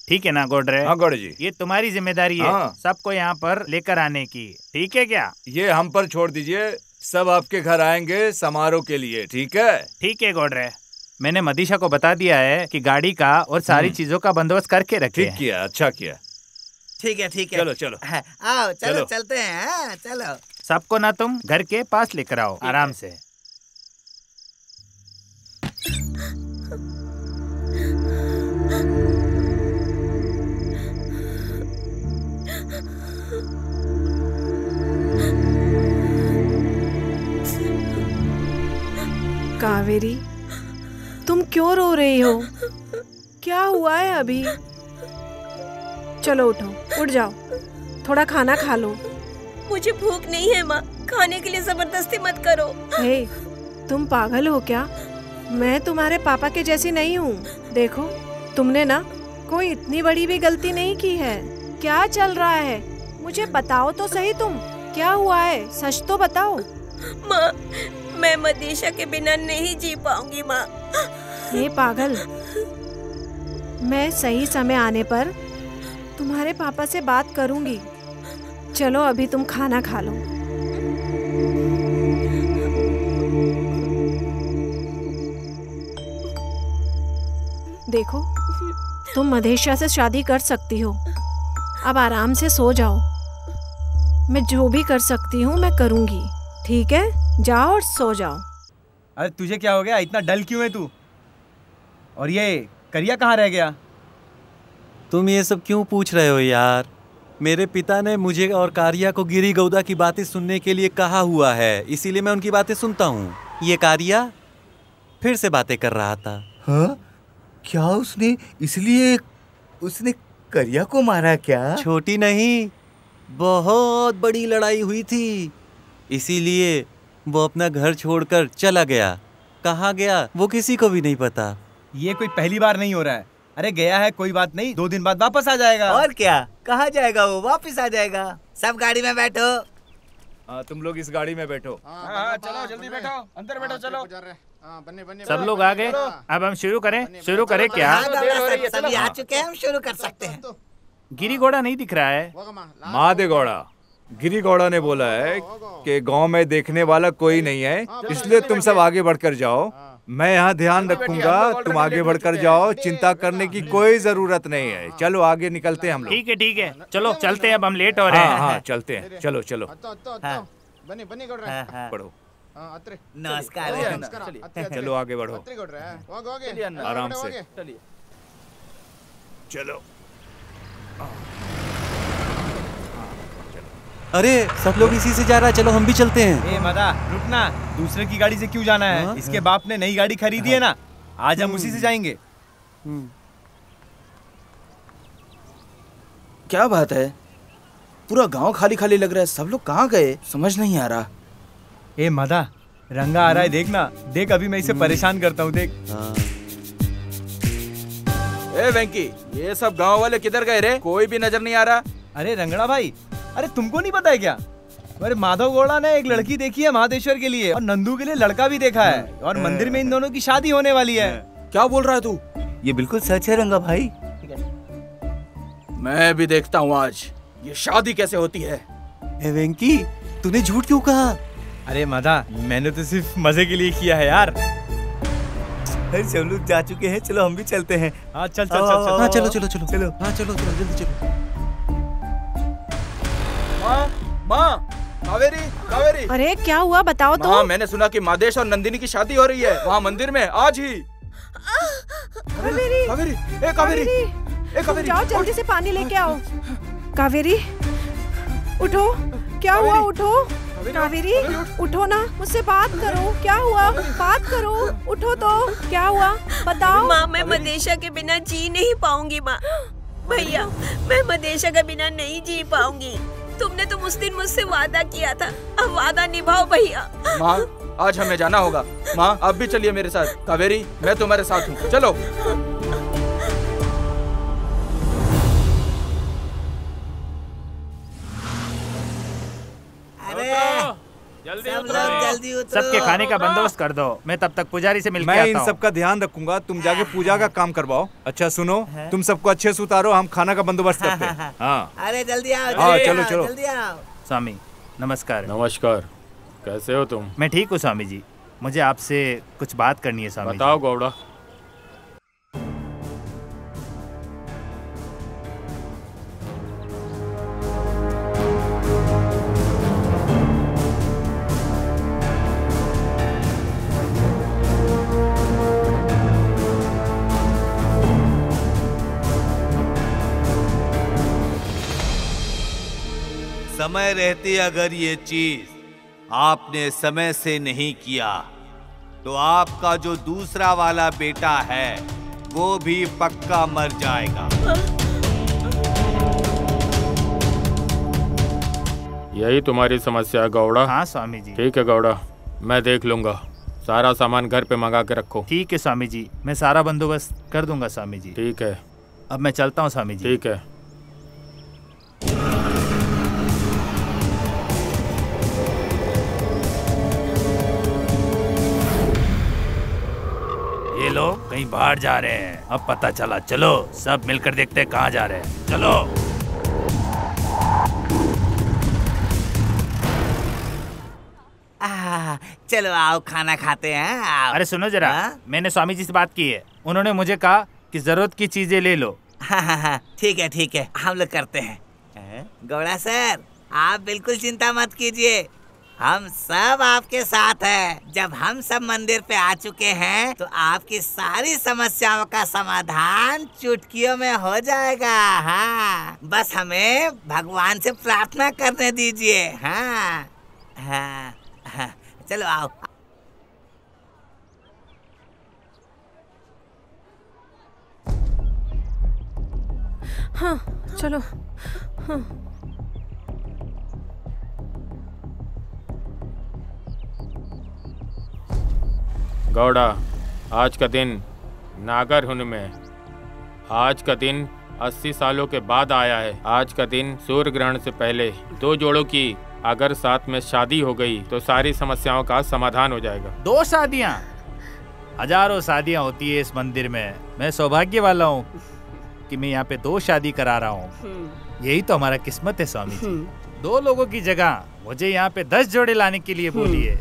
[SPEAKER 5] ठीक है ना गोडरे?
[SPEAKER 7] हाँ गौड़ा जी।
[SPEAKER 5] ये तुम्हारी जिम्मेदारी है सबको यहाँ पर लेकर आने की, ठीक है क्या?
[SPEAKER 7] ये हम पर छोड़ दीजिए, सब आपके घर आएंगे समारोह के लिए, ठीक है?
[SPEAKER 5] ठीक है गोडरे, मैंने मदीशा को बता दिया है कि गाड़ी का और सारी चीजों का बंदोबस्त करके रखे।
[SPEAKER 7] ठीक किया, अच्छा किया।
[SPEAKER 16] ठीक है ठीक है।
[SPEAKER 7] चलो चलो।
[SPEAKER 16] आओ चलो चलते हैं। हाँ, चलो।
[SPEAKER 5] सबको ना तुम घर के पास लेकर आओ आराम से।
[SPEAKER 8] कावेरी, तुम क्यों रो रही हो? क्या हुआ है अभी? चलो उठो, उठ जाओ, थोड़ा खाना खा लो।
[SPEAKER 10] मुझे भूख नहीं है माँ, खाने के लिए जबरदस्ती मत करो।
[SPEAKER 8] हे, तुम पागल हो क्या? मैं तुम्हारे पापा के जैसी नहीं हूँ। देखो, तुमने ना कोई इतनी बड़ी भी गलती नहीं की है। क्या चल रहा है मुझे बताओ तो सही, तुम क्या हुआ है? सच तो बताओ।
[SPEAKER 10] माँ, मैं मदीशा के बिना नहीं जी पाऊंगी माँ।
[SPEAKER 8] हे पागल, मैं सही समय आने पर तुम्हारे पापा से बात करूंगी। चलो अभी तुम खाना खा लो। देखो, तुम मदेशा से शादी कर सकती हो। अब आराम से सो जाओ। मैं जो भी कर सकती हूँ मैं करूंगी, ठीक है? जाओ और सो जाओ।
[SPEAKER 3] अरे तुझे क्या हो गया? इतना डल क्यों है तू? और ये करिया कहाँ रह गया?
[SPEAKER 13] तुम ये सब क्यों पूछ रहे हो यार? मेरे पिता ने मुझे और कारिया को गिरी गौदा की बातें सुनने के लिए कहा हुआ है, इसीलिए मैं उनकी बातें सुनता हूँ। ये कारिया फिर से बातें कर रहा था।
[SPEAKER 4] हाँ? क्या इसलिए उसने करिया को मारा क्या?
[SPEAKER 13] छोटी नहीं, बहुत बड़ी लड़ाई हुई थी, इसीलिए वो अपना घर छोड़कर चला गया। कहाँ गया वो किसी को भी नहीं पता।
[SPEAKER 3] ये कोई पहली बार नहीं हो रहा है। अरे गया है, कोई बात नहीं, 2 दिन बाद वापस आ जाएगा।
[SPEAKER 16] और क्या, कहाँ जाएगा वो? वापस आ जाएगा। सब गाड़ी में बैठो।
[SPEAKER 7] तुम लोग इस गाड़ी में बैठो।
[SPEAKER 3] चलो जल्दी बैठो, अंदर बैठो। चलो
[SPEAKER 5] सब लोग आ गए, अब हम शुरू करें क्या?
[SPEAKER 16] सभी आ चुके हैं, हम शुरू कर सकते हैं।
[SPEAKER 5] गिरी घोड़ा नहीं दिख रहा है।
[SPEAKER 7] मादे गौड़ा, गिरी गौड़ा ने बोला है कि गांव में देखने वाला कोई नहीं है, इसलिए तुम सब आगे बढ़कर जाओ। मैं यहाँ ध्यान रखूंगा, तुम आगे बढ़कर जाओ, चिंता करने की कोई जरूरत नहीं है। चलो आगे निकलते हैं हम लोग।
[SPEAKER 5] ठीक है, चलो चलते हैं, अब हम लेट हो रहे हैं।
[SPEAKER 7] हाँ चलते हैं, चलो चलो। पढ़ो।
[SPEAKER 16] नमस्कार।
[SPEAKER 7] चलो आगे बढ़ो, आराम से चलो।
[SPEAKER 13] अरे सब लोग इसी से जा रहा है, चलो हम भी चलते हैं।
[SPEAKER 3] ए मदा, रुकना, दूसरे की गाड़ी से क्यों जाना है? इसके बाप ने नई गाड़ी खरीदी है ना, आज हम उसी से जाएंगे।
[SPEAKER 11] क्या बात है? पूरा गांव खाली खाली लग रहा है, सब लोग कहाँ गए समझ नहीं आ रहा।
[SPEAKER 3] ए मदा, रंगा आ रहा है, देखना, देख अभी मैं इसे परेशान करता हूँ, देख।
[SPEAKER 11] ए वेंकी, ये सब गांव वाले किधर गए रे? कोई भी नजर नहीं आ रहा।
[SPEAKER 3] अरे रंगड़ा भाई, अरे तुमको नहीं पता है क्या? अरे माधव गौड़ा ने एक लड़की देखी है महादेश्वर के लिए, और नंदू के लिए लड़का भी देखा है, और मंदिर में इन दोनों की शादी होने वाली है।
[SPEAKER 11] क्या बोल रहा है तू?
[SPEAKER 4] ये बिल्कुल सच है रंगा भाई।
[SPEAKER 11] मैं भी देखता हूँ आज ये शादी कैसे होती है।
[SPEAKER 13] वेंकी, तूने झूठ क्यों कहा?
[SPEAKER 6] अरे मदा, मैंने तो सिर्फ मजे के लिए किया है यार।
[SPEAKER 4] सब लोग जा चुके हैं, चलो हम भी चलते हैं।
[SPEAKER 6] हाँ चल चल चल चल।
[SPEAKER 13] हाँ चलो चलो चलो
[SPEAKER 4] चलो।
[SPEAKER 13] हाँ चलो चलो जल्दी चलो।
[SPEAKER 11] माँ, कावेरी, कावेरी।
[SPEAKER 8] अरे क्या हुआ बताओ तो।
[SPEAKER 11] माँ, मैंने सुना कि मादेश और नंदिनी की शादी हो रही है वहाँ मंदिर में आज ही।
[SPEAKER 8] कावेरी,
[SPEAKER 11] कावेरी, ए कावेरी, ए कावेरी,
[SPEAKER 8] जाओ जल्दी से पानी लेके आओ। कावेरी उठो, क्या हुआ? उठो कावेरी, उठो ना, मुझसे बात करो। क्या हुआ? बात करो, उठो तो। क्या हुआ बताओ।
[SPEAKER 10] माँ, मैं मदेशा के बिना जी नहीं पाऊंगी। माँ भैया, मैं मदेशा के बिना नहीं जी पाऊंगी। तुमने तो उस दिन मुझसे वादा किया था, अब वादा निभाओ भैया।
[SPEAKER 11] माँ, आज हमें जाना होगा। माँ, आप भी चलिए मेरे साथ। कावेरी, मैं तुम्हारे साथ हूँ, चलो।
[SPEAKER 1] जल्दी
[SPEAKER 16] जल्दी उतरो।
[SPEAKER 5] सबके खाने का बंदोबस्त कर दो, मैं तब तक पुजारी से मिलके
[SPEAKER 7] मैं
[SPEAKER 5] आता
[SPEAKER 7] इन
[SPEAKER 5] हूँ।
[SPEAKER 7] सब का ध्यान रखूंगा, तुम जाके पूजा का काम करवाओ। अच्छा सुनो, तुम सबको अच्छे से उतारो, हम खाना का बंदोबस्त करते हैं। हाँ
[SPEAKER 16] अरे जल्दी आओ,
[SPEAKER 7] हाँ,
[SPEAKER 16] जल्दी
[SPEAKER 7] चलो,
[SPEAKER 16] आओ,
[SPEAKER 7] चलो।
[SPEAKER 16] जल्दी आओ।
[SPEAKER 5] स्वामी नमस्कार।
[SPEAKER 1] नमस्कार, कैसे हो तुम?
[SPEAKER 5] मैं ठीक हूँ स्वामी जी, मुझे आपसे कुछ बात करनी है स्वामी जी।
[SPEAKER 1] बताओ गौड़ा।
[SPEAKER 4] समय रहते अगर ये चीज आपने समय से नहीं किया तो आपका जो दूसरा वाला बेटा है वो भी पक्का मर जाएगा।
[SPEAKER 1] यही तुम्हारी समस्या है गौड़ा?
[SPEAKER 5] हाँ स्वामी जी।
[SPEAKER 1] ठीक है गौड़ा, मैं देख लूंगा। सारा सामान घर पे मंगा के रखो।
[SPEAKER 5] ठीक है स्वामी जी, मैं सारा बंदोबस्त कर दूंगा स्वामी जी।
[SPEAKER 1] ठीक है,
[SPEAKER 5] अब मैं चलता हूँ स्वामी जी।
[SPEAKER 1] ठीक है।
[SPEAKER 5] ये लोग कहीं बाहर जा रहे हैं, अब पता चला। चलो सब मिलकर देखते हैं कहाँ जा रहे हैं। चलो।
[SPEAKER 16] चलो आओ, खाना खाते हैं। आओ।
[SPEAKER 5] अरे सुनो जरा, मैंने स्वामी जी से बात की है, उन्होंने मुझे कहा कि जरूरत की चीजें ले लो।
[SPEAKER 16] हाँ, ठीक है ठीक है, हम लोग करते हैं। गौड़ा सर, आप बिल्कुल चिंता मत कीजिए, हम सब आपके साथ हैं। जब हम सब मंदिर पे आ चुके हैं तो आपकी सारी समस्याओं का समाधान चुटकियों में हो जाएगा। हाँ, बस हमें भगवान से प्रार्थना करने दीजिए। हाँ हाँ हाँ, चलो आओ।
[SPEAKER 8] हाँ चलो। हाँ।
[SPEAKER 1] गौड़ा, आज का दिन नागर हुन में, आज का दिन 80 सालों के बाद आया है। आज का दिन सूर्य ग्रहण से पहले दो जोड़ों की अगर साथ में शादी हो गई तो सारी समस्याओं का समाधान हो जाएगा।
[SPEAKER 5] 2 शादियाँ? हजारों शादियाँ होती है इस मंदिर में। मैं सौभाग्य वाला हूँ कि मैं यहाँ पे 2 शादी करा रहा हूँ। यही तो हमारा किस्मत है स्वामी जी। 2 लोगों की जगह मुझे यहाँ पे 10 जोड़े लाने के लिए बोलिए।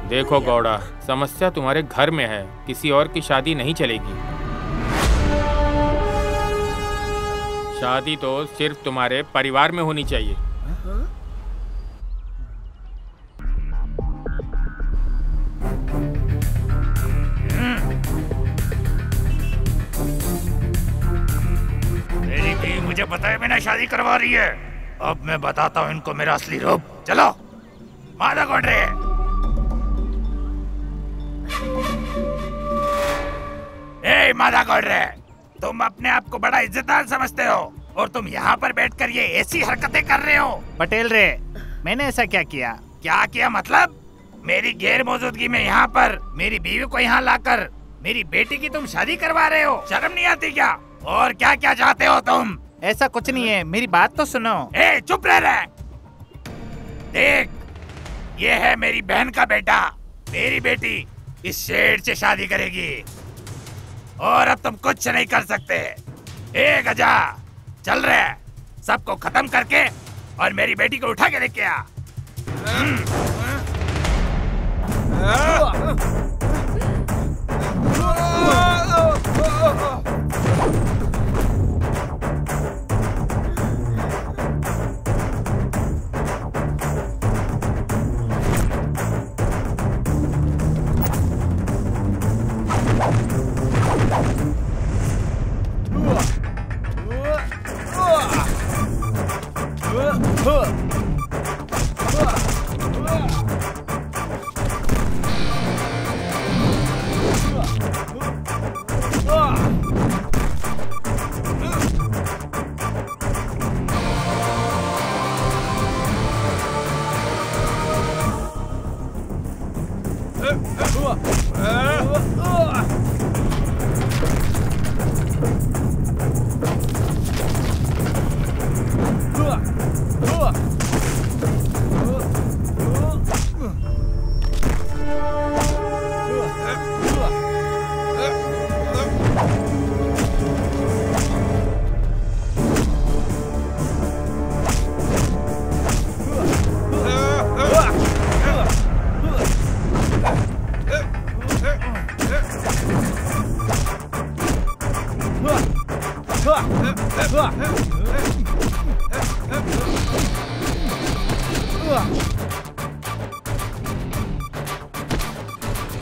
[SPEAKER 1] देखो गौड़ा, समस्या तुम्हारे घर में है, किसी और की शादी नहीं चलेगी। शादी तो सिर्फ तुम्हारे परिवार में होनी चाहिए।
[SPEAKER 5] मेरी बीवी मुझे बताए बिना शादी करवा रही है। अब मैं बताता हूँ इनको मेरा असली रूप। चलो, मादा कौन रहे? ए मादा कौन रहे? तुम अपने आप को बड़ा इज्जतदार समझते हो और तुम यहाँ पर बैठकर ये ऐसी हरकतें कर रहे हो। पटेल रे, मैंने ऐसा क्या किया? क्या किया मतलब? मेरी गैर मौजूदगी में यहाँ पर मेरी बीवी को यहाँ लाकर मेरी बेटी की तुम शादी करवा रहे हो। शर्म नहीं आती क्या? और क्या क्या चाहते हो तुम? ऐसा कुछ नहीं है, मेरी बात तो सुनो। ए चुप रह। देख, ये है मेरी बहन का बेटा मेरी बेटी इस शेर से शादी करेगी और अब तुम कुछ नहीं कर सकते। ए गजा, चल रहे सबको खत्म करके और मेरी बेटी को उठा के लेके आ।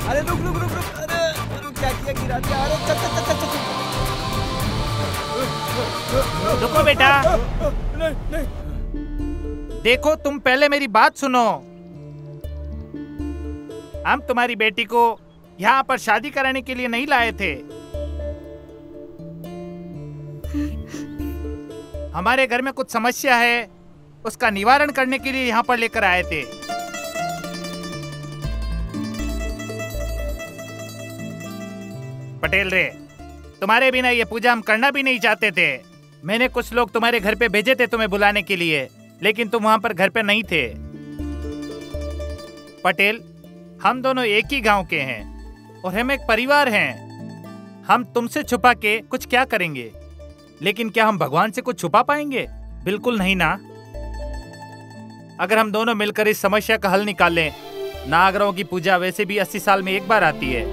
[SPEAKER 11] अरे रुक रुक रुक रुक, अरे क्या किया, गिरा दिया। अरे चल चल चल चल चल।
[SPEAKER 5] रुको बेटा,
[SPEAKER 11] नहीं नहीं,
[SPEAKER 5] देखो तुम पहले मेरी बात सुनो। हम तुम्हारी बेटी को यहाँ पर शादी कराने के लिए नहीं लाए थे। हमारे घर में कुछ समस्या है, उसका निवारण करने के लिए यहाँ पर लेकर आए थे। पटेल रे, तुम्हारे बिना ये पूजा हम करना भी नहीं चाहते थे। मैंने कुछ लोग तुम्हारे घर पे भेजे थे तुम्हें बुलाने के लिए, लेकिन तुम वहां पर घर पे नहीं थे। पटेल, हम दोनों एक ही गांव के हैं और हम एक परिवार हैं। हम तुमसे छुपा के कुछ क्या करेंगे, लेकिन क्या हम भगवान से कुछ छुपा पाएंगे? बिल्कुल नहीं ना। अगर हम दोनों मिलकर इस समस्या का हल निकालें, नागराओं की पूजा वैसे भी 80 साल में एक बार आती है।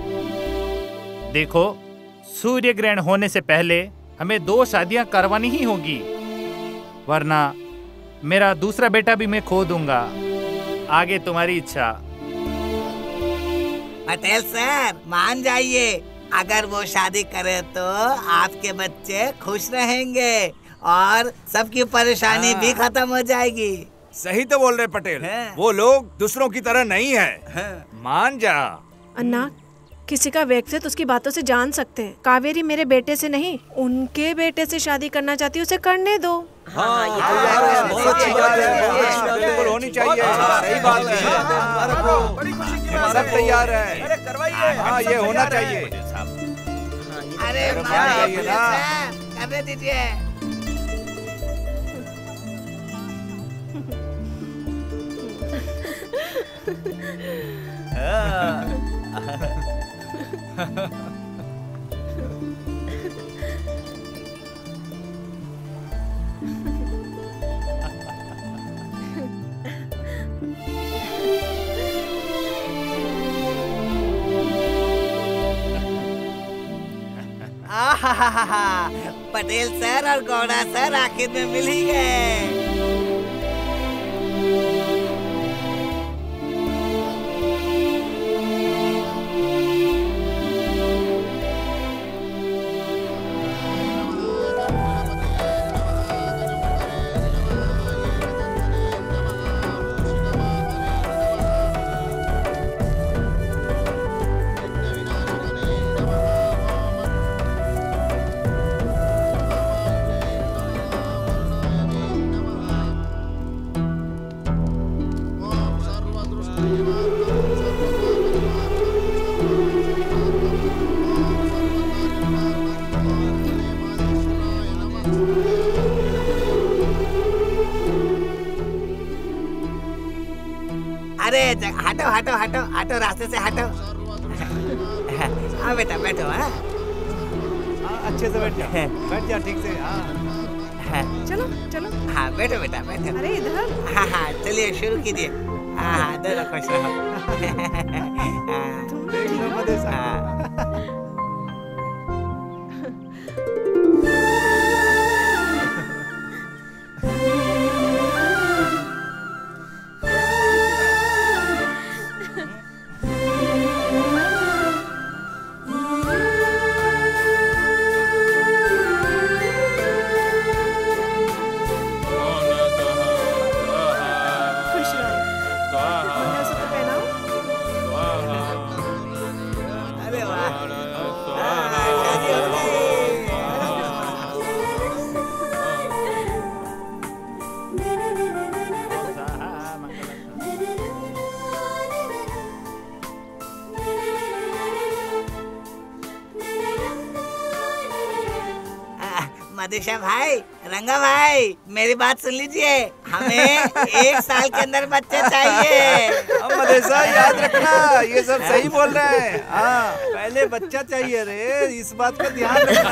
[SPEAKER 5] देखो, सूर्य ग्रहण होने से पहले हमें 2 शादियां करवानी ही होगी, वरना मेरा दूसरा बेटा भी मैं खो दूंगा। आगे तुम्हारी इच्छा।
[SPEAKER 16] पटेल सर, मान जाइए, अगर वो शादी करे तो आपके बच्चे खुश रहेंगे और सबकी परेशानी भी खत्म हो जाएगी।
[SPEAKER 7] सही तो बोल रहे पटेल, वो लोग दूसरों की तरह नहीं है। मान जा।
[SPEAKER 8] अन्ना, किसी का व्यक्तित्व उसकी बातों से जान सकते हैं। कावेरी मेरे बेटे से नहीं, उनके बेटे से शादी करना चाहती है, उसे करने दो।
[SPEAKER 7] हाँ, ये बहुत अच्छी बात है, बिल्कुल होनी चाहिए। सही बात है, सब तैयार है। हाँ, ये होना चाहिए।
[SPEAKER 16] अरे करने दीजिए। पटेल सर और गौड़ा सर आखिर में मिल ही गए। हटो हटो हटो हटो, रास्ते से हटो। हाँ बेटा बैठो। हाँ
[SPEAKER 3] अच्छे से बैठ जाओ, बैठ जाओ ठीक से।
[SPEAKER 8] चलो चलो।
[SPEAKER 16] हाँ बैठो बेटा बैठो।
[SPEAKER 8] अरे इधर।
[SPEAKER 16] हाँ हाँ चलिए शुरू कीजिए। हाँ हाँ दोनों खुश रहो। मधुशा भाई, रंगा भाई, मेरी बात सुन लीजिए। हमें 1 साल के अंदर बच्चे चाहिए।
[SPEAKER 3] मधुशा याद रखना, ये सब सही बोल रहे हैं। हाँ पहले बच्चा चाहिए रे, इस बात का ध्यान रखना।